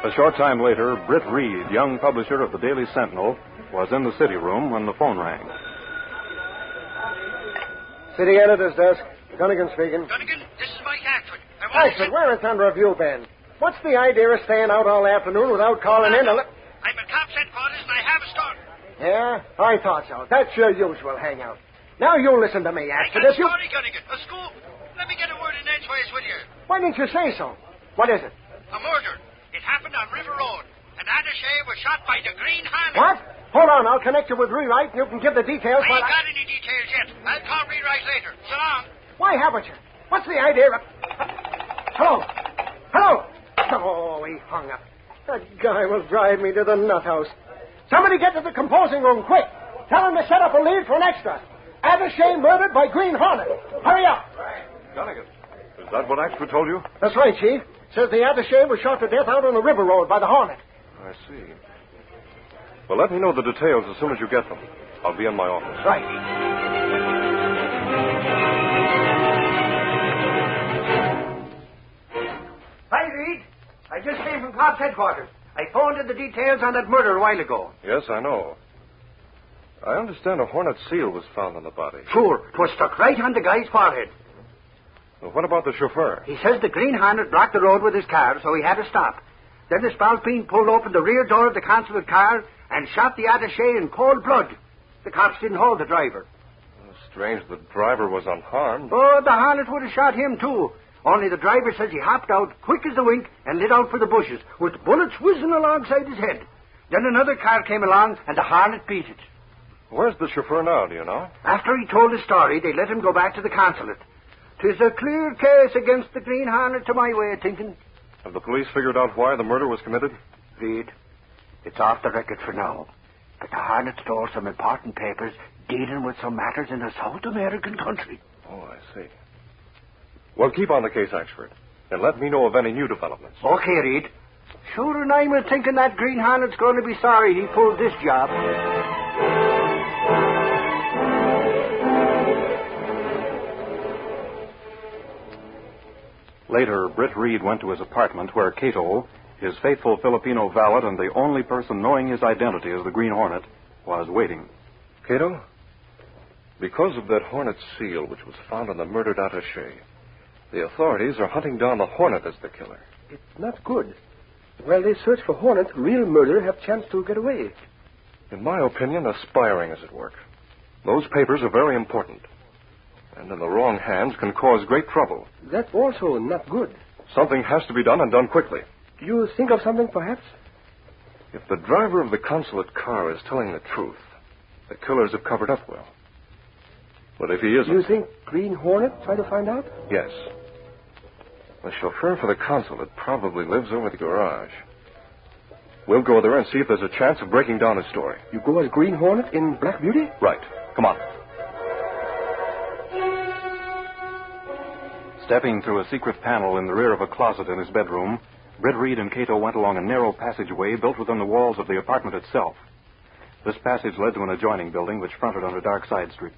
A short time later, Britt Reed, young publisher of the Daily Sentinel, was in the city room when the phone rang. City editor's desk. Gunnigan speaking. Gunnigan, this is Mike Axford. Axford, where in thunder have you been? What's the idea of staying out all afternoon without calling in? I'm at cops headquarters and I have a story. Yeah, I thought so. That's your usual hangout. Now you listen to me, Axford. I got a story, Gunnigan. A scoop. Let me get a word in edgeways with you. Why didn't you say so? What is it? A murder. It happened on River Road. An attaché was shot by the Green Hornet. What? Hold on, I'll connect you with Rewrite and you can give the details. I ain't got any details yet. I'll call Rewrite later. So long. Why haven't you? What's the idea of... Hello? Hello? Oh, he hung up. That guy will drive me to the nut house. Somebody get to the composing room, quick. Tell him to set up a lead for an extra. Attaché murdered by Green Hornet. Hurry up. Gunnigan, is that what Axford told you? That's right, Chief. Says the attaché was shot to death out on the River Road by the Hornet. I see. Well, let me know the details as soon as you get them. I'll be in my office. Right. Hi, Reed. I just came from cops headquarters. I phoned in the details on that murder a while ago. Yes, I know. I understand a hornet seal was found on the body. Sure. It was stuck right on the guy's forehead. Well, what about the chauffeur? He says the Green Hornet blocked the road with his car, so he had to stop. Then the Spalpeen pulled open the rear door of the consulate car and shot the attaché in cold blood. The cops didn't hold the driver. Strange the driver was unharmed. Oh, the Hornet would have shot him, too. Only the driver says he hopped out quick as a wink and lit out for the bushes, with bullets whizzing alongside his head. Then another car came along, and the Hornet beat it. Where's the chauffeur now, do you know? After he told his story, they let him go back to the consulate. 'Tis a clear case against the Green Hornet to my way of thinking. Have the police figured out why the murder was committed? Reed, it's off the record for now. But the Hornet stole some important papers dealing with some matters in a South American country. Oh, I see. Well, keep on the case, Axford, and let me know of any new developments. Okay, Reed. Sure, and I'm thinking that Green Hornet's going to be sorry he pulled this job. Later, Britt Reed went to his apartment where Cato, his faithful Filipino valet and the only person knowing his identity as the Green Hornet, was waiting. Cato, because of that hornet seal which was found on the murdered attaché, the authorities are hunting down the Hornet as the killer. It's not good. While they search for Hornet, real murderer have chance to get away. In my opinion, a spy is at work. Those papers are very important, and in the wrong hands can cause great trouble. That's also not good. Something has to be done, and done quickly. Do you think of something, perhaps? If the driver of the consulate car is telling the truth, the killers have covered up well. But if he isn't... You think Green Hornet try to find out? Yes. The chauffeur for the consulate probably lives over the garage. We'll go there and see if there's a chance of breaking down his story. You go as Green Hornet in Black Beauty? Right. Come on. Stepping through a secret panel in the rear of a closet in his bedroom, Britt Reed and Cato went along a narrow passageway built within the walls of the apartment itself. This passage led to an adjoining building which fronted on a dark side street.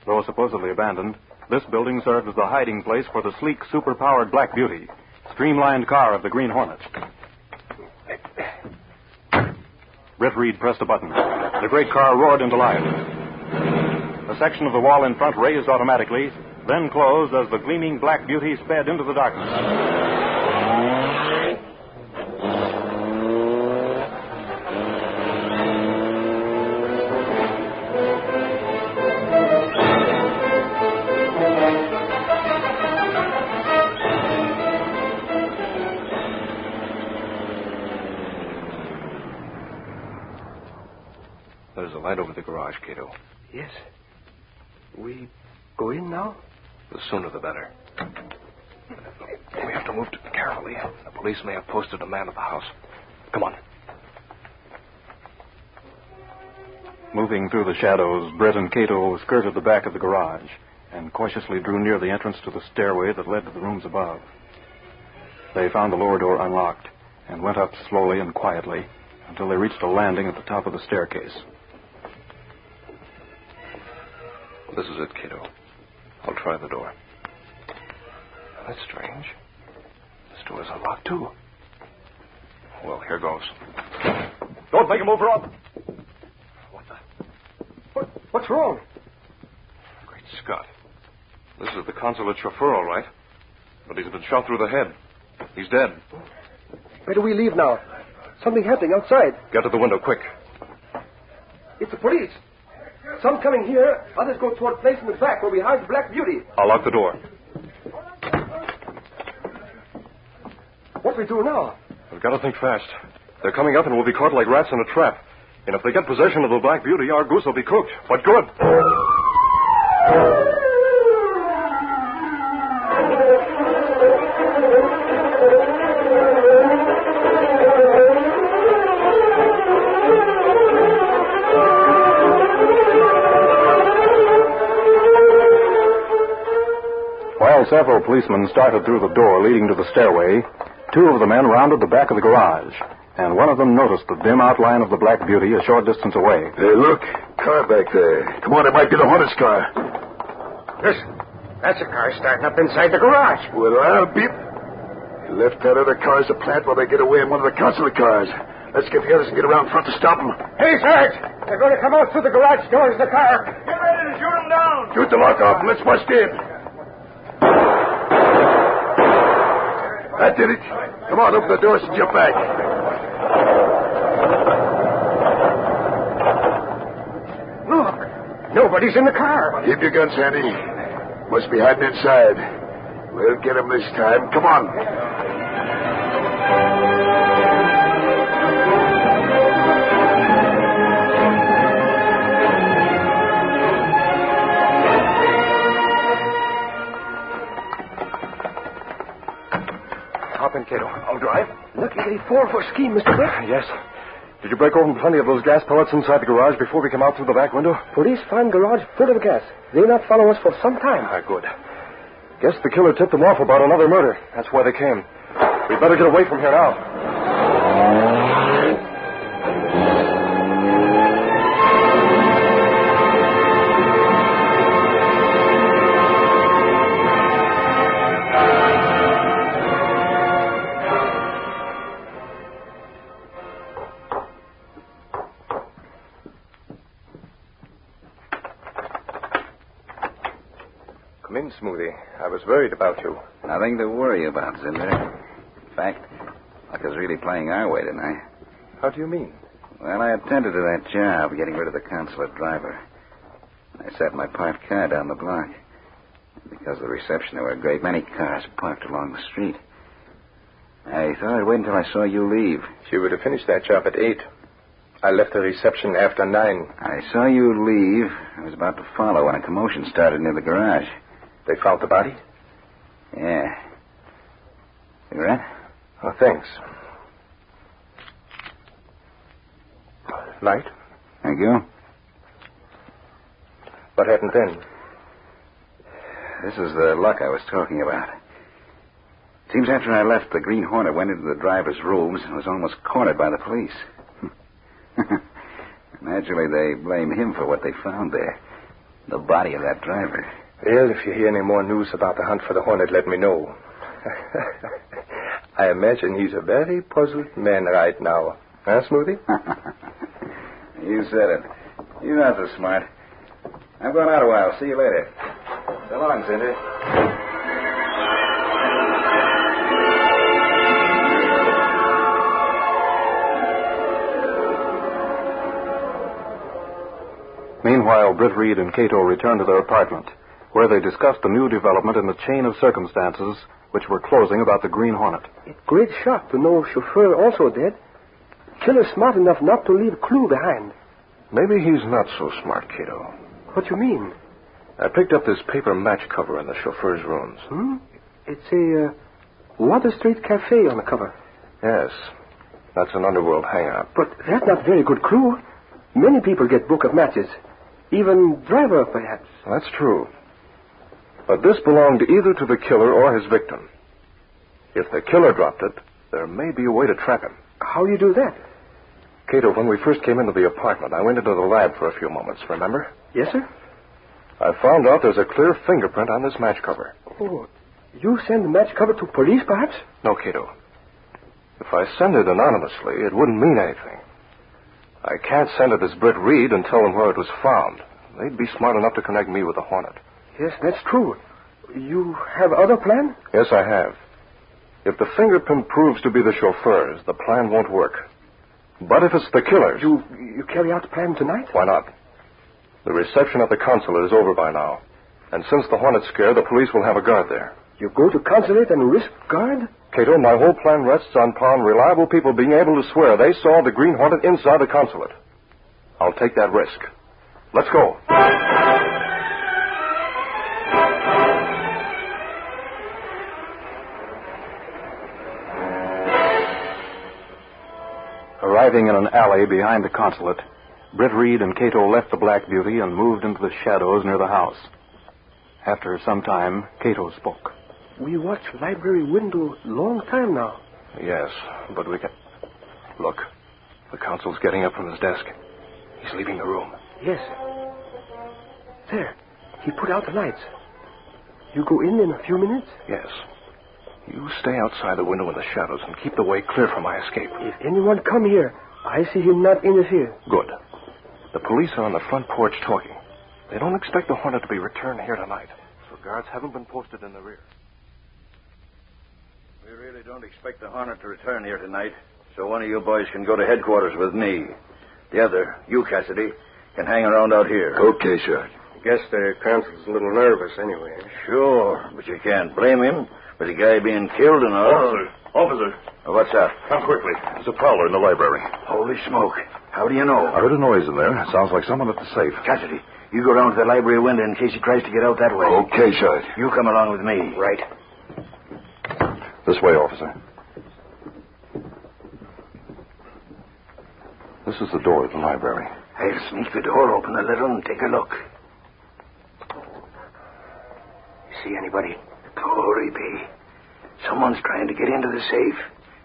Though supposedly abandoned, this building served as the hiding place for the sleek, super-powered Black Beauty, streamlined car of the Green Hornet. Britt Reed pressed a button. The great car roared into life. A section of the wall in front raised automatically, then closed as the gleaming Black Beauty sped into the darkness. There's a light over the garage, Cato. Yes. We go in now? The sooner the better. We have to move carefully. The police may have posted a man at the house. Come on. Moving through the shadows, Britt and Cato skirted the back of the garage and cautiously drew near the entrance to the stairway that led to the rooms above. They found the lower door unlocked and went up slowly and quietly until they reached a landing at the top of the staircase. This is it, Cato. I'll try the door. That's strange. This door is unlocked, too. Well, here goes. Don't make a move, Rob. What's wrong? Great Scott. This is the consulate chauffeur, all right. But he's been shot through the head. He's dead. Where do we leave now? Something happening outside. Get to the window, quick. It's the police. Some coming here, others go toward place in the back where we hide the Black Beauty. I'll lock the door. What we do now? We've got to think fast. They're coming up and we'll be caught like rats in a trap. And if they get possession of the Black Beauty, our goose will be cooked. What good? While several policemen started through the door leading to the stairway, two of the men rounded the back of the garage, and one of them noticed the dim outline of the Black Beauty a short distance away. Hey, look. Car back there. Come on, it might be the Hornet's car. Listen, that's a car starting up inside the garage. Well, I'll be... He left that other car as a plant while they get away in one of the consulate cars. Let's get the others and get around front to stop them. Hey, Sarge! They're going to come out through the garage doors of the car. Get ready to shoot them down. Shoot the lock off and let's bust in. That did it. Come on, open the doors and jump back. Look, nobody's in the car. Keep your guns handy. Must be hiding inside. We'll get them this time. Come on. Hop in, Cato. I'll drive. Lucky they fall for a scheme, Mr. Brick. Yes. Did you break open plenty of those gas pellets inside the garage before we came out through the back window? Police find garage full of gas. They'll not follow us for some time. Good. Guess the killer tipped them off about another murder. That's why they came. We'd better get away from here now. Come in, Smoothie. I was worried about you. Nothing to worry about, Zinder. In fact, luck is really playing our way tonight. How do you mean? Well, I attended to that job, getting rid of the consulate driver. I set my parked car down the block. Because of the reception, there were a great many cars parked along the street. I thought I'd wait until I saw you leave. She would have finished that job at 8. I left the reception after 9. I saw you leave. I was about to follow when a commotion started near the garage. They found the body? Yeah. Cigarette? Oh, thanks. Light? Thank you. What happened then? This is the luck I was talking about. Seems after I left, the Green Hornet went into the driver's rooms and was almost cornered by the police. Naturally, they blame him for what they found there. The body of that driver. Well, if you hear any more news about the hunt for the Hornet, let me know. I imagine he's a very puzzled man right now. Huh, Smoothie? You said it. You're not so smart. I'm going out a while. See you later. So long, Cinder. Meanwhile, Britt Reed and Cato returned to their apartment, where they discussed the new development in the chain of circumstances which were closing about the Green Hornet. Great shock to know chauffeur also dead. Killer's smart enough not to leave clue behind. Maybe he's not so smart, Cato. What you mean? I picked up this paper match cover in the chauffeur's rooms. It's a Water Street Cafe on the cover. Yes. That's an underworld hangout. But that's not very good clue. Many people get book of matches. Even driver, perhaps. That's true. But this belonged either to the killer or his victim. If the killer dropped it, there may be a way to trap him. How do you do that? Cato, when we first came into the apartment, I went into the lab for a few moments, remember? Yes, sir? I found out there's a clear fingerprint on this match cover. Oh, you send the match cover to police, perhaps? No, Cato. If I send it anonymously, it wouldn't mean anything. I can't send it as Britt Reed and tell them where it was found. They'd be smart enough to connect me with the Hornet. Yes, that's true. You have other plan? Yes, I have. If the fingerprint proves to be the chauffeur's, the plan won't work. But if it's the killer's... You carry out the plan tonight? Why not? The reception at the consulate is over by now. And since the Hornet's scared, the police will have a guard there. You go to consulate and risk guard? Cato, my whole plan rests upon reliable people being able to swear they saw the Green Hornet inside the consulate. I'll take that risk. Let's go. Arriving in an alley behind the consulate, Britt Reed and Cato left the Black Beauty and moved into the shadows near the house. After some time, Cato spoke. We watched library window long time now. Yes, but we can... Look, the consul's getting up from his desk. He's leaving the room. Yes. There. He put out the lights. You go in a few minutes? Yes. You stay outside the window in the shadows and keep the way clear for my escape. If anyone come here, I see him not interfere. Good. The police are on the front porch talking. They don't expect the Hornet to be returned here tonight, so guards haven't been posted in the rear. We really don't expect the Hornet to return here tonight, so one of you boys can go to headquarters with me. The other, you, Cassidy, can hang around out here. Okay, sir. Guess the consul's a little nervous anyway. Sure, but you can't blame him with the guy being killed and all. Officer. What's that? Come quickly. There's a prowler in the library. Holy smoke. How do you know? I heard a noise in there. It sounds like someone at the safe. Cassidy, you go down to the library window in case he tries to get out that way. Okay, Shite. You come along with me. Right. This way, officer. This is the door of the library. I'll sneak the door open a little and take a look. See anybody? Glory be. Someone's trying to get into the safe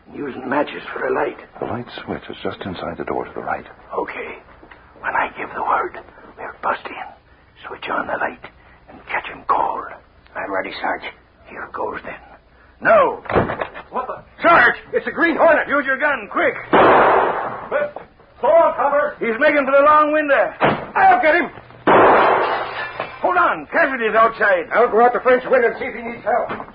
and using matches for a light. The light switch is just inside the door to the right. Okay. When I give the word, we'll bust in, switch on the light, and catch him cold. I'm ready, Sarge. Here goes then. No! What the? Sarge! It's a Green Hornet! Use your gun, quick! Throw on cover! He's making for the long window. I'll get him! Hold on. Cassidy's outside. I'll go out the French window and see if he needs help.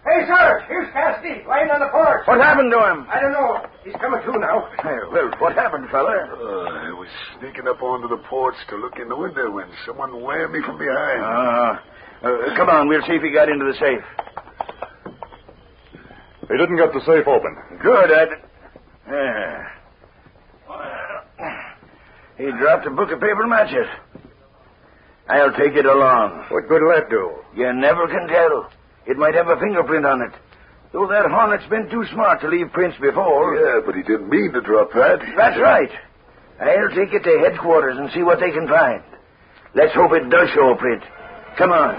Hey, Sarge, here's Cassidy, lying on the porch. What happened to him? I don't know. He's coming to now. Hey, well, what happened, fella? I was sneaking up onto the porch to look in the window when someone whammed me from behind. Come on, we'll see if he got into the safe. He didn't get the safe open. Good, he dropped a book of paper matches. I'll take it along. What good will that do? You never can tell. It might have a fingerprint on it. Though that Hornet's been too smart to leave prints before. Yeah, but he didn't mean to drop that. That's right. I'll take it to headquarters and see what they can find. Let's hope it does show a print. Come on.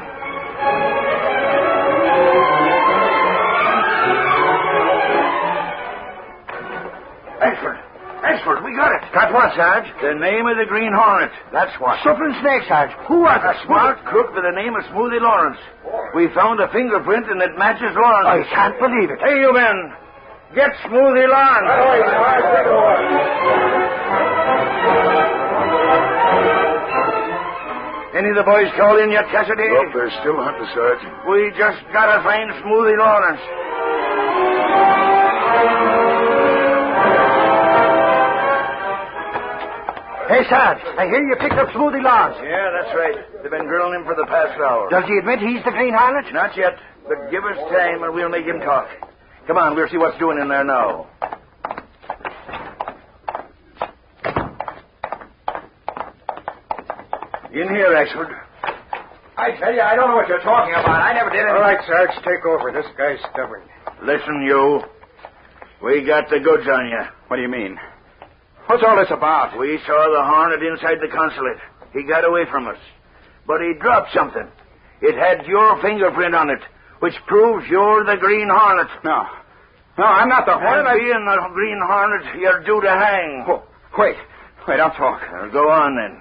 Ashford, we got it. Got what, Sarge? The name of the Green Hornet. That's what. Suffering Snake, Sarge. Who was it? A smart crook by the name of Smoothie Lawrence. We found a fingerprint and it matches Lawrence. I can't believe it. Hey, you men. Get Smoothie Lawrence. Any of the boys called in yet, Cassidy? Nope, they're still hunting, Sarge. We just gotta find Smoothie Lawrence. Hey, Sarge, I hear you picked up Smoothie Lawrence. Yeah, that's right. They've been grilling him for the past hour. Does he admit he's the Green Hornet? Not yet, but give us time and we'll make him talk. Come on, we'll see what's doing in there now. In here, Ashford. I tell you, I don't know what you're talking about. I never did it. All right, Sarge, take over. This guy's stubborn. Listen, you. We got the goods on you. What do you mean? What's all this about? We saw the Hornet inside the consulate. He got away from us. but he dropped something. It had your fingerprint on it, which proves you're the Green Hornet. No, I'm not the Hornet. And being the Green Hornet, you're due to hang. Oh, wait, don't talk. Go on, then.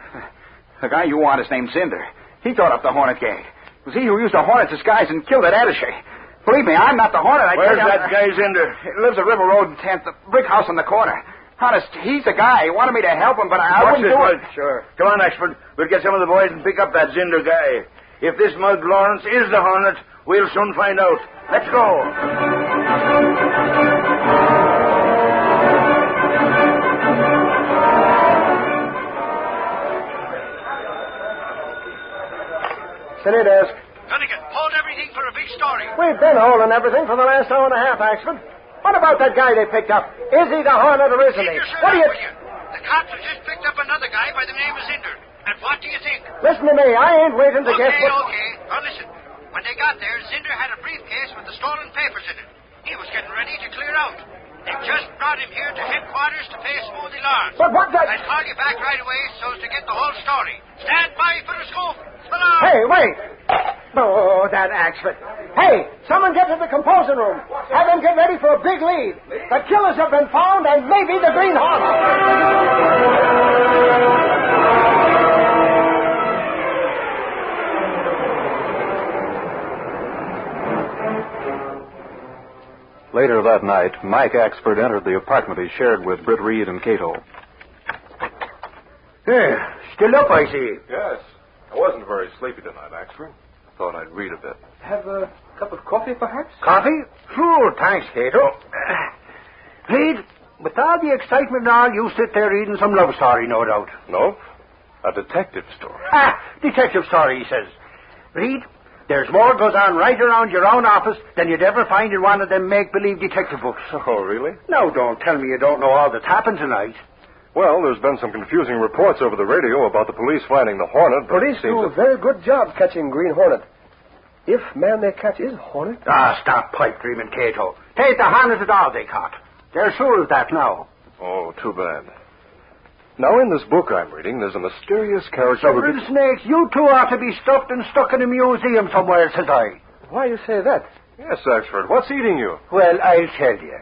The guy you want is named Zinder. He thought up the Hornet gang. It was he who used a Hornet disguise and killed that attaché. Believe me, I'm not the Hornet. Where's that guy, Zinder? He lives at River Road and 10th, the brick house on the corner. Honest, he's the guy. He wanted me to help him, but I wouldn't do it. Sure. Come on, Axford. We'll get some of the boys and pick up that Zinder guy. If this mug Lawrence is the Hornet, we'll soon find out. Let's go. Sit in, Ask. Dunnigan, hold everything for a big story. We've been holding everything for the last hour and a half, Axford. What about that guy they picked up? Is he the Hornet or isn't he? What do you... The cops have just picked up another guy by the name of Zinder. And what do you think? Listen to me. I ain't waiting to guess what... Okay. Now listen. When they got there, Zinder had a briefcase with the stolen papers in it. He was getting ready to clear out. They just brought him here to headquarters to pay Smoothie Lawrence. But what the... I'll call you back right away so as to get the whole story. Stand by for the scoop. Hey, wait. Oh, that Axford. Hey, someone get to the composing room. Have them get ready for a big lead. The killers have been found and maybe the Green Hornet. Later that night, Mike Axford entered the apartment he shared with Britt Reed and Cato. Still up, I see. Yes. I wasn't very sleepy tonight, Axford. Thought I'd read a bit. Have a cup of coffee, perhaps? Coffee? Sure, thanks, Cato. Reed, with all the excitement and all, you sit there reading some love story, no doubt. Nope. A detective story. Detective story, he says. Reed, there's more goes on right around your own office than you'd ever find in one of them make-believe detective books. Oh, really? Now, don't tell me you don't know all that's happened tonight. Well, there's been some confusing reports over the radio about the police finding the Hornet. Police do a very good job catching Green Hornet. If man they catch is Hornet... Stop pipe dreaming, Cato. Take the Hornet at all they caught. They're sure of that now. Oh, too bad. Now, in this book I'm reading, there's a mysterious character... Several snakes, you two ought to be stuffed and stuck in a museum somewhere, says I. Why you say that? Yes, Axford. What's eating you? Well, I'll tell you.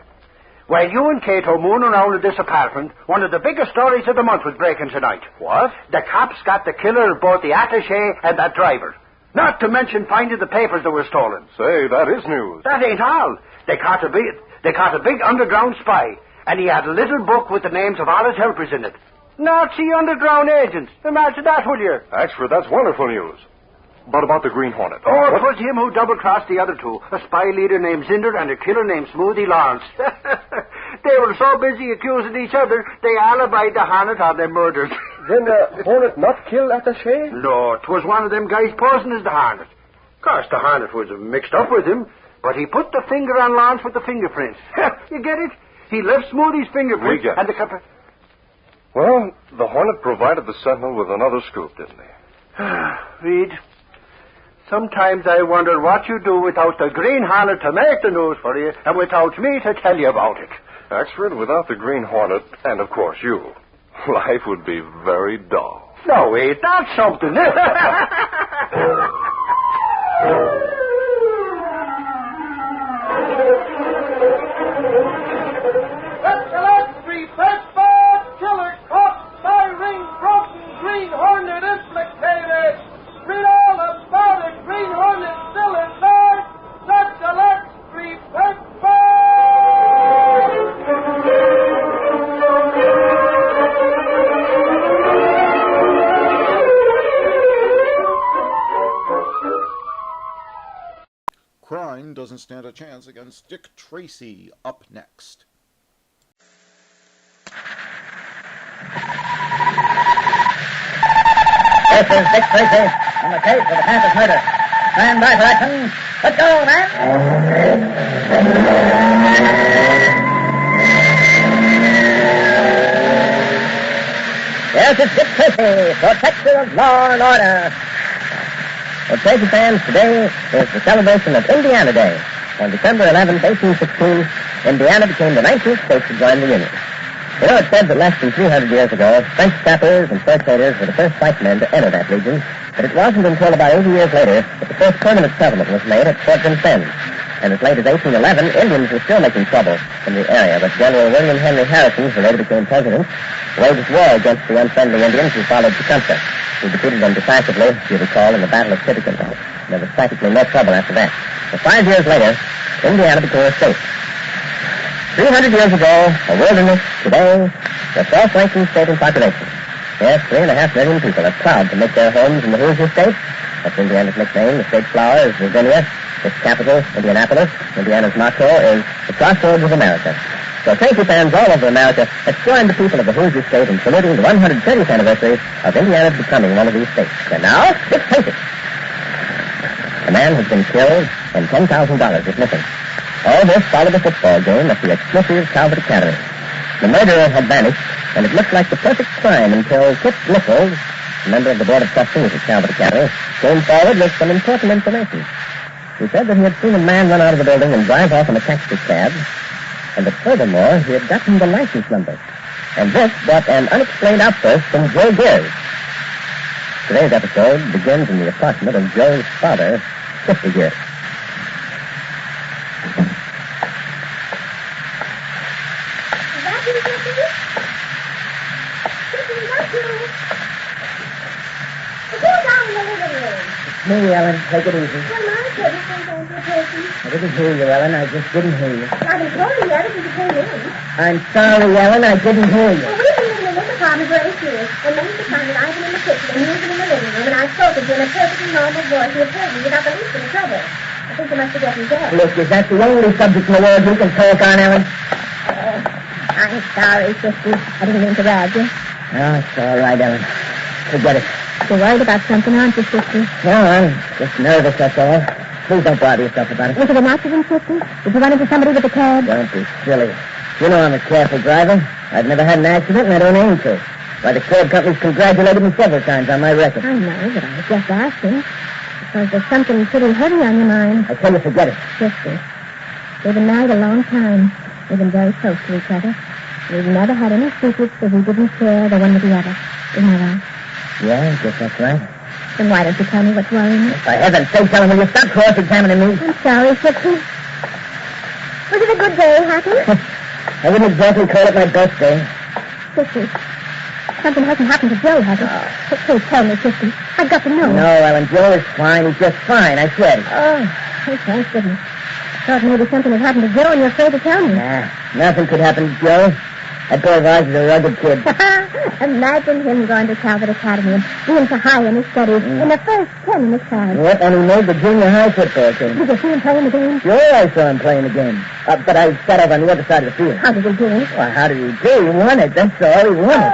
While you and Cato moon around in this apartment, one of the biggest stories of the month was breaking tonight. What? The cops got the killer of both the attaché and that driver. Not to mention finding the papers that were stolen. Say, that is news. That ain't all. They caught a big underground spy, and he had a little book with the names of all his helpers in it. Nazi underground agents. Imagine that, will you? Axford, that's wonderful news. But about the Green Hornet. Oh, it was him who double-crossed the other two. A spy leader named Zinder and a killer named Smoothie Lawrence. They were so busy accusing each other, they alibied the Hornet on their murders. Then the Hornet not kill attaché? No, it was one of them guys posing as the Hornet. Of course, the Hornet was mixed up with him, but he put the finger on Lawrence with the fingerprints. You get it? He left Smoothie's fingerprints and the... Well, the Hornet provided the Sentinel with another scoop, didn't he? Reed, sometimes I wonder what you do without the Green Hornet to make the news for you and without me to tell you about it. Axford, without the Green Hornet, and of course you, life would be very dull. No, wait, that's something. Killer caught, spy ring broken, Green Hornet implicated. Read all about it. Green Hornet still inside. That's the Let's Street Crime doesn't stand a chance against Dick Tracy. Up next. This is Dick Tracy on the case of the Panthers murder. Stand by for action. Let's go, man. Yes, it's Dick Tracy, protector of law and order. For Tracy fans, today is the celebration of Indiana Day. On December 11, 1816, Indiana became the 19th state to join the Union. You know, it's said that less than 300 years ago, French trappers and fur traders were the first white men to enter that region, but it wasn't until about 80 years later that the first permanent settlement was made at Fort Vincennes. And as late as 1811, Indians were still making trouble in the area, but General William Henry Harrison, who later became president, waged war against the unfriendly Indians who followed Tecumseh. He defeated them decisively, if you recall, in the Battle of Tippecanoe. There was practically no trouble after that. So 5 years later, Indiana became a state. 300 years ago, a wilderness, today, the 12th ranking state in population. Yes, 3.5 million people are proud to make their homes in the Hoosier State. That's Indiana's nickname. The state flower is Virginia. Its capital, Indianapolis. Indiana's motto is the crossroads of America. So Tracy fans all over America, let's join the people of the Hoosier State in saluting the 130th anniversary of Indiana's becoming one of these states. And now, it's Tracy. A man has been killed and $10,000 is missing. All this followed a football game at the exclusive Calvert Academy. The murderer had vanished, and it looked like the perfect crime until Kip Nichols, a member of the Board of Trustees at Calvert Academy, came forward with some important information. He said that he had seen a man run out of the building and drive off in a taxi cab, and that furthermore, he had gotten the license number. And this brought an unexplained outburst from Joe Gears. Today's episode begins in the apartment of Joe's father, 50 Gears. Me, Ellen. Take it easy. Well, my goodness, thank you, Tracy. I didn't hear you, Ellen. I just didn't hear you. I've been calling you ever since you came in. I'm sorry, Ellen. I didn't hear you. Well, we've been living in this apartment for 8 years, and most of the time that I've been in the kitchen and you've been in the living room, and I've spoken to you in a perfectly normal voice, you have heard me without the least bit of trouble. I think you must be getting deaf. Look, is that the only subject in the world you can talk on, Ellen? I'm sorry, Sister. I didn't mean to rag you. Oh, it's all right, Ellen. Forget it. You're worried about something, aren't you, Sister? No, I'm just nervous, that's all. Please don't bother yourself about it. Was it an accident, Sister? Did you run into somebody with a cab? Don't be silly. You know I'm a careful driver. I've never had an accident, and I don't aim to. Why, the cab company's congratulated me several times on my record. I know, but I was just asking. Because there's something pretty heavy on your mind. I tell you, forget it. Sister, we've been married a long time. We've been very close to each other. We've never had any secrets that we didn't share the one with the other. Isn't that right? Yeah, I guess that's right. Then why don't you tell me what's worrying you? For heaven's sake, Ellen, will you stop cross-examining me? I'm sorry, Sister. Was it a good day, Happy? I wouldn't exactly call it my best day. Sister, something hasn't happened to Joe, has it? Oh. Please tell me, Sister. I've got to know. No, Ellen, Joe is fine. He's just fine, I said. Oh, thank goodness. I thought maybe something had happened to Joe and you're afraid to tell me. Nah, nothing could happen to Joe. That boy of ours is a rugged kid. Imagine him going to Calvert Academy and being so high in his studies, in the first 10 in his class. What? And he made the junior high football team. Did you see him playing the game? Sure, I saw him playing the game. But I sat over on the other side of the field. How did he do it? Well, how did he do? He won it, that's all. He won it.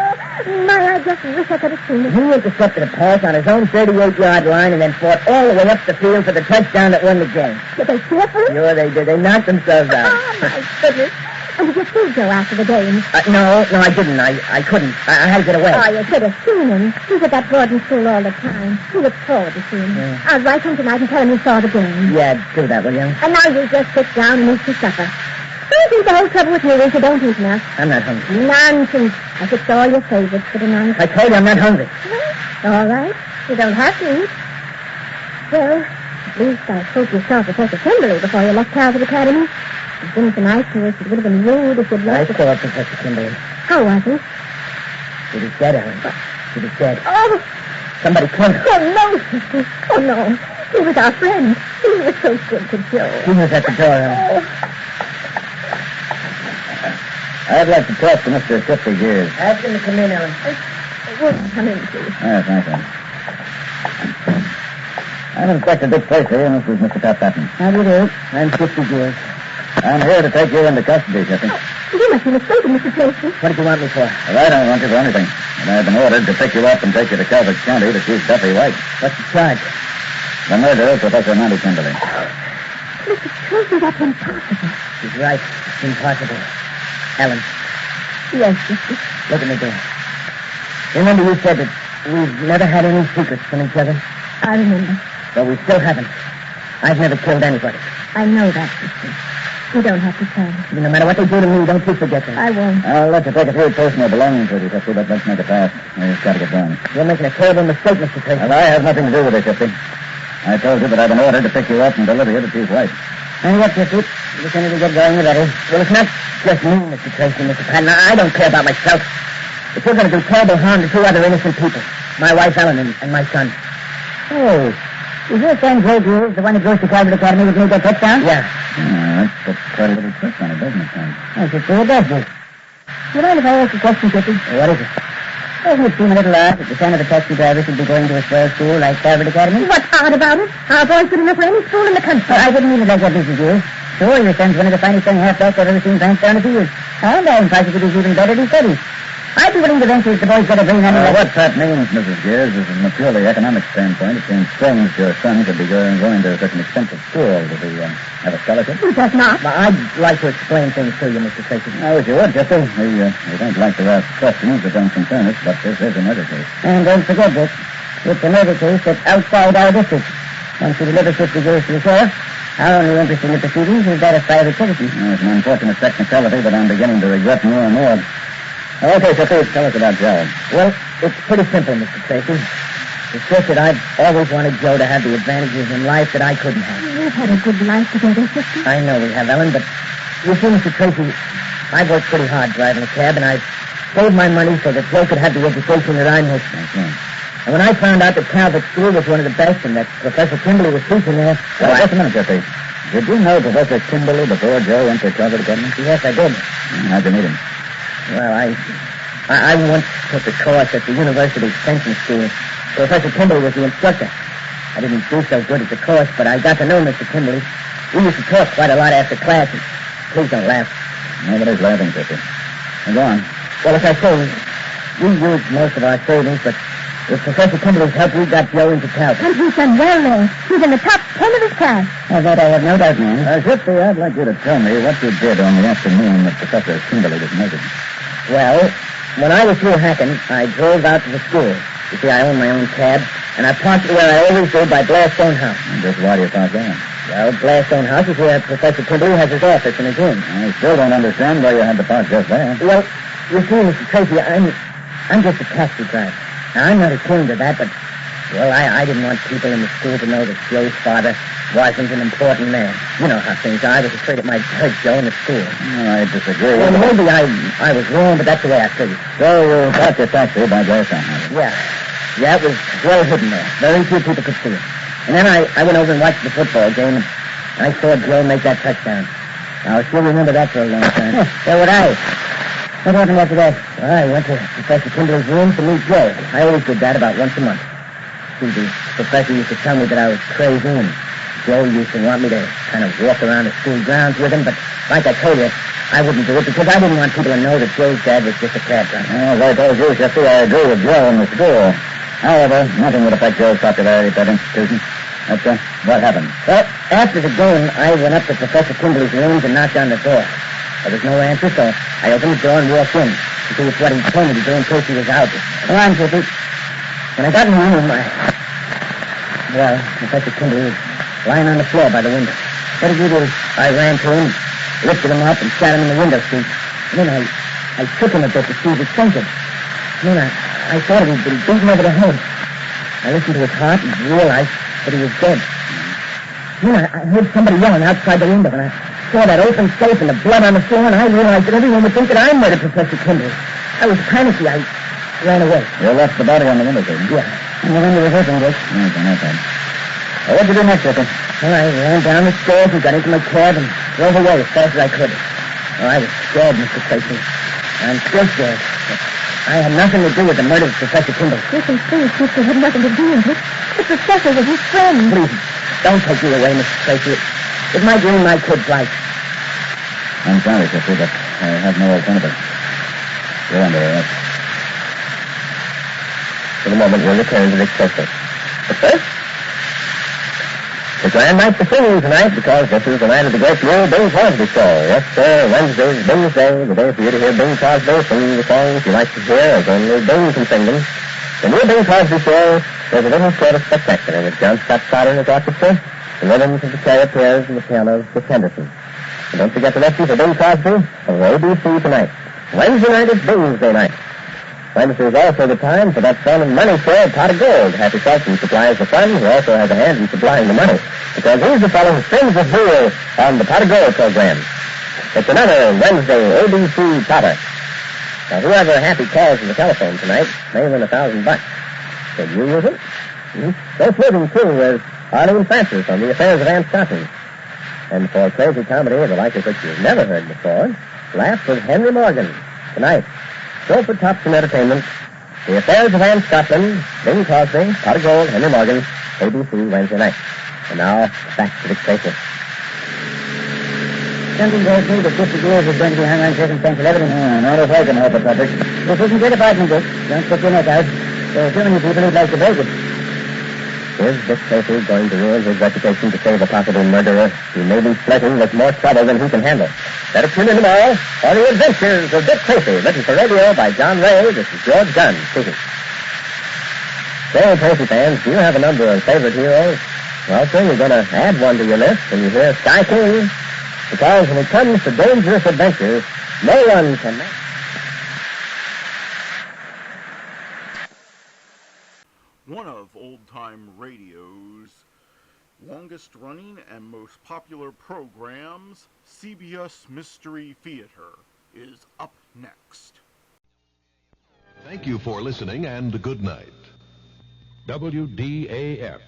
My, I just wish I could have seen it. He intercepted a pass on his own 38-yard line and then fought all the way up the field for the touchdown that won the game. Did they cheer for him? Sure they did. They knocked themselves out. Oh, my goodness. And did you see Joe after the game? No, I didn't. I couldn't. I had to get away. Oh, you should have seen him. He's at that boarding school all the time. He looks forward to seeing him. Yeah. I'll write him tonight and tell him you saw the game. Yeah, do that, will you? And now you just sit down and eat your supper. I think the whole trouble with you is you don't eat enough. I'm not hungry. Nonsense. I fixed all your favorites for tonight. I told you I'm not hungry. All right. You don't have to eat. Well, at least I hope you saw Professor Kimberly before you left Calvert Academy. He's been so nice to us. It would have been rude if you'd left. I saw Professor Kimberly. How was he? He was dead, Ellen. He was dead. Oh! Somebody killed him. Oh, no, sister. Oh, no. He was our friend. He was so good to Joe. He was at the door, Ellen. I'd like to talk to Mr. 50 Gears. Ask him to come in, Ellen. Well, come in, please. Yes, thank you. I've inspected this place here, and this is Mr. Patton. How do you do? I'm 50 Gears. I'm here to take you into custody, Jesse. You must be mistaken, Mr. Tracy. What did you want me for? Well, I don't want you for anything. And I've been ordered to pick you up and take you to Calvert County to see Duffy White. What's the charge? The murder of Professor Monty Kimberly. Mr. Tracy, that's impossible. She's right. It's impossible. Ellen. Yes, sister. Look at me, dear. Remember you said that we've never had any secrets from each other? I remember. Well, we still haven't. I've never killed anybody. I know that, sister. You don't have to tell me. No matter what they do to me, don't you forget that. I won't. I'll let you take a few personal belongings with you, Shifty, but let's make it fast. We've got to get going. You're making a terrible mistake, Mr. Tracy. Well, I have nothing to do with it, Shifty. I told you that I've been ordered to pick you up and deliver you to Chief White. And what, Shifty? The sooner we get going, the better. Well, it's not just me, Mr. Tracy, Mr. Patton. I don't care about myself. But you're going to do terrible harm to two other innocent people. My wife, Ellen, and my son. Oh, is your son, Graybeard, the one who goes to Calvert Academy with me that touchdown? Yeah. That puts quite a little trick on it, doesn't it, Tom? Yes, it sure does, Dick. You mind if I ask a question, Chippy? What is it? Doesn't it seem a little odd that the son of a taxi driver should be going to a swell school like Calvert Academy? What's odd about it? Our boy's good enough for any school in the country. I didn't mean it like that, Mrs. Gears. Sure, your son's one of the finest young halfbacks I've ever seen pants down the field. And I'm positive he's even better than studies. I'd be willing to venture if the boy's got a brain anyway. What that means, Mrs. Gears, is from a purely economic standpoint, it seems strange your son could be going to such an expensive school. Does he have a scholarship? He does not. Well, I'd like to explain things to you, Mr. Tracy. I wish you would, Jeffrey. We don't like to ask questions that don't concern us, but this is a murder case. And don't forget, Dick, it's a murder case that's outside our district. Once you deliver 50 Gears to the sheriff, our only interest in the proceedings is that of private citizens. It's an unfortunate technicality that I'm beginning to regret more and more. Okay, so please tell us about Joe. Well, it's pretty simple, Mr. Tracy. It's just that I've always wanted Joe to have the advantages in life that I couldn't have. We've had a good life together, sister. I know we have, Ellen, but you see, Mr. Tracy, I've worked pretty hard driving a cab, and I've saved my money so that Joe could have the education that I missed. And when I found out that Calvert School was one of the best and that Professor Kimberly was teaching there... Well, just a minute, Jeffrey. Did you know Professor Kimberly before Joe went to Calvert Academy? Yes, I did. How'd you meet him? Well, I once took a course at the University Extension School. Professor Kimberly was the instructor. I didn't do so good at the course, but I got to know Mr. Kimberly. We used to talk quite a lot after class. And please don't laugh. Nobody's laughing, Jeffrey. Now, go on. Well, as I say, we used most of our savings, but with Professor Kimberly's help, we got Joe into Calvert. And he's done well there. He's in the top 10 of his class. Of that I have no doubt, ma'am. Jeffrey, I'd like you to tell me what you did on the afternoon that Professor Kimberly was murdered. Well, when I was through hacking, I drove out to the school. You see, I own my own cab, and I parked where I always do by Gladstone House. And just why do you park there? Well, Gladstone House is where Professor Kimberly has his office and his room. I still don't understand why you had to park just there. Well, you see, Mr. Tracy, I'm just a taxi driver. Now, I'm not ashamed of that, but, well, I didn't want people in the school to know that Joe's father wasn't an important man. You know how things are. I was afraid it might hurt Joe in the school. I disagree. Well, maybe I was wrong, but that's the way I figured. So you parked your taxi by Gladstone House? Yeah, it was well hidden there. Very few people could see it. And then I went over and watched the football game, and I saw Joe make that touchdown. I'll still remember that for a long time. So would I. What happened after that? Well, I went to Professor Kimberly's room to meet Joe. I always did that about once a month. See, the professor used to tell me that I was crazy, and Joe used to want me to kind of walk around the school grounds with him, but like I told you, I wouldn't do it because I didn't want people to know that Joe's dad was just a cab driver. As I told you, Shifty, I agree with Joe in the school. However, nothing would affect Joe's popularity at that institution. That's what happened. Well, after the game, I went up to Professor Kimberly's rooms and knocked on the door. There was no answer, so I opened the door and walked in to see if what he told me to do in case he was out. Come on, Chippy. When I got in the room, well, Professor Kimberly was lying on the floor by the window. What did you do? I ran to him, lifted him up, and sat him in the window seat. And then I shook him a bit to see if he fainted. And then I thought he'd been beaten over the head. I listened to his heart and realized that he was dead. Then I heard somebody yelling outside the window, and I saw that open safe and the blood on the floor, and I realized that everyone would think that I murdered Professor Kimberly. I was panicky. I ran away. You left the body on the window seat? Yeah. And the window was open, Dick. Okay, no problem. Well, what'd you do next, Chippy? Well, I ran down the stairs and got into my cab and drove away as fast as I could. Oh, I was scared, Mr. Tracy. I'm still scared. I had nothing to do with the murder of Professor Kimberly. Listen, please, sister, had nothing to do with it. The professor was his friend. Please, don't take me away, Mr. Tracy. It might ruin my kid's life. I'm sorry, Chippy, but I have no alternative. You're under arrest. For the moment, we'll return to the exception. But first, it's a grand night for singing tonight because this is the night of the great new Bing Crosby show. Yes, sir, Wednesday's Bing's Day, the day for you to hear Bing Crosby sing the songs you like to hear as only Bing can sing them. The new Bing Crosby show is a little sort of spectacular with John Scott Carter and his orchestra, the rhythms of the charioteers and the pianos of Henderson. And don't forget to listen for Bing Crosby of ABC tonight. Wednesday night is Bingsday night. Wednesday is also the time for that fun and money show, Pot of Gold. Happy Felton supplies the fun. He also has a hand in supplying the money, because he's the fellow who spins the wheel on the Pot of Gold program. It's another Wednesday ABC Potter. Now, whoever Happy calls on the telephone tonight may win $1,000. Could you use it? Go flirting, too, with Arlene Francis on the affairs of Aunt Scotland. And for crazy comedy, the like of which you've never heard before, laugh with Henry Morgan tonight. Go for Thompson Entertainment, The Affairs of Anne Scotland, Bing Crosby, Pot of Gold, Henry Morgan, ABC Wednesday night. And now, back to Dick Tracy. Something tells me that 50 years is going to be hung on circumstantial evidence. Not if I can help it, Patrick. This isn't your department, Dick. Don't stick your neck out. There are too many people who'd like to break it. Is Dick Tracy going to ruin his reputation to save a possible murderer? He may be flirting with more trouble than he can handle. Better tune in tomorrow for the adventures of Dick Tracy, written for radio by John Ray. This is George Gunn speaking. Say, Tracy fans, do you have a number of favorite heroes? Well, soon you're going to add one to your list when you hear Sky King. Because when it comes to dangerous adventures, no one can match. One of old-time radio's longest-running and most popular programs, CBS Mystery Theater, is up next. Thank you for listening, and good night. WDAF,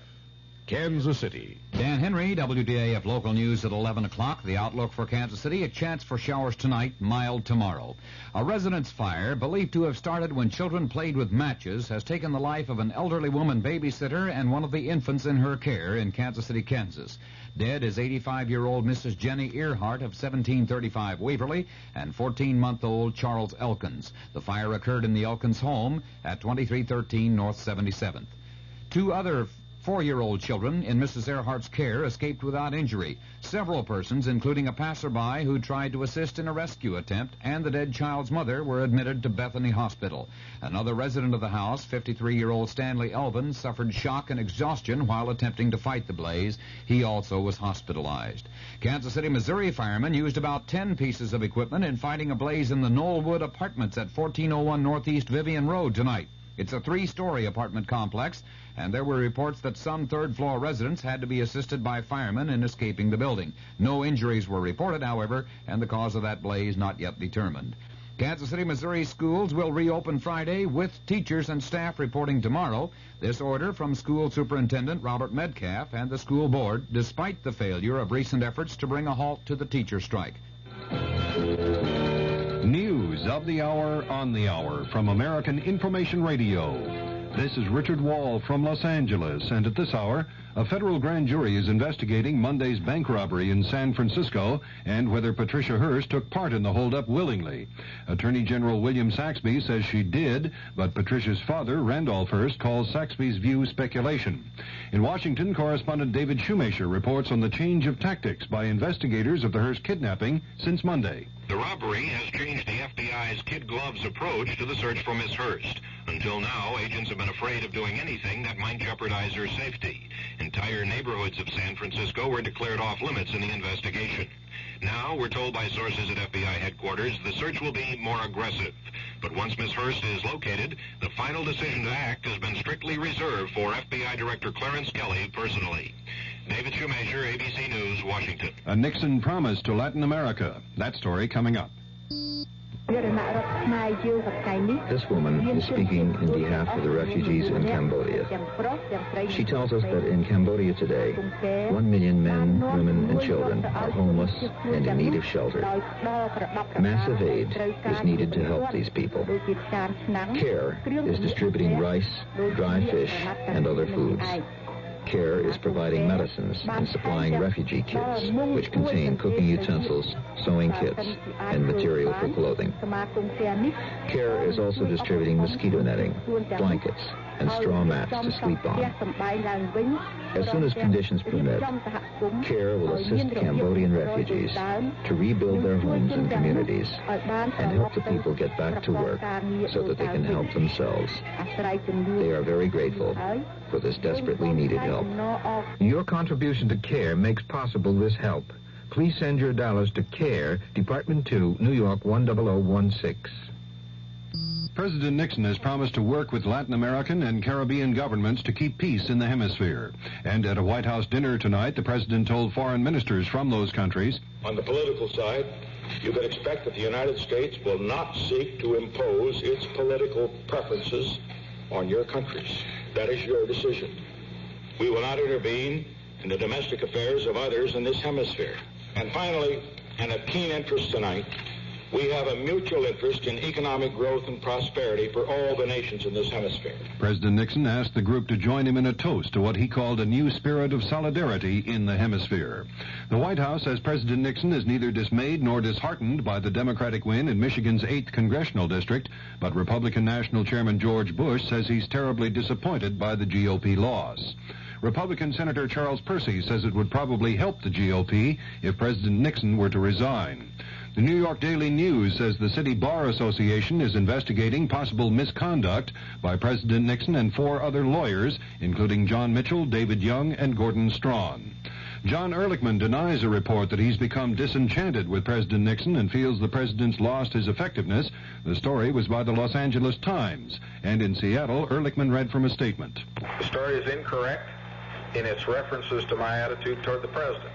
Kansas City. Dan Henry, WDAF Local News at 11 o'clock. The outlook for Kansas City, a chance for showers tonight, mild tomorrow. A residence fire, believed to have started when children played with matches, has taken the life of an elderly woman babysitter and one of the infants in her care in Kansas City, Kansas. Dead is 85-year-old Mrs. Jenny Earhart of 1735 Waverly and 14-month-old Charles Elkins. The fire occurred in the Elkins home at 2313 North 77th. Two other 4-year-old children in Mrs. Earhart's care escaped without injury. Several persons, including a passerby who tried to assist in a rescue attempt, and the dead child's mother, were admitted to Bethany Hospital. Another resident of the house, 53-year-old Stanley Elvin, suffered shock and exhaustion while attempting to fight the blaze. He also was hospitalized. Kansas City, Missouri firemen used about 10 pieces of equipment in fighting a blaze in the Knollwood Apartments at 1401 Northeast Vivian Road tonight. It's a 3-story apartment complex, and there were reports that some third-floor residents had to be assisted by firemen in escaping the building. No injuries were reported, however, and the cause of that blaze not yet determined. Kansas City, Missouri schools will reopen Friday with teachers and staff reporting tomorrow. This order from School Superintendent Robert Metcalf and the school board, despite the failure of recent efforts to bring a halt to the teacher strike. News of the hour on the hour from American Information Radio. This is Richard Wall from Los Angeles, and at this hour, a federal grand jury is investigating Monday's bank robbery in San Francisco and whether Patricia Hearst took part in the holdup willingly. Attorney General William Saxby says she did, but Patricia's father, Randolph Hearst, calls Saxby's view speculation. In Washington, correspondent David Shoemaker reports on the change of tactics by investigators of the Hearst kidnapping since Monday. The robbery has changed the FBI's kid gloves approach to the search for Miss Hearst. Until now, agents have been afraid of doing anything that might jeopardize her safety. Entire neighborhoods of San Francisco were declared off limits in the investigation. Now, we're told by sources at FBI headquarters, the search will be more aggressive. But once Miss Hearst is located, the final decision to act has been strictly reserved for FBI Director Clarence Kelly personally. David Shoemaker, ABC News, Washington. A Nixon promise to Latin America. That story coming up. This woman is speaking in behalf of the refugees in Cambodia. She tells us that in Cambodia today, 1 million men, women, and children are homeless and in need of shelter. Massive aid is needed to help these people. CARE is distributing rice, dry fish, and other foods. CARE is providing medicines and supplying refugee kits, which contain cooking utensils, sewing kits, and material for clothing. CARE is also distributing mosquito netting, blankets, and straw mats to sleep on. As soon as conditions permit, CARE will assist Cambodian refugees to rebuild their homes and communities and help the people get back to work so that they can help themselves. They are very grateful for this desperately needed help. Your contribution to CARE makes possible this help. please send your dollars to CARE, Department 2, New York 10016. President Nixon has promised to work with Latin American and Caribbean governments to keep peace in the hemisphere. And at a White House dinner tonight, the president told foreign ministers from those countries, on the political side, you can expect that the United States will not seek to impose its political preferences on your countries. That is your decision. We will not intervene in the domestic affairs of others in this hemisphere. And finally, and of keen interest tonight, we have a mutual interest in economic growth and prosperity for all the nations in this hemisphere. President Nixon asked the group to join him in a toast to what he called a new spirit of solidarity in the hemisphere. The White House says President Nixon is neither dismayed nor disheartened by the Democratic win in Michigan's 8th congressional district, but Republican National Chairman George Bush says he's terribly disappointed by the GOP loss. Republican Senator Charles Percy says it would probably help the GOP if President Nixon were to resign. The New York Daily News says the City Bar Association is investigating possible misconduct by President Nixon and 4 other lawyers, including John Mitchell, David Young, and Gordon Strawn. John Ehrlichman denies a report that he's become disenchanted with President Nixon and feels the president's lost his effectiveness. The story was by the Los Angeles Times. And in Seattle, Ehrlichman read from a statement. The story is incorrect in its references to my attitude toward the president.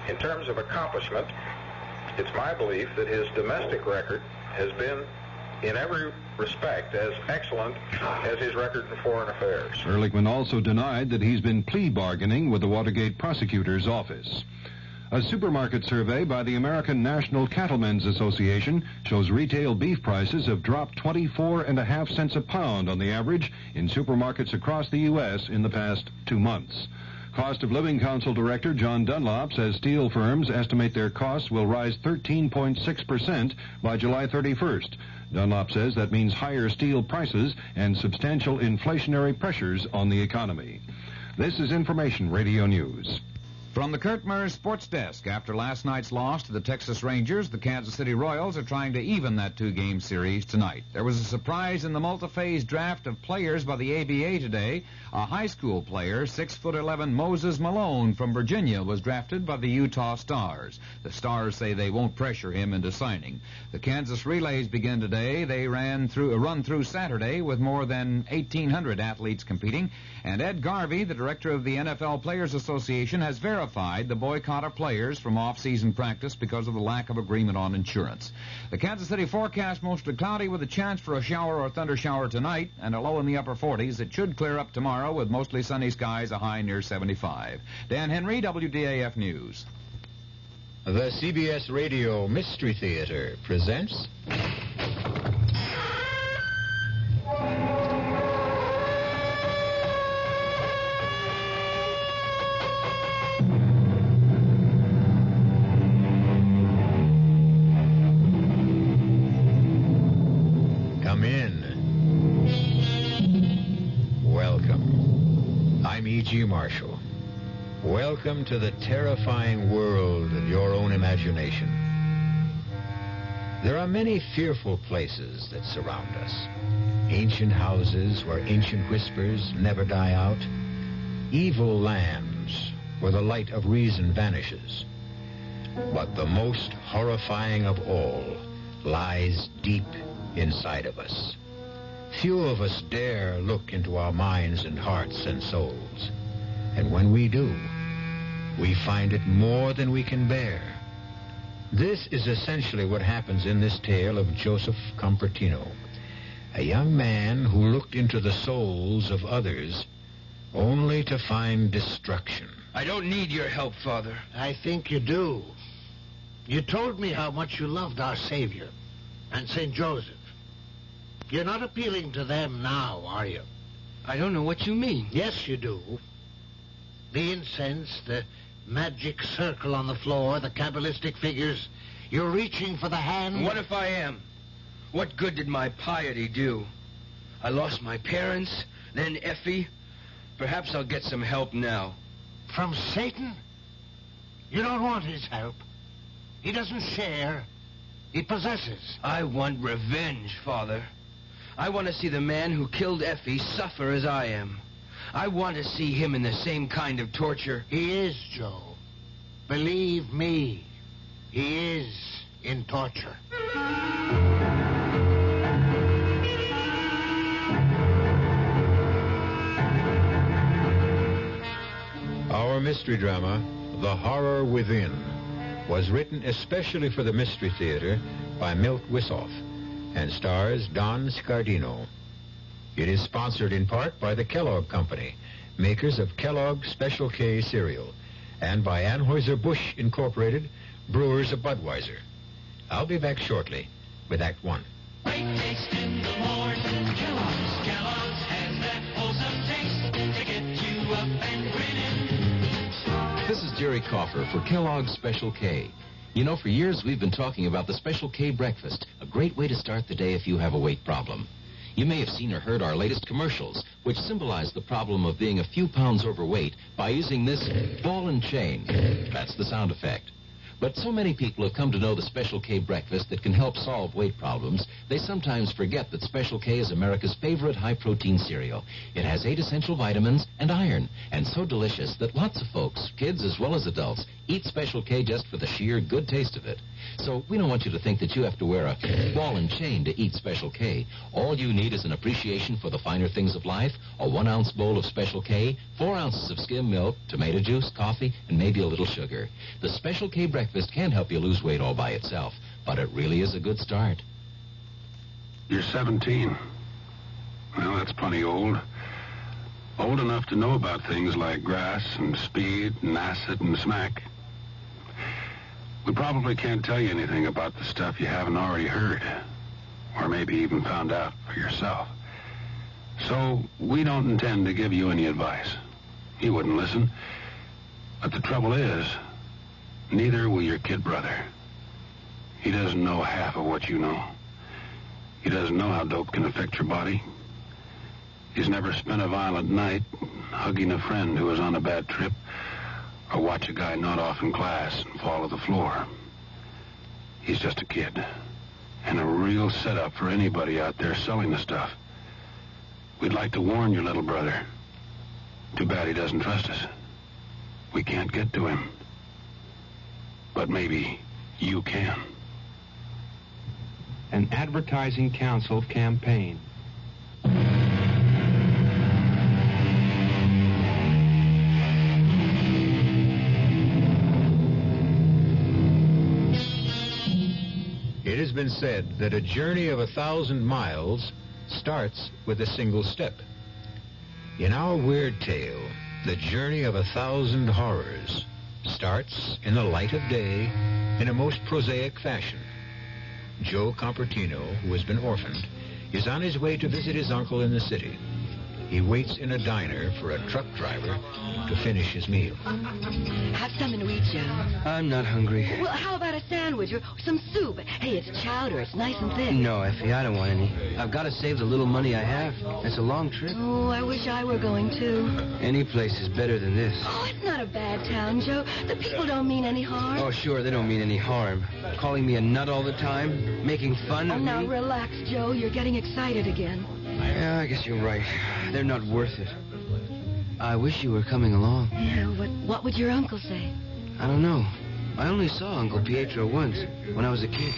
In terms of accomplishment, it's my belief that his domestic record has been, in every respect, as excellent as his record in foreign affairs. Ehrlichman also denied that he's been plea bargaining with the Watergate prosecutor's office. A supermarket survey by the American National Cattlemen's Association shows retail beef prices have dropped 24.5 cents a pound on the average in supermarkets across the U.S. in the past 2 months. Cost of Living Council Director John Dunlop says steel firms estimate their costs will rise 13.6% by July 31st. Dunlop says that means higher steel prices and substantial inflationary pressures on the economy. This is Information Radio News. From the Kurt Murs Sports Desk, after last night's loss to the Texas Rangers, the Kansas City Royals are trying to even that 2-game series tonight. There was a surprise in the multi-phase draft of players by the ABA today. A high school player, 6'11" Moses Malone from Virginia, was drafted by the Utah Stars. The Stars say they won't pressure him into signing. The Kansas Relays begin today. They run through Saturday with more than 1,800 athletes competing. And Ed Garvey, the director of the NFL Players Association, has verified the boycott of players from off-season practice because of the lack of agreement on insurance. The Kansas City forecast mostly cloudy with a chance for a shower or thunder shower tonight and a low in the upper 40s. It should clear up tomorrow with mostly sunny skies, a high near 75. Dan Henry, WDAF News. The CBS Radio Mystery Theater presents... Come in. Welcome. I'm E.G. Marshall. Welcome to the terrifying world of your own imagination. There are many fearful places that surround us. Ancient houses where ancient whispers never die out. Evil lands where the light of reason vanishes. But the most horrifying of all lies deep inside of us. Few of us dare look into our minds and hearts and souls. And when we do, we find it more than we can bear. This is essentially what happens in this tale of Joseph Compertino, a young man who looked into the souls of others only to find destruction. I don't need your help, Father. I think you do. You told me how much you loved our Savior and St. Joseph. You're not appealing to them now, are you? I don't know what you mean. Yes, you do. The incense, the magic circle on the floor, the Kabbalistic figures. You're reaching for the hand. What if I am? What good did my piety do? I lost my parents, then Effie. Perhaps I'll get some help now. From Satan? You don't want his help. He doesn't share. He possesses. I want revenge, Father. I want to see the man who killed Effie suffer as I am. I want to see him in the same kind of torture. He is, Joe. Believe me, he is in torture. Our mystery drama, The Horror Within, was written especially for the Mystery Theater by Milt Wissoff and stars Don Scardino. It is sponsored in part by the Kellogg Company, makers of Kellogg Special K cereal, and by Anheuser-Busch Incorporated, brewers of Budweiser. I'll be back shortly with Act One. Great taste in the morning. Kellogg's. Kellogg's has that wholesome taste to get you up and grinning. This is Jerry Coffer for Kellogg's Special K. You know, for years we've been talking about the Special K breakfast, a great way to start the day if you have a weight problem. You may have seen or heard our latest commercials, which symbolize the problem of being a few pounds overweight by using this ball and chain. That's the sound effect. But so many people have come to know the Special K breakfast that can help solve weight problems, they sometimes forget that Special K is America's favorite high-protein cereal. It has 8 essential vitamins and iron, and so delicious that lots of folks, kids as well as adults, eat Special K just for the sheer good taste of it. So we don't want you to think that you have to wear a ball and chain to eat Special K. All you need is an appreciation for the finer things of life, a 1-ounce bowl of Special K, 4 ounces of skim milk, tomato juice, coffee, and maybe a little sugar. The Special K breakfast can help you lose weight all by itself, but it really is a good start. You're 17. Well, that's plenty old. Old enough to know about things like grass and speed and acid and smack. We probably can't tell you anything about the stuff you haven't already heard, or maybe even found out for yourself. So we don't intend to give you any advice. You wouldn't listen. But the trouble is, neither will your kid brother. He doesn't know half of what you know. He doesn't know how dope can affect your body. He's never spent a violent night hugging a friend who was on a bad trip, or watch a guy nod off in class and fall to the floor. He's just a kid, and a real setup for anybody out there selling the stuff. We'd like to warn your little brother. Too bad he doesn't trust us. We can't get to him. But maybe you can. An Advertising Council campaign. It has been said that a journey of 1,000 miles starts with a single step. In our weird tale, the journey of 1,000 horrors starts in the light of day in a most prosaic fashion. Joe Compertino, who has been orphaned, is on his way to visit his uncle in the city. He waits in a diner for a truck driver to finish his meal. Have something to eat, Joe. I'm not hungry. Well, how about a sandwich or some soup? Hey, it's chowder. It's nice and thick. No, Effie, I don't want any. I've got to save the little money I have. It's a long trip. Oh, I wish I were going, too. Any place is better than this. Oh, it's not a bad town, Joe. The people don't mean any harm. Oh, sure, they don't mean any harm. Calling me a nut all the time, making fun of me. Now relax, Joe. You're getting excited again. Yeah, I guess you're right. They're not worth it. I wish you were coming along. Yeah, what would your uncle say? I don't know. I only saw Uncle Pietro once, when I was a kid.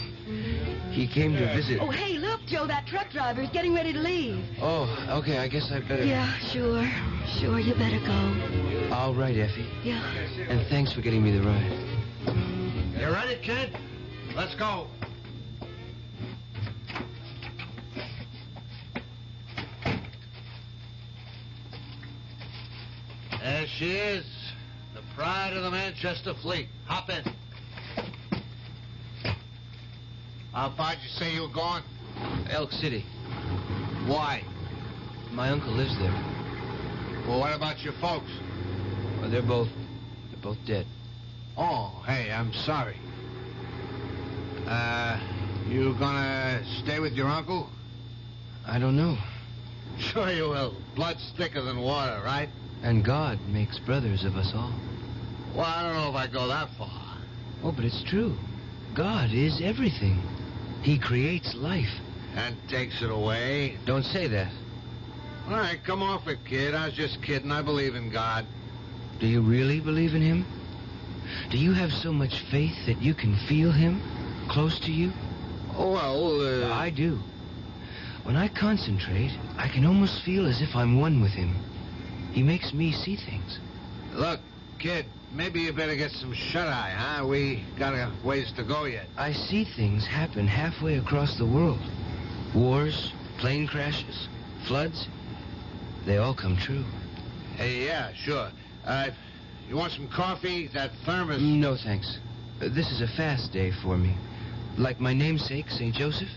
He came to visit... Oh, hey, look, Joe, that truck driver's getting ready to leave. Oh, okay, I guess I better... Yeah, sure. Sure, you better go. All right, Effie. Yeah. And thanks for getting me the ride. You ready, kid? Let's go. There she is, the pride of the Manchester fleet. Hop in. How far'd you say you were going? Elk City. Why? My uncle lives there. Well, what about your folks? Well, they're both dead. Oh, hey, I'm sorry. You gonna stay with your uncle? I don't know. Sure you will. Blood's thicker than water, right? And God makes brothers of us all. Well, I don't know if I go that far. Oh, but it's true. God is everything. He creates life. And takes it away. Don't say that. All right, come off it, kid. I was just kidding. I believe in God. Do you really believe in him? Do you have so much faith that you can feel him close to you? Well, I do. When I concentrate, I can almost feel as if I'm one with him. He makes me see things. Look, kid, maybe you better get some shut-eye, huh? We got a ways to go yet. I see things happen halfway across the world. Wars, plane crashes, floods. They all come true. Hey, yeah, sure. You want some coffee? That thermos... No, thanks. This is a fast day for me. Like my namesake, St. Joseph.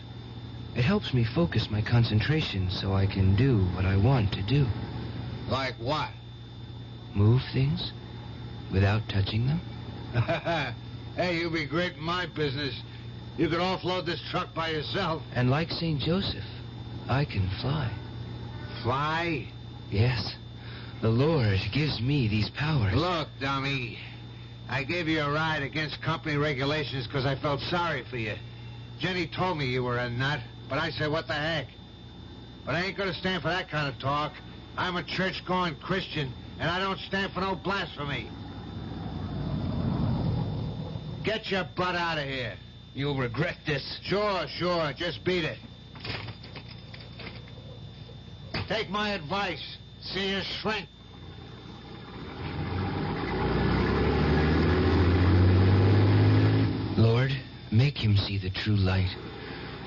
It helps me focus my concentration so I can do what I want to do. Like what? Move things without touching them. Hey, you'd be great in my business. You could offload this truck by yourself. And like St. Joseph, I can fly. Fly? Yes. The Lord gives me these powers. Look, dummy, I gave you a ride against company regulations because I felt sorry for you. Jenny told me you were a nut, but I said, what the heck? But I ain't going to stand for that kind of talk. I'm a church-going Christian, and I don't stand for no blasphemy. Get your butt out of here. You'll regret this. Sure. Just beat it. Take my advice. See you shrink. Lord, make him see the true light.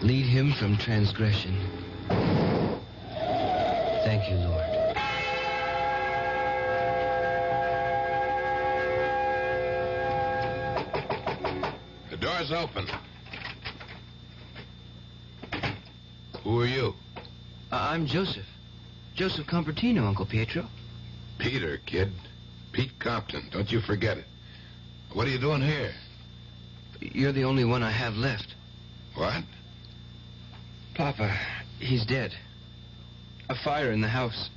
Lead him from transgression. Thank you, Lord. The door's open. Who are you? I'm Joseph. Joseph Compertino, Uncle Pietro. Peter, kid. Pete Compton. Don't you forget it. What are you doing here? You're the only one I have left. What? Papa, he's dead. A fire in the house.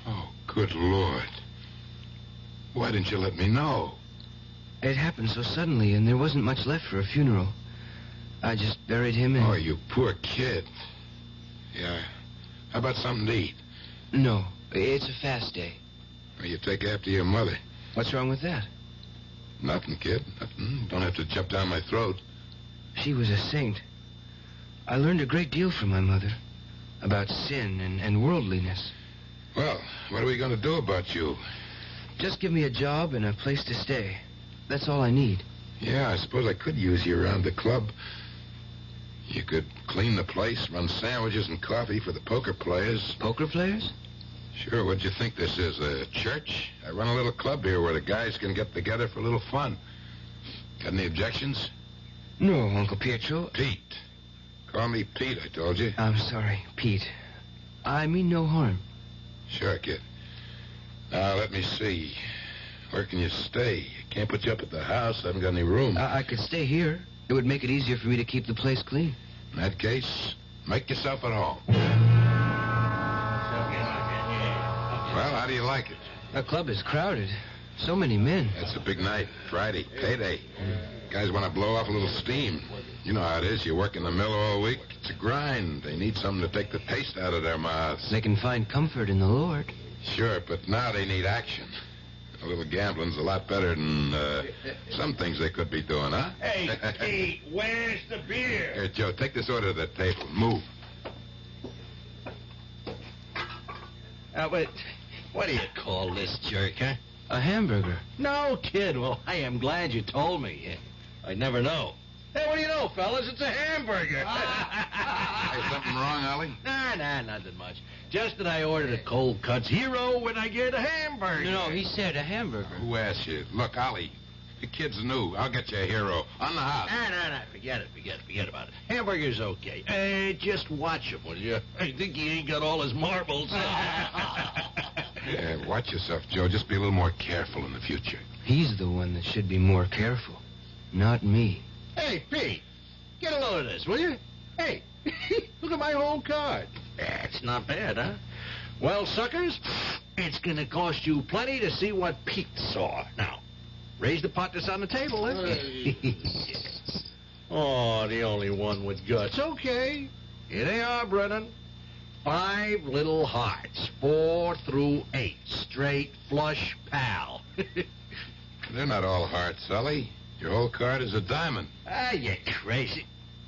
Oh, good Lord. Why didn't you let me know? It happened so suddenly, and there wasn't much left for a funeral. I just buried him in... Oh, you poor kid. Yeah. How about something to eat? No, it's a fast day. Well, you take after your mother. What's wrong with that? Nothing, kid. Nothing. Don't have to jump down my throat. She was a saint. I learned a great deal from my mother. About sin and worldliness. Well, what are we going to do about you? Just give me a job and a place to stay. That's all I need. Yeah, I suppose I could use you around the club. You could clean the place, run sandwiches and coffee for the poker players. Poker players? Sure, what'd you think this is, a church? I run a little club here where the guys can get together for a little fun. Got any objections? No, Uncle Pietro. Pete. Call me Pete, I told you. I'm sorry, Pete. I mean no harm. Sure, kid. Now, let me see. Where can you stay? Can't put you up at the house. I haven't got any room. I could stay here. It would make it easier for me to keep the place clean. In that case, make yourself at home. Well, how do you like it? The club is crowded. So many men. It's a big night. Friday, payday. Guys want to blow off a little steam. You know how it is. You work in the mill all week. It's a grind. They need something to take the taste out of their mouths. They can find comfort in the Lord. Sure, but now they need action. A little gambling's a lot better than some things they could be doing, huh? Hey, Pete, where's the beer? Here, Joe, take this order to the table. Move. But what do you call this jerk, huh? A hamburger. No, kid. Well, I am glad you told me. I'd never know. Hey, what do you know, fellas? It's a hamburger. Hey, something wrong, Ollie? Nah, nothing much. Just that I ordered a cold cuts hero when I get a hamburger. No, he said a hamburger. Who asked you? Look, Ollie, the kid's new. I'll get you a hero. On the house. Nah. Forget about it. Hamburger's okay. Hey, just watch him, will you? I think he ain't got all his marbles. Yeah, watch yourself, Joe. Just be a little more careful in the future. He's the one that should be more careful, not me. Hey, Pete, get a load of this, will you? Hey, look at my whole card. That's not bad, huh? Well, suckers, it's going to cost you plenty to see what Pete saw. Now, raise the pot that's on the table, eh? Oh, the only one with guts. Okay. Here they are, Brennan. 5 little hearts, 4 through 8. Straight flush pal. They're not all hearts, Sully. Your whole card is a diamond. Ah, you crazy.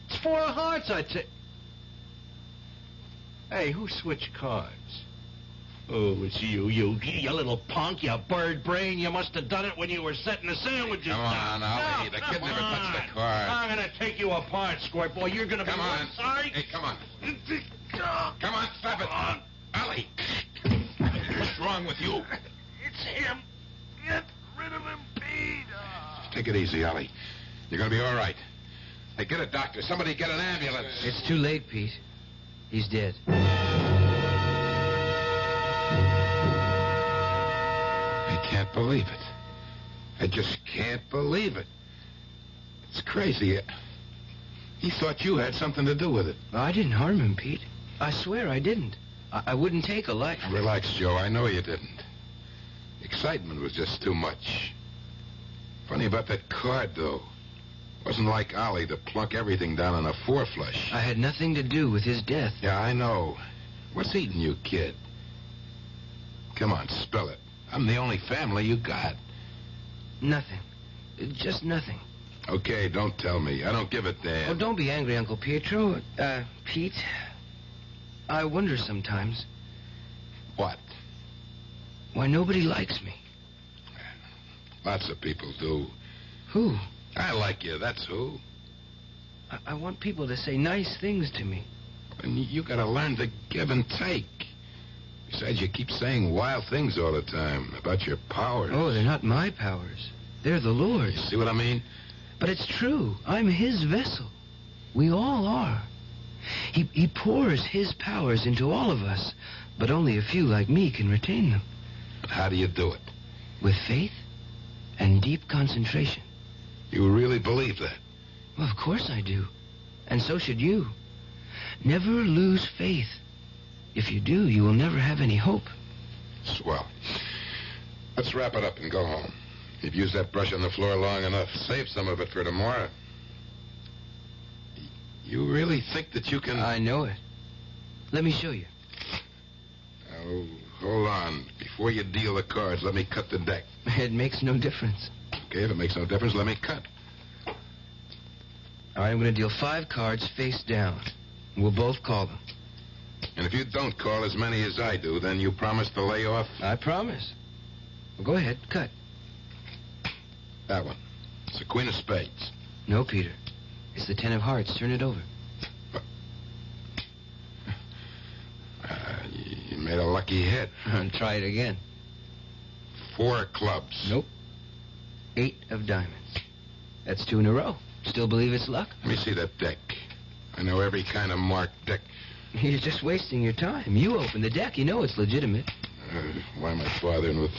It's 4 of hearts, I'd say. Hey, who switched cards? Oh, it's you little punk, you bird brain. You must have done it when you were setting the sandwiches down. Come on, Ollie. The kid never touched the card. I'm going to take you apart, Squirt Boy. You're going to be sorry. Hey, come on. Come on, stop it. Ollie. What's wrong with you? It's him. Get rid of him, Pete. Take it easy, Ollie. You're going to be all right. Hey, get a doctor. Somebody get an ambulance. It's too late, Pete. He's dead. I can't believe it. I just can't believe it. It's crazy. He thought you had something to do with it. I didn't harm him, Pete. I swear I didn't. I wouldn't take a life. Relax, Joe. I know you didn't. Excitement was just too much. Funny about that card, though. Wasn't like Ollie to plunk everything down on a 4 flush. I had nothing to do with his death. Yeah, I know. What's eating you, kid? Come on, spill it. I'm the only family you got. Nothing. Just nothing. Okay, don't tell me. I don't give a damn. Oh, don't be angry, Uncle Pietro. Pete, I wonder sometimes. What? Why nobody likes me. Lots of people do. Who? I like you, that's who. I want people to say nice things to me. And you gotta learn to give and take. Besides, you keep saying wild things all the time about your powers. Oh, they're not my powers. They're the Lord's. See what I mean? But it's true. I'm his vessel. We all are. He pours his powers into all of us, but only a few like me can retain them. How do you do it? With faith and deep concentration. You really believe that? Well, of course I do. And so should you. Never lose faith. If you do, you will never have any hope. Swell. Let's wrap it up and go home. You've used that brush on the floor long enough. Save some of it for tomorrow. You really think that you can... I know it. Let me show you. Oh, hold on. Before you deal the cards, let me cut the deck. It makes no difference. Okay, if it makes no difference, let me cut. All right, I'm going to deal 5 cards face down. We'll both call them. And if you don't call as many as I do, then you promise to lay off? I promise. Well, go ahead, cut. That one. It's the Queen of Spades. No, Peter. It's the 10 of Hearts. Turn it over. You made a lucky hit. Try it again. 4 clubs. Nope. 8 of diamonds. That's 2 in a row. Still believe it's luck? Let me see that deck. I know every kind of marked deck. You're just wasting your time. You open the deck. You know it's legitimate. Why am I bothering with...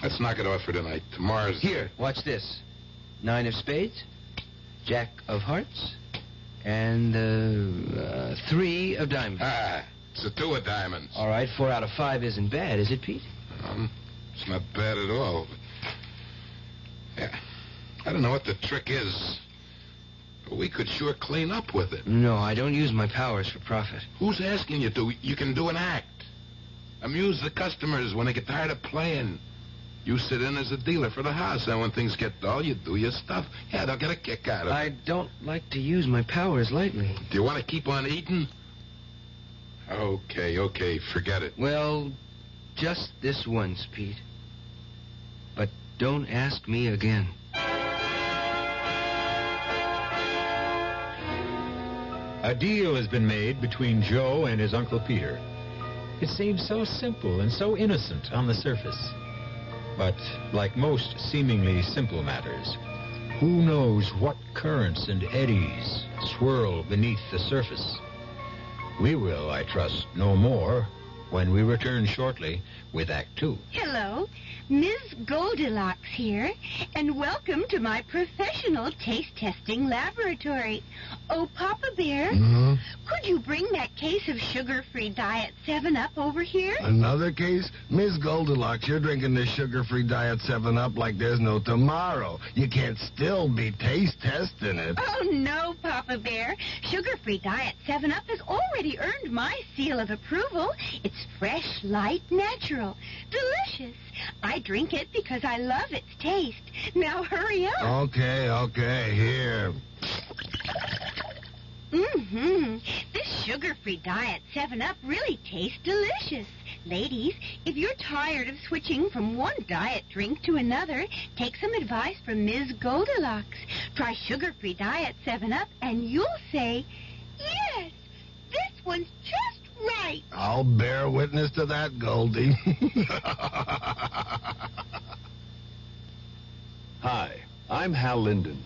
Let's knock it off for tonight. Tomorrow's... Here, watch this. 9 of spades, Jack of hearts, and 3 of diamonds. It's a 2 of diamonds. All right, 4 out of 5 isn't bad, is it, Pete? It's not bad at all. Yeah, I don't know what the trick is. But we could sure clean up with it. No, I don't use my powers for profit. Who's asking you to? You can do an act. Amuse the customers when they get tired of playing. You sit in as a dealer for the house, and when things get dull, you do your stuff. Yeah, they'll get a kick out of it. I don't like to use my powers lightly. Do you want to keep on eating? Okay, forget it. Well, just this once, Pete. But don't ask me again. A deal has been made between Joe and his Uncle Peter. It seems so simple and so innocent on the surface. But like most seemingly simple matters, who knows what currents and eddies swirl beneath the surface? We will, I trust, know more when we return shortly with Act 2. Hello, Ms. Goldilocks here, and welcome to my professional taste testing laboratory. Oh, Papa Bear, could you bring that case of sugar-free Diet 7-Up over here? Another case? Miss Goldilocks, you're drinking this sugar-free Diet 7-Up like there's no tomorrow. You can't still be taste testing it. Oh, no, Papa Bear. Sugar-free Diet 7-Up has already earned my seal of approval. It's fresh, light, natural. Delicious. I drink it because I love its taste. Now hurry up. Okay, here. This sugar-free Diet 7-Up really tastes delicious. Ladies, if you're tired of switching from one diet drink to another, take some advice from Ms. Goldilocks. Try sugar-free Diet 7-Up and you'll say, yes, this one's just right. I'll bear witness to that, Goldie. Hi, I'm Hal Linden.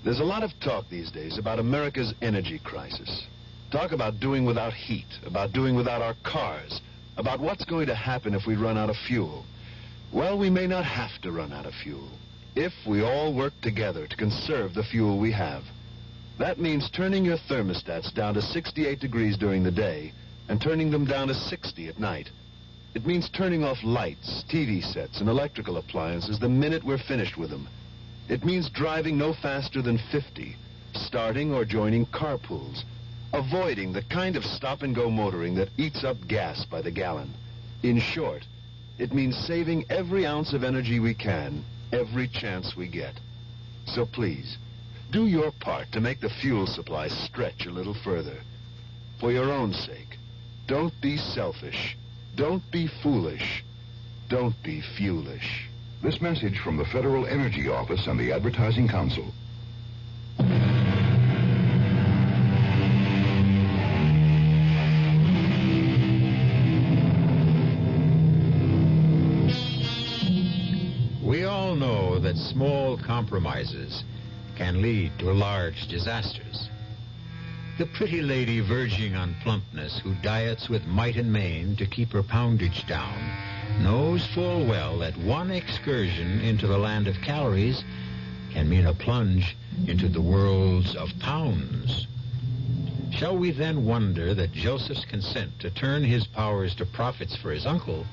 There's a lot of talk these days about America's energy crisis. Talk about doing without heat, about doing without our cars, about what's going to happen if we run out of fuel. Well, we may not have to run out of fuel if we all work together to conserve the fuel we have. That means turning your thermostats down to 68 degrees during the day and turning them down to 60 at night. It means turning off lights, TV sets, and electrical appliances the minute we're finished with them. It means driving no faster than 50, starting or joining carpools, avoiding the kind of stop-and-go motoring that eats up gas by the gallon. In short, it means saving every ounce of energy we can, every chance we get. So please, do your part to make the fuel supply stretch a little further. For your own sake, don't be selfish. Don't be foolish. Don't be fuelish. This message from the Federal Energy Office and the Advertising Council. We all know that small compromises can lead to large disasters. The pretty lady verging on plumpness who diets with might and main to keep her poundage down knows full well that one excursion into the land of calories can mean a plunge into the worlds of pounds. Shall we then wonder that Joseph's consent to turn his powers to profits for his uncle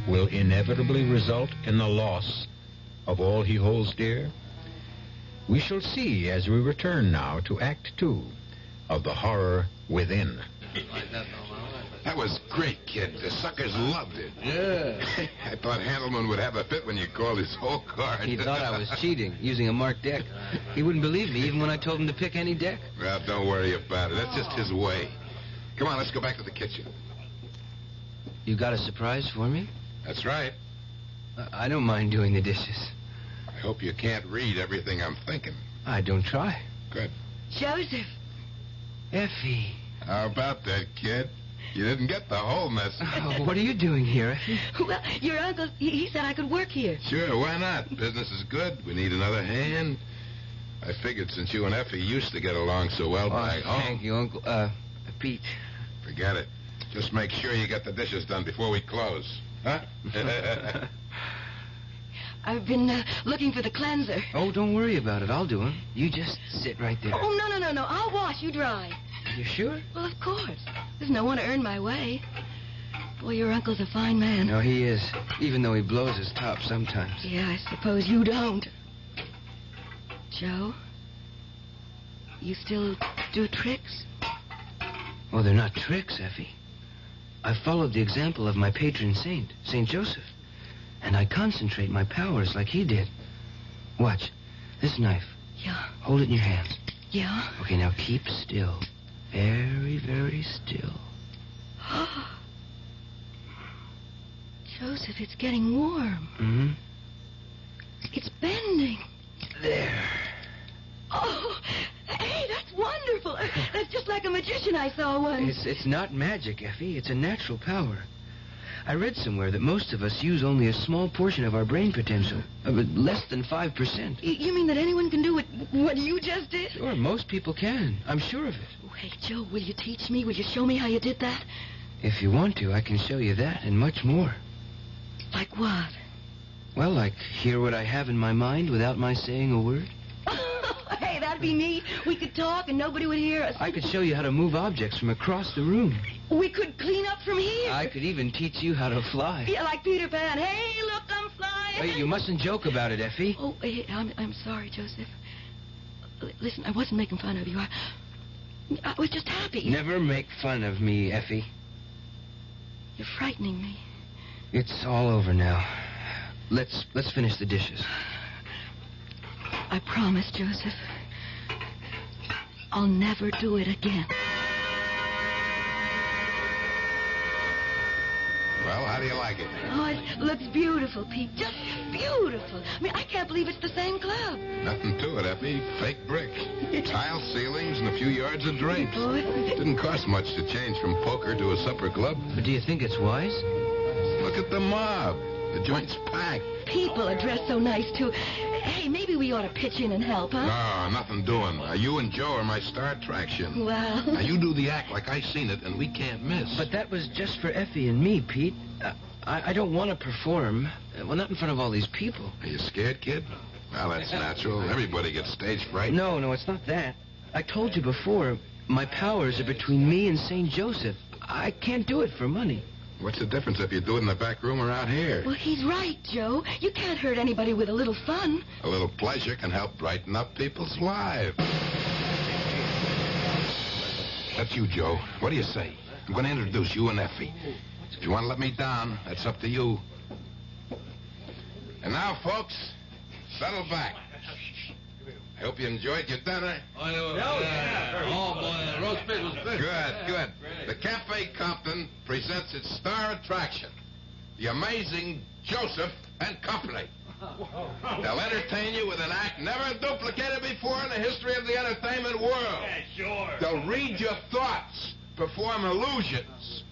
will inevitably result in the loss of all he holds dear? We shall see as we return now to Act 2 of The Horror Within. That was great, kid. The suckers loved it. Yeah. I thought Handelman would have a fit when you called his whole card. He thought I was cheating, using a marked deck. He wouldn't believe me even when I told him to pick any deck. Well, don't worry about it. That's just his way. Come on, let's go back to the kitchen. You got a surprise for me? That's right. I don't mind doing the dishes. I hope you can't read everything I'm thinking. I don't try. Good. Joseph. Effie. How about that, kid? You didn't get the whole message. Oh, what are you doing here, Effie? Well, your uncle, he said I could work here. Sure, why not? Business is good. We need another hand. I figured since you and Effie used to get along so well back home. Thank you, Uncle. Pete. Forget it. Just make sure you get the dishes done before we close. Huh? I've been looking for the cleanser. Oh, don't worry about it. I'll do it. You just sit right there. Oh, no. I'll wash. You dry. You sure? Well, of course. There's no one to earn my way. Boy, your uncle's a fine man. No, he is. Even though he blows his top sometimes. Yeah, I suppose you don't. Joe? You still do tricks? Oh, they're not tricks, Effie. I followed the example of my patron saint, St. Joseph. And I concentrate my powers like he did. Watch. This knife. Yeah. Hold it in your hands. Yeah? Okay, now keep still. Very, very still. Joseph, it's getting warm. Mm-hmm. It's bending. There. Oh, hey, that's wonderful. That's just like a magician I saw once. It's not magic, Effie. It's a natural power. I read somewhere that most of us use only a small portion of our brain potential. Less than 5%. You mean that anyone can do what you just did? Sure, most people can. I'm sure of it. Oh, hey, Joe, will you teach me? Will you show me how you did that? If you want to, I can show you that and much more. Like what? Well, like hear what I have in my mind without my saying a word. Hey, that'd be neat. We could talk and nobody would hear us. I could show you how to move objects from across the room. We could clean up from here. I could even teach you how to fly. Yeah, like Peter Pan. Hey, look, I'm flying. Wait, you mustn't joke about it, Effie. Oh, hey, I'm sorry, Joseph. Listen, I wasn't making fun of you. I was just happy. Never make fun of me, Effie. You're frightening me. It's all over now. Let's finish the dishes. I promise, Joseph. I'll never do it again. Well, how do you like it? Oh, it looks beautiful, Pete. Just beautiful. I mean, I can't believe it's the same club. Nothing to it, Effie. Fake brick. Tile ceilings and a few yards of drapes. Didn't cost much to change from poker to a supper club. But do you think it's wise? Look at the mob. The joint's packed. People are dressed so nice, too. Hey, maybe we ought to pitch in and help, huh? No, nothing doing. You and Joe are my star attraction. Well... Now, you do the act like I seen it, and we can't miss. But that was just for Effie and me, Pete. I don't want to perform. Well, not in front of all these people. Are you scared, kid? Well, that's natural. Everybody gets stage fright. No, it's not that. I told you before, my powers are between me and St. Joseph. I can't do it for money. What's the difference if you do it in the back room or out here? Well, he's right, Joe. You can't hurt anybody with a little fun. A little pleasure can help brighten up people's lives. That's you, Joe. What do you say? I'm going to introduce you and Effie. If you want to let me down, that's up to you. And now, folks, settle back. I hope you enjoyed your dinner. Oh, boy, the roast pig was good. Good. The Cafe Compton presents its star attraction, the amazing Joseph and Company. They'll entertain you with an act never duplicated before in the history of the entertainment world. Yeah, sure. They'll read your thoughts, perform illusions.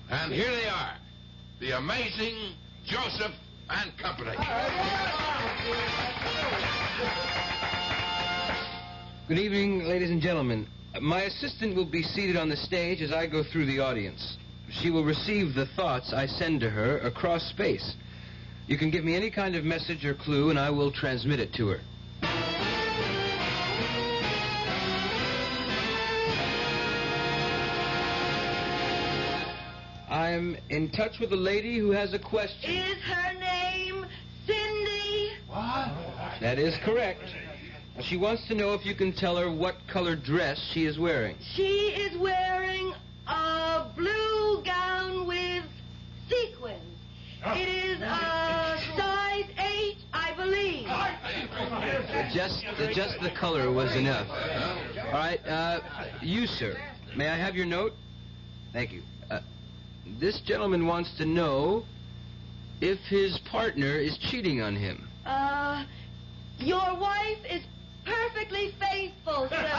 And here they are, the amazing Joseph and Company. Good evening, ladies and gentlemen. My assistant will be seated on the stage as I go through the audience. She will receive the thoughts I send to her across space. You can give me any kind of message or clue, and I will transmit it to her. I'm in touch with a lady who has a question. Is her name Cindy? What? That is correct. She wants to know if you can tell her what color dress she is wearing. She is wearing a blue gown with sequins. It is a size 8, I believe. Just the color was enough. All right, you, sir. May I have your note? Thank you. This gentleman wants to know if his partner is cheating on him. Your wife is perfectly faithful, sir.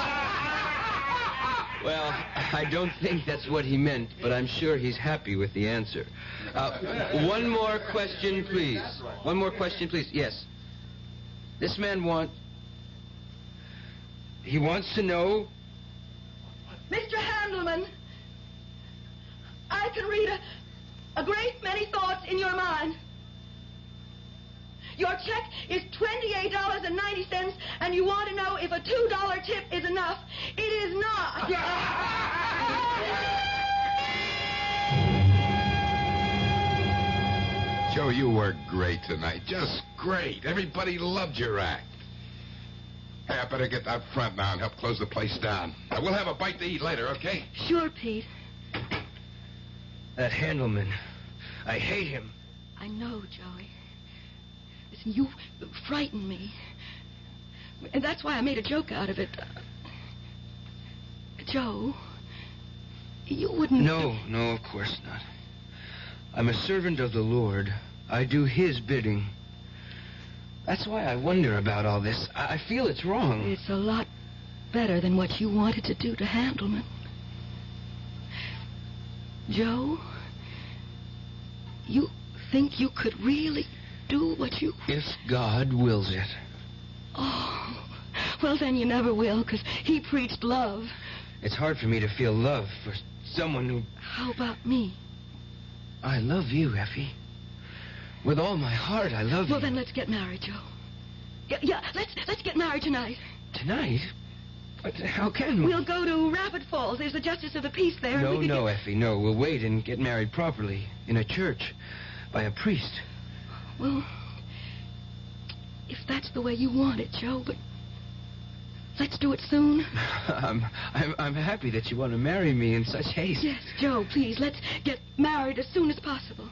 Well, I don't think that's what he meant, but I'm sure he's happy with the answer. One more question, please. One more question, please. Yes. This man he wants to know... Mr. Handelman, I can read a great many thoughts in your mind. Your check is $28.90, and you want to know if a $2 tip is enough. It is not. Joe, you were great tonight. Just great. Everybody loved your act. Hey, I better get out front now and help close the place down. We'll have a bite to eat later, okay? Sure, Pete. That Handelman. I hate him. I know, Joey. Listen, you frightened me. And that's why I made a joke out of it. Joe, you wouldn't... No, of course not. I'm a servant of the Lord. I do his bidding. That's why I wonder about all this. I feel it's wrong. It's a lot better than what you wanted to do to Handelman. Joe, you think you could really do what you... If God wills it. Oh, well, then you never will, because he preached love. It's hard for me to feel love for someone who... How about me? I love you, Effie. With all my heart, I love you. Well, then let's get married, Joe. Yeah, let's get married tonight. Tonight? But how can we? We'll go to Rapid Falls. There's the Justice of the Peace there. No, Effie, no. We'll wait and get married properly. In a church. By a priest. Well, if that's the way you want it, Joe, but... Let's do it soon. I'm happy that you want to marry me in such haste. Yes, Joe, please, let's get married as soon as possible.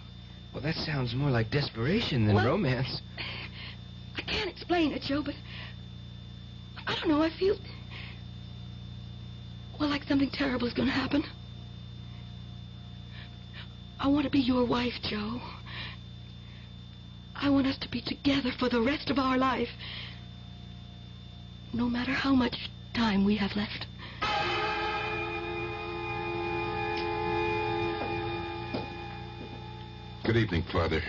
Well, that sounds more like desperation than romance. I can't explain it, Joe, but I don't know, I feel... Well, like something terrible is going to happen. I want to be your wife, Joe. I want us to be together for the rest of our life. No matter how much time we have left. Good evening, Father.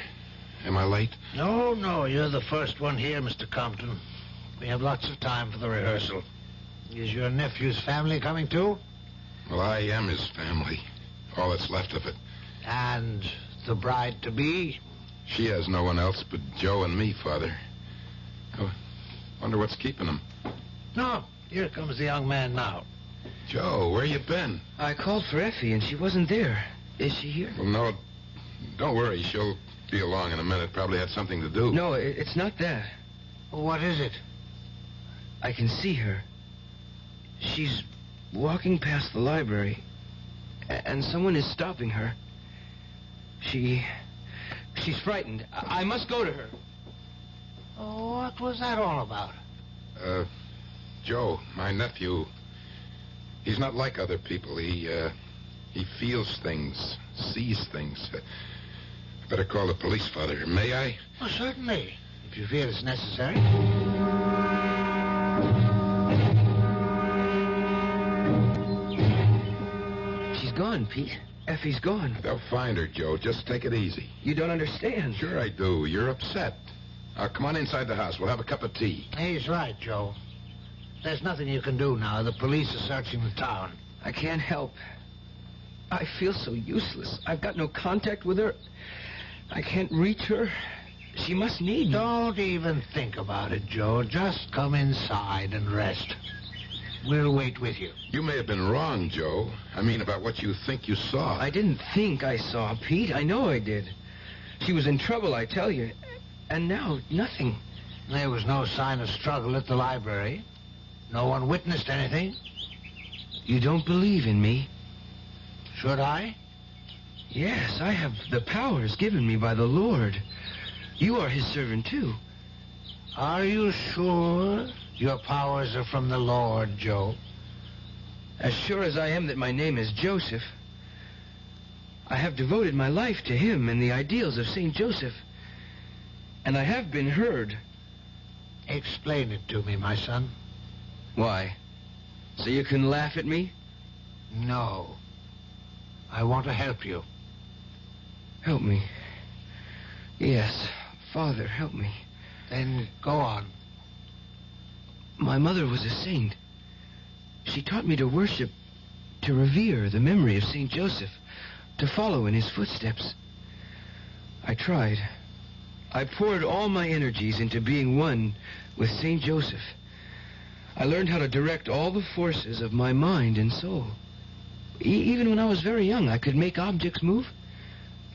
Am I late? No, you're the first one here, Mr. Compton. We have lots of time for the rehearsal. Is your nephew's family coming too? Well, I am his family. All that's left of it. And the bride-to-be? She has no one else but Joe and me, Father. I wonder what's keeping them. No, here comes the young man now. Joe, where you been? I called for Effie, and she wasn't there. Is she here? Well, no, don't worry. She'll be along in a minute. Probably had something to do. No, it's not that. What is it? I can see her. She's walking past the library, and someone is stopping her. She's frightened. I must go to her. Oh, what was that all about? Joe, my nephew, he's not like other people. He feels things, sees things. Better call the police, Father. May I? Oh, certainly, if you feel it's necessary. She's gone, Pete. Effie's gone. They'll find her, Joe. Just take it easy. You don't understand. Sure I do. You're upset. Come on inside the house. We'll have a cup of tea. He's right, Joe. There's nothing you can do now. The police are searching the town. I can't help. I feel so useless. I've got no contact with her. I can't reach her. She must need me. Don't even think about it, Joe. Just come inside and rest. We'll wait with you. You may have been wrong, Joe. I mean, about what you think you saw. I didn't think I saw, Pete. I know I did. She was in trouble, I tell you. And now, nothing. There was no sign of struggle at the library. No one witnessed anything. You don't believe in me? Should I? Yes, I have the powers given me by the Lord. You are his servant, too. Are you sure your powers are from the Lord, Joe? As sure as I am that my name is Joseph. I have devoted my life to him and the ideals of St. Joseph. And I have been heard. Explain it to me, my son. Why? So you can laugh at me? No. I want to help you. Help me? Yes. Father, help me. Then go on. My mother was a saint. She taught me to worship, to revere the memory of St. Joseph, to follow in his footsteps. I tried. I poured all my energies into being one with St. Joseph. I learned how to direct all the forces of my mind and soul. Even when I was very young, I could make objects move.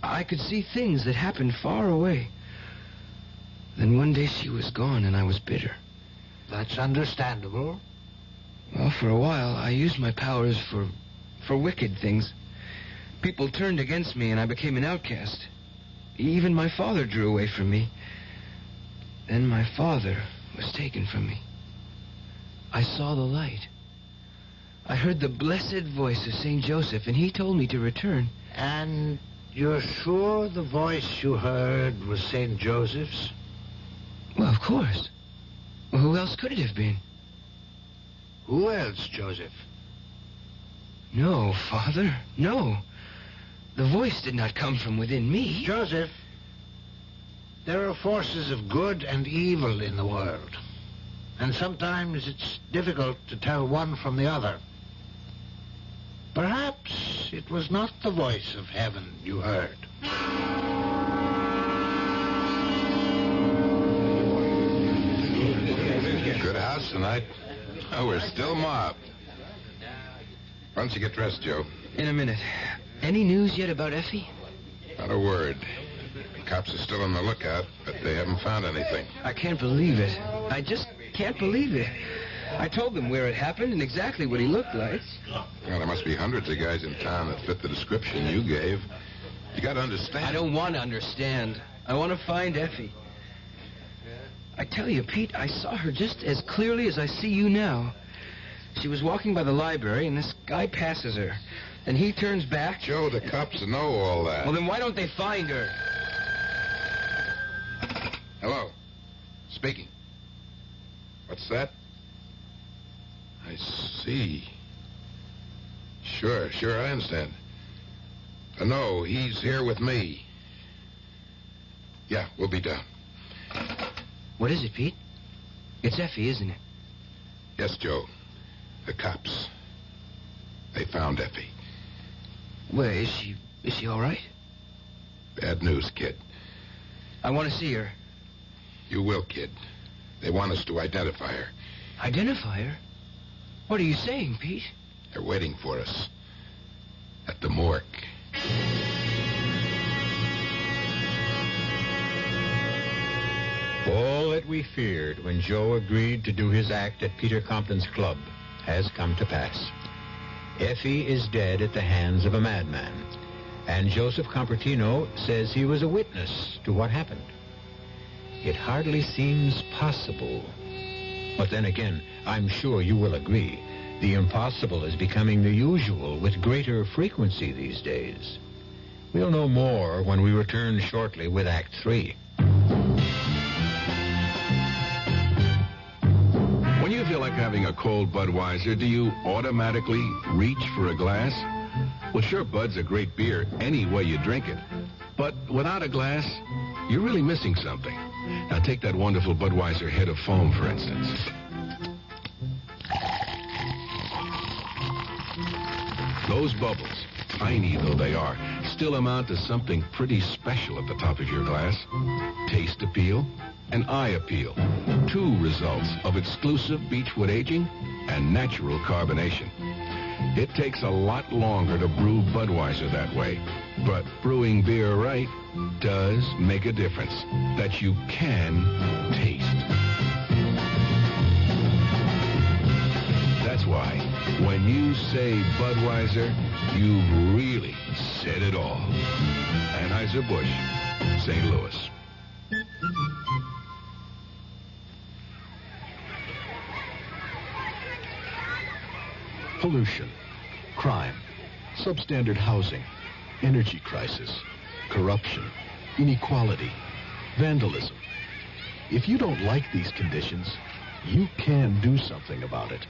I could see things that happened far away. Then one day she was gone and I was bitter. That's understandable. Well, for a while, I used my powers for wicked things. People turned against me and I became an outcast. Even my father drew away from me. Then my father was taken from me. I saw the light. I heard the blessed voice of St. Joseph, and he told me to return. And you're sure the voice you heard was St. Joseph's? Well, of course. Well, who else could it have been? Who else, Joseph? No, Father, no. The voice did not come from within me. Joseph, there are forces of good and evil in the world. And sometimes it's difficult to tell one from the other. Perhaps it was not the voice of heaven you heard. Good house tonight. Oh, we're still mobbed. Why don't you get dressed, Joe? In a minute. Any news yet about Effie? Not a word. Cops are still on the lookout, but they haven't found anything. I can't believe it. I just can't believe it. I told them where it happened and exactly what he looked like. Well, there must be hundreds of guys in town that fit the description you gave. You got to understand. I don't want to understand. I want to find Effie. I tell you, Pete, I saw her just as clearly as I see you now. She was walking by the library, and this guy passes her. And he turns back. Joe, the cops know all that. Well, then why don't they find her? Hello. Speaking. What's that? I see. Sure, I understand. No, he's here with me. Yeah, we'll be down. What is it, Pete? It's Effie, isn't it? Yes, Joe. The cops. They found Effie. Where is she? Is she all right? Bad news, kid. I want to see her. You will, kid. They want us to identify her. Identify her? What are you saying, Pete? They're waiting for us. At the morgue. All that we feared when Joe agreed to do his act at Peter Compton's club has come to pass. Effie is dead at the hands of a madman, and Joseph Compertino says he was a witness to what happened. It hardly seems possible. But then again, I'm sure you will agree, the impossible is becoming the usual with greater frequency these days. We'll know more when we return shortly with Act 3. When you feel like having a cold Budweiser, do you automatically reach for a glass? Well, sure, Bud's a great beer any way you drink it. But without a glass, you're really missing something. Now, take that wonderful Budweiser head of foam, for instance. Those bubbles, tiny though they are, still amount to something pretty special at the top of your glass. Taste appeal and eye appeal. Two results of exclusive beechwood aging and natural carbonation. It takes a lot longer to brew Budweiser that way, but brewing beer right does make a difference that you can taste. That's why when you say Budweiser, you've really said it all. Anheuser-Busch, St. Louis. Pollution, crime, substandard housing, energy crisis, corruption, inequality, vandalism. If you don't like these conditions, you can do something about it.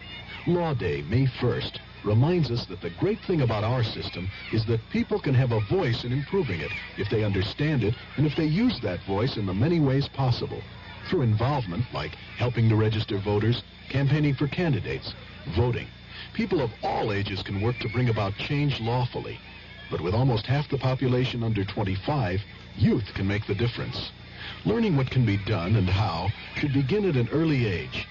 Law Day, May 1st, reminds us that the great thing about our system is that people can have a voice in improving it if they understand it and if they use that voice in the many ways possible. Through involvement like helping to register voters, campaigning for candidates, voting. People of all ages can work to bring about change lawfully. But with almost half the population under 25, youth can make the difference. Learning what can be done and how should begin at an early age.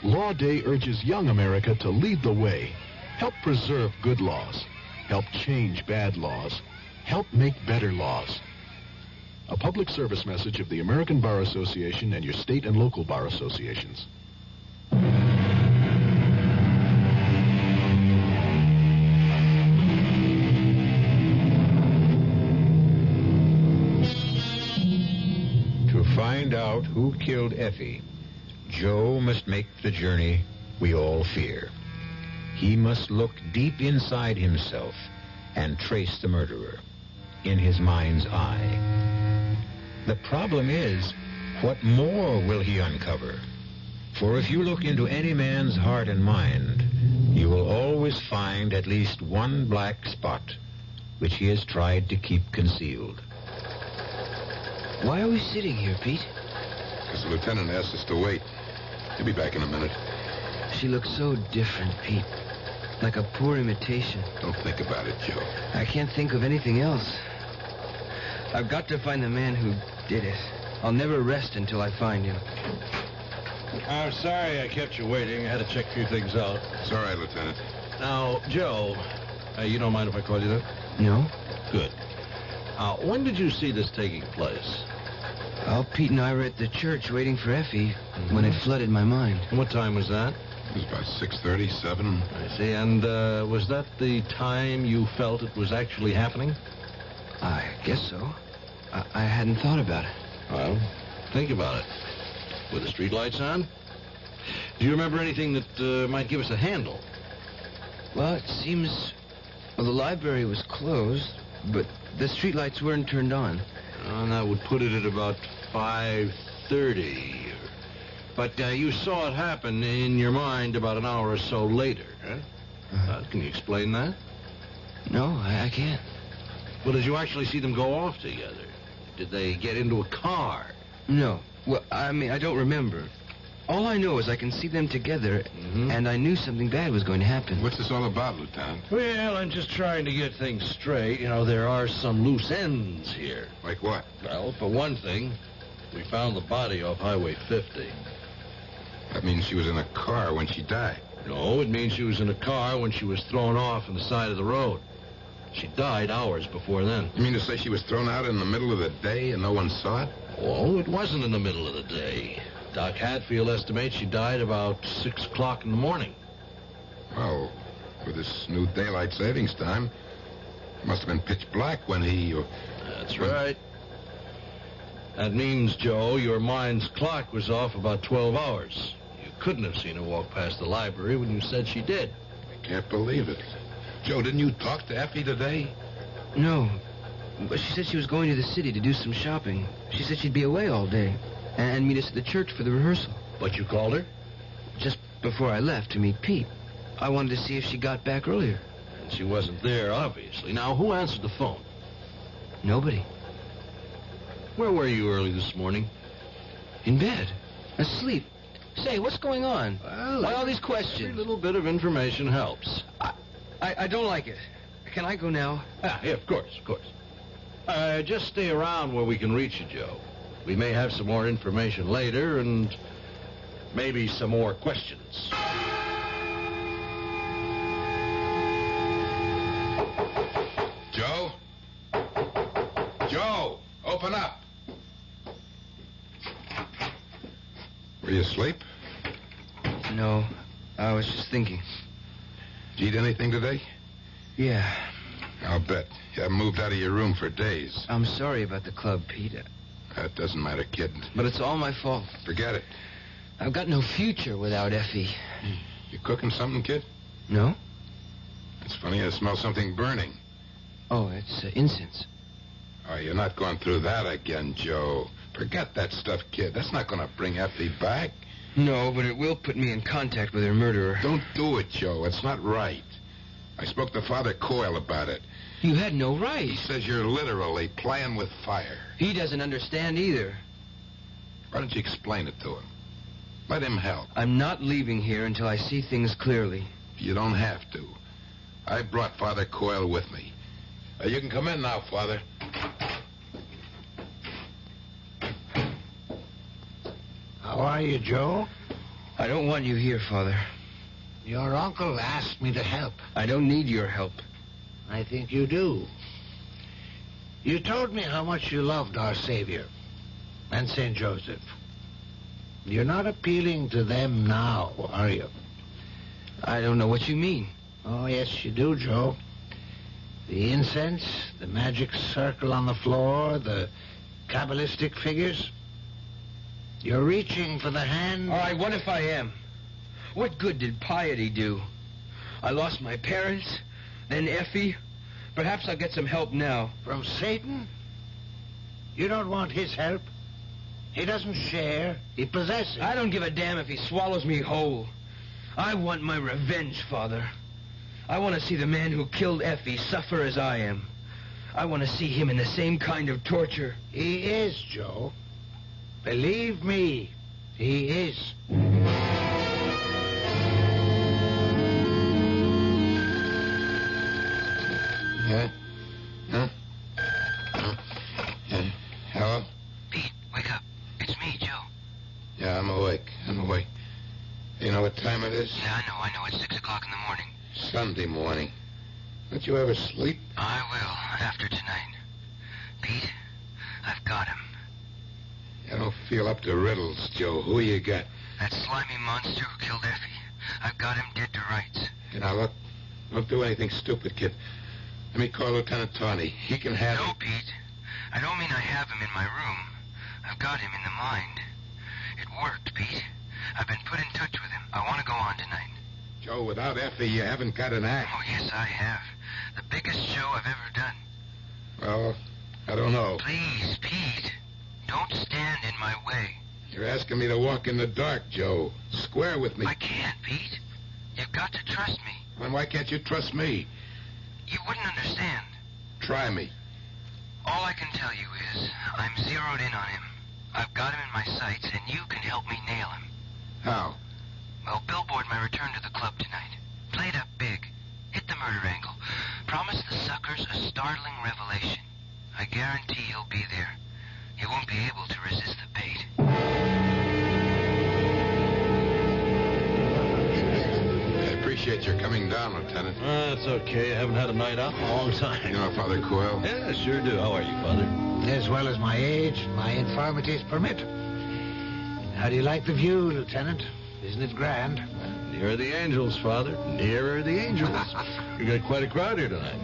Law Day urges young America to lead the way. Help preserve good laws. Help change bad laws. Help make better laws. A public service message of the American Bar Association and your state and local bar associations. To find out who killed Effie, Joe must make the journey we all fear. He must look deep inside himself and trace the murderer in his mind's eye. The problem is, what more will he uncover? For if you look into any man's heart and mind, you will always find at least one black spot which he has tried to keep concealed. Why are we sitting here, Pete? Because the lieutenant asked us to wait. He'll be back in a minute. She looks so different, Pete. Like a poor imitation. Don't think about it, Joe. I can't think of anything else. I've got to find the man who did it. I'll never rest until I find him. I'm sorry I kept you waiting. I had to check a few things out. It's all right, Lieutenant. Now, Joe, you don't mind if I call you that? No. Good. When did you see this taking place? Well, Pete and I were at the church waiting for Effie when it flooded my mind. What time was that? It was about 6:30, 7. I see. And was that the time you felt it was actually happening? I guess so. I hadn't thought about it. Well, think about it. Were the streetlights on? Do you remember anything that might give us a handle? Well, it seems... Well, the library was closed, but the streetlights weren't turned on. And that would put it at about 5:30. But you saw it happen in your mind about an hour or so later, huh? Can you explain that? No, I can't. Well, did you actually see them go off together? Did they get into a car? No. Well, I mean, I don't remember. All I know is I can see them together, and I knew something bad was going to happen. What's this all about, Lieutenant? Well, I'm just trying to get things straight. You know, there are some loose ends here. Like what? Well, for one thing, we found the body off Highway 50. That means she was in a car when she died. No, it means she was in a car when she was thrown off on the side of the road. She died hours before then. You mean to say she was thrown out in the middle of the day and no one saw it? Oh, it wasn't in the middle of the day. Doc Hatfield estimates she died about 6 o'clock in the morning. Well, with this new daylight savings time, it must have been pitch black when he... That's right. That means, Joe, your mind's clock was off about 12 hours. You couldn't have seen her walk past the library when you said she did. I can't believe it. Joe, didn't you talk to Effie today? No, but she said she was going to the city to do some shopping. She said she'd be away all day and meet us at the church for the rehearsal. But you called her? Just before I left to meet Pete. I wanted to see if she got back earlier. And she wasn't there, obviously. Now, who answered the phone? Nobody. Where were you early this morning? In bed. Asleep. Say, what's going on? Well, why all these questions? Every little bit of information helps. I don't like it. Can I go now? Yeah, of course, of course. Just stay around where we can reach you, Joe. We may have some more information later, and maybe some more questions. Joe? Joe, open up. Were you asleep? No, I was just thinking. Did you eat anything today? Yeah. I'll bet. You haven't moved out of your room for days. I'm sorry about the club, Pete. That doesn't matter, kid. But it's all my fault. Forget it. I've got no future without Effie. You cooking something, kid? No. It's funny, I smell something burning. Oh, it's incense. Oh, you're not going through that again, Joe. Forget that stuff, kid. That's not going to bring Effie back. No, but it will put me in contact with her murderer. Don't do it, Joe. It's not right. I spoke to Father Coyle about it. You had no right. He says you're literally playing with fire. He doesn't understand either. Why don't you explain it to him? Let him help. I'm not leaving here until I see things clearly. You don't have to. I brought Father Coyle with me. You can come in now, Father. How are you, Joe? I don't want you here, Father. Your uncle asked me to help. I don't need your help. I think you do. You told me how much you loved our Savior and St. Joseph. You're not appealing to them now, are you? I don't know what you mean. Oh, yes, you do, Joe. The incense, the magic circle on the floor, the Kabbalistic figures. You're reaching for the hand... All right, what if I am? What good did piety do? I lost my parents, then Effie. Perhaps I'll get some help now. From Satan? You don't want his help. He doesn't share. He possesses. I don't give a damn if he swallows me whole. I want my revenge, Father. I want to see the man who killed Effie suffer as I am. I want to see him in the same kind of torture. He is, Joe. Believe me, he is. Yeah? Huh? Yeah. Hello? Pete, wake up. It's me, Joe. Yeah, I'm awake. You know what time it is? Yeah, I know. It's 6 o'clock in the morning. Sunday morning. Don't you ever sleep? I will, after tonight. Pete, I've got him. I don't feel up to riddles, Joe. Who you got? That slimy monster who killed Effie. I've got him dead to rights. Now, look, don't do anything stupid, kid. Let me call Lieutenant Tawney. He can have No, him. Pete. I don't mean I have him in my room. I've got him in the mind. It worked, Pete. I've been put in touch with him. I want to go on tonight. Joe, without Effie, you haven't got an act. Oh, yes, I have. The biggest show I've ever done. Well, I don't know. Please, Pete. Don't stand in my way. You're asking me to walk in the dark, Joe. Square with me. I can't, Pete. You've got to trust me. Then why can't you trust me? You wouldn't understand. Try me. All I can tell you is I'm zeroed in on him. I've got him in my sights, and you can help me nail him. How? Well, billboard my return to the club tonight. Play it up big. Hit the murder angle. Promise the suckers a startling revelation. I guarantee he'll be there. He won't be able to resist the bait. I appreciate your coming down, Lieutenant. That's okay. I haven't had a night out in a long time. You know Father Coyle? Yeah, sure do. How are you, Father? As well as my age and my infirmities permit. How do you like the view, Lieutenant? Isn't it grand? Nearer the angels, Father. Nearer the angels. We got quite a crowd here tonight.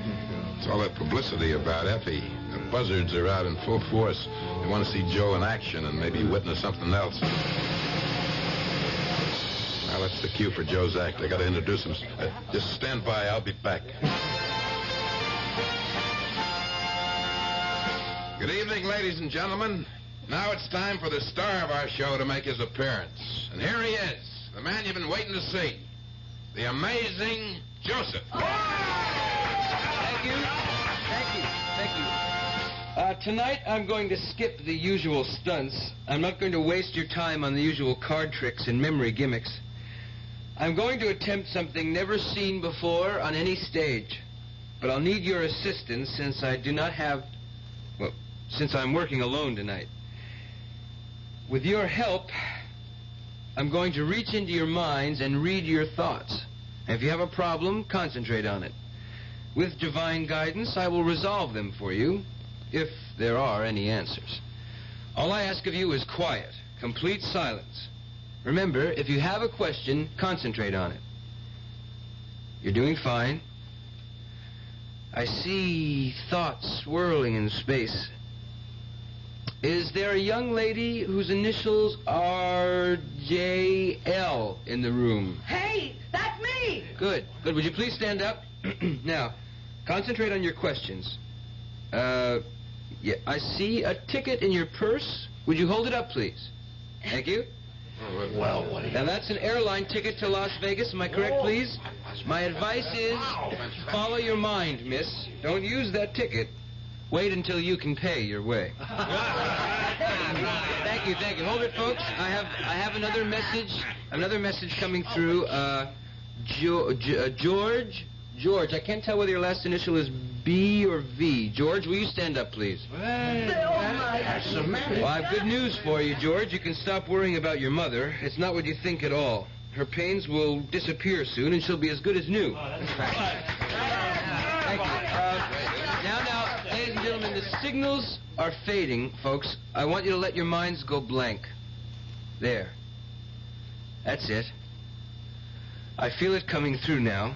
It's all that publicity about Effie. The buzzards are out in full force. They want to see Joe in action and maybe witness something else. Now, that's the cue for Joe's act. I got to introduce him. Just stand by. I'll be back. Good evening, ladies and gentlemen. Now it's time for the star of our show to make his appearance. And here he is, the man you've been waiting to see. The amazing Joseph. Thank you. Tonight I'm going to skip the usual stunts. I'm not going to waste your time on the usual card tricks and memory gimmicks. I'm going to attempt something never seen before on any stage. But I'll need your assistance since I do not have... Well, since I'm working alone tonight. With your help, I'm going to reach into your minds and read your thoughts. If you have a problem, concentrate on it. With divine guidance, I will resolve them for you, if there are any answers. All I ask of you is quiet, complete silence. Remember, if you have a question, concentrate on it. You're doing fine. I see thoughts swirling in space. Is there a young lady whose initials are J.L. in the room? Hey, that's me! Good. Would you please stand up? Now, concentrate on your questions. Yeah, I see a ticket in your purse. Would you hold it up, please? Thank you. Well, what do you... Now, that's an airline ticket to Las Vegas. Am I correct, please? My advice is follow your mind, miss. Don't use that ticket. Wait until you can pay your way. Thank you. Hold it, folks. I have another message coming through. George, I can't tell whether your last initial is B or V. George, will you stand up, please? That's the man. Well, I have good news for you, George. You can stop worrying about your mother. It's not what you think at all. Her pains will disappear soon, and she'll be as good as new. Thank you. Now, ladies and gentlemen, the signals are fading, folks. I want you to let your minds go blank. There. That's it. I feel it coming through now.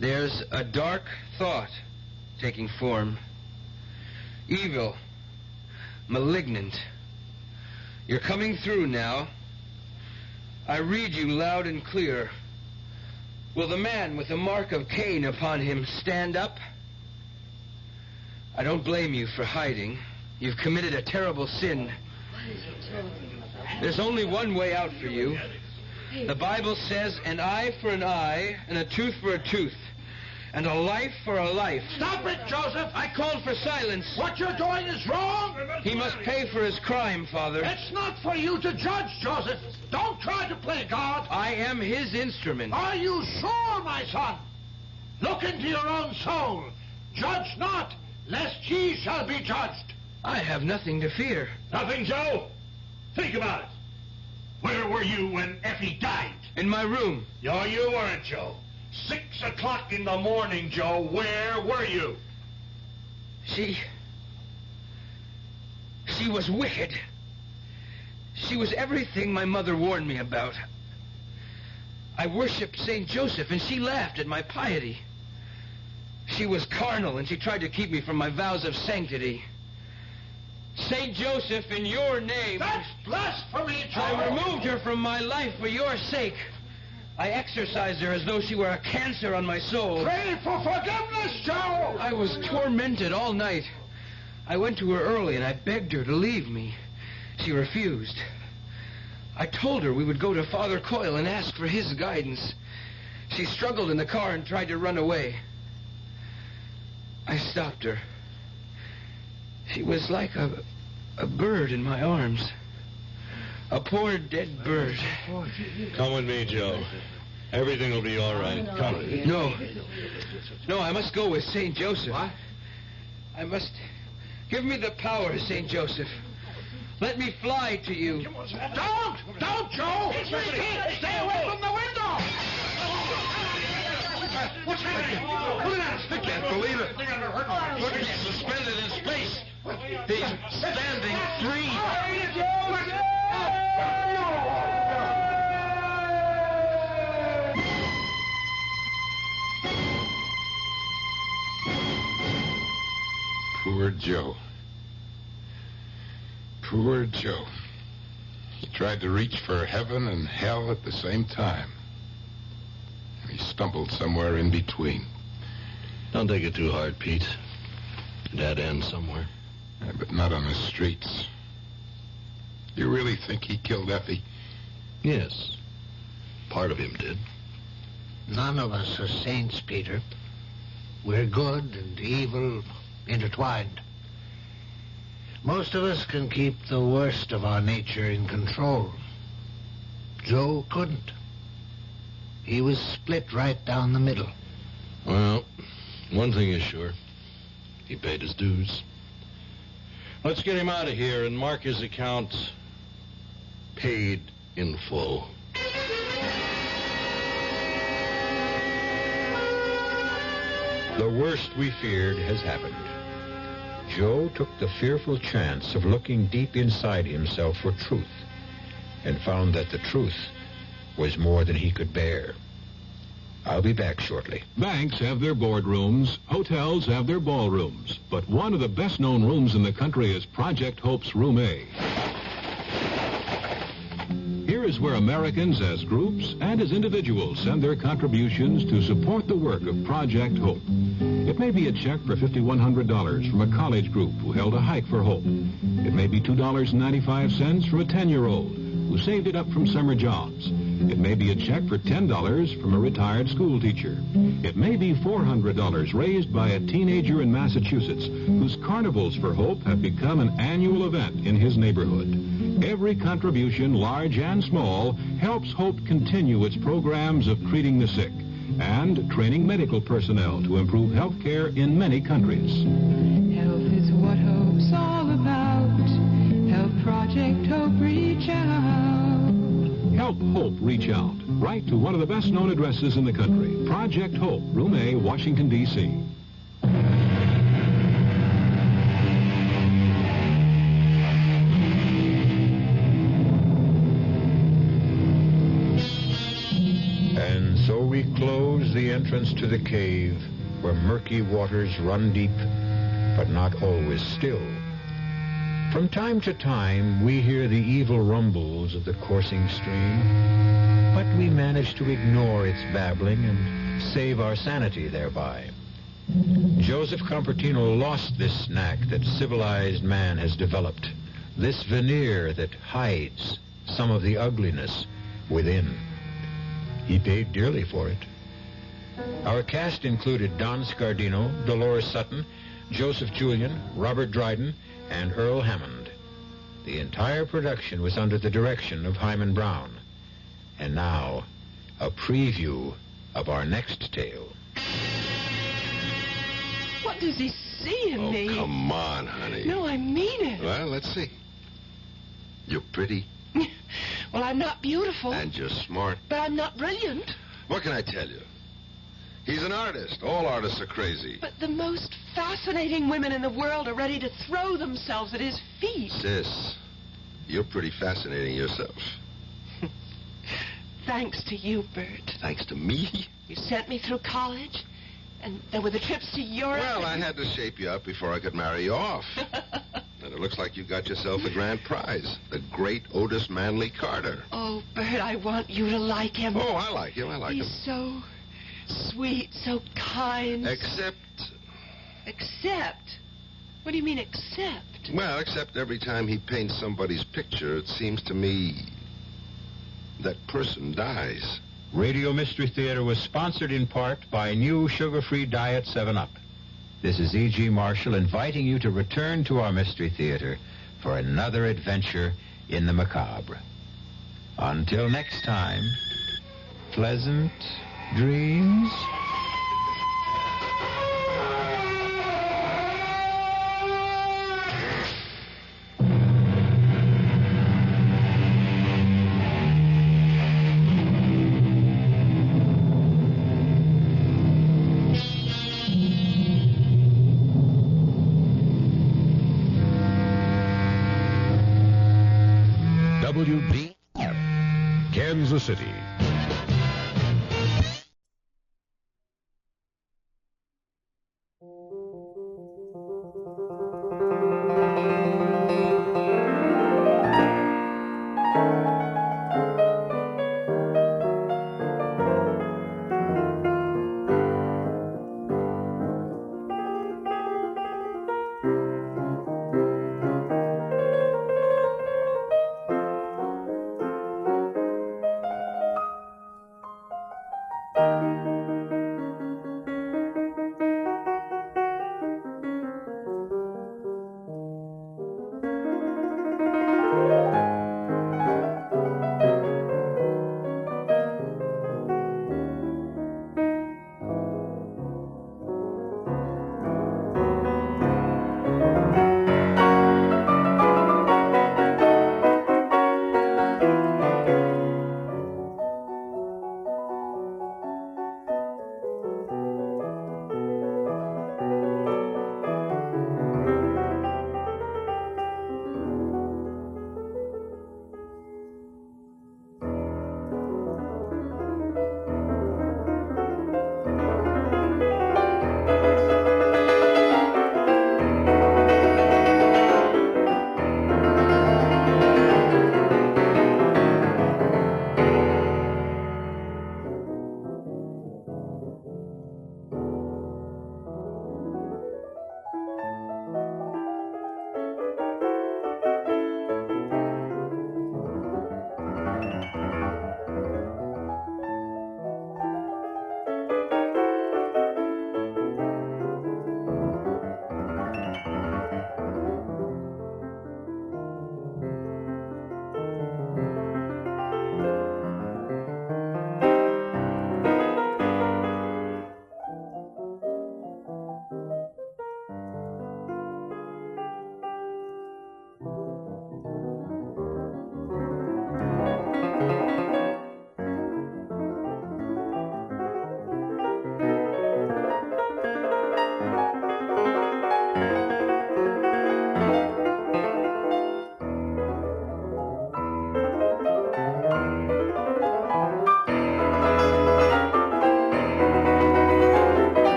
There's a dark thought taking form. Evil. Malignant. You're coming through now. I read you loud and clear. Will the man with the mark of Cain upon him stand up? I don't blame you for hiding. You've committed a terrible sin. There's only one way out for you. The Bible says an eye for an eye and a tooth for a tooth. And a life for a life. Stop it, Joseph! I called for silence. What you're doing is wrong! He must pay for his crime, Father. It's not for you to judge, Joseph. Don't try to play God. I am his instrument. Are you sure, my son? Look into your own soul. Judge not, lest ye shall be judged. I have nothing to fear. Nothing, Joe? Think about it. Where were you when Effie died? In my room. No, you weren't, Joe. 6 o'clock in the morning, Joe. Where were you? She was wicked. She was everything my mother warned me about. I worshipped St. Joseph, and she laughed at my piety. She was carnal, and she tried to keep me from my vows of sanctity. St. Joseph, in your name... That's blasphemy, Joe! I removed her from my life for your sake. I exorcised her as though she were a cancer on my soul. Pray for forgiveness, Joe! I was tormented all night. I went to her early, and I begged her to leave me. She refused. I told her we would go to Father Coyle and ask for his guidance. She struggled in the car and tried to run away. I stopped her. She was like a bird in my arms. A poor dead bird. Come with me, Joe. Everything will be all right. Come. No, I must go with St. Joseph. What? I must... Give me the power, St. Joseph. Let me fly to you. Don't, Joe! Stay away from the window! What's happening? Look at us! I can't believe it. Look, he's suspended in space. He's standing free. Poor Joe. Poor Joe. He tried to reach for heaven and hell at the same time. He stumbled somewhere in between. Don't take it too hard, Pete. That ends somewhere. Yeah, but not on the streets. You really think he killed Effie? Yes. Part of him did. None of us are saints, Peter. We're good and evil intertwined. Most of us can keep the worst of our nature in control. Joe couldn't. He was split right down the middle. Well, one thing is sure. He paid his dues. Let's get him out of here and mark his account paid in full. The worst we feared has happened. Joe took the fearful chance of looking deep inside himself for truth and found that the truth was more than he could bear. I'll be back shortly. Banks have their boardrooms, hotels have their ballrooms, but one of the best-known rooms in the country is Project Hope's Room A. Here is where Americans as groups and as individuals send their contributions to support the work of Project Hope. It may be a check for $5,100 from a college group who held a hike for hope. It may be $2.95 from a 10-year-old who saved it up from summer jobs. It may be a check for $10 from a retired school teacher. It may be $400 raised by a teenager in Massachusetts whose Carnivals for Hope have become an annual event in his neighborhood. Every contribution, large and small, helps Hope continue its programs of treating the sick and training medical personnel to improve health care in many countries. Health is what Hope's all about. Help Project Hope reach out. Help Hope reach out. Write to one of the best-known addresses in the country. Project Hope, Room A, Washington, D.C. And so we close the entrance to the cave where murky waters run deep, but not always still. From time to time, we hear the evil rumbles of the coursing stream, but we manage to ignore its babbling and save our sanity thereby. Joseph Compertino lost this knack that civilized man has developed, this veneer that hides some of the ugliness within. He paid dearly for it. Our cast included Don Scardino, Dolores Sutton, Joseph Julian, Robert Dryden, and Earl Hammond. The entire production was under the direction of Hyman Brown. And now, a preview of our next tale. What does he see in me? Oh, come on, honey. No, I mean it. Well, let's see. You're pretty. Well, I'm not beautiful. And you're smart. But I'm not brilliant. What can I tell you? He's an artist. All artists are crazy. But the most fascinating women in the world are ready to throw themselves at his feet. Sis, you're pretty fascinating yourself. thanks to you, Bert. Thanks to me? You sent me through college, and there were the trips to Europe. Well, I had to shape you up before I could marry you off. And it looks like you got yourself a grand prize. The great Otis Manley Carter. Oh, Bert, I want you to like him. Oh, I like him. I like him. He's so sweet, so kind. Except... Except? What do you mean, except? Well, except every time he paints somebody's picture, it seems to me that person dies. Radio Mystery Theater was sponsored in part by new sugar-free diet 7-Up. This is E.G. Marshall inviting you to return to our Mystery Theater for another adventure in the macabre. Until next time, pleasant dreams. WBF, Kansas City.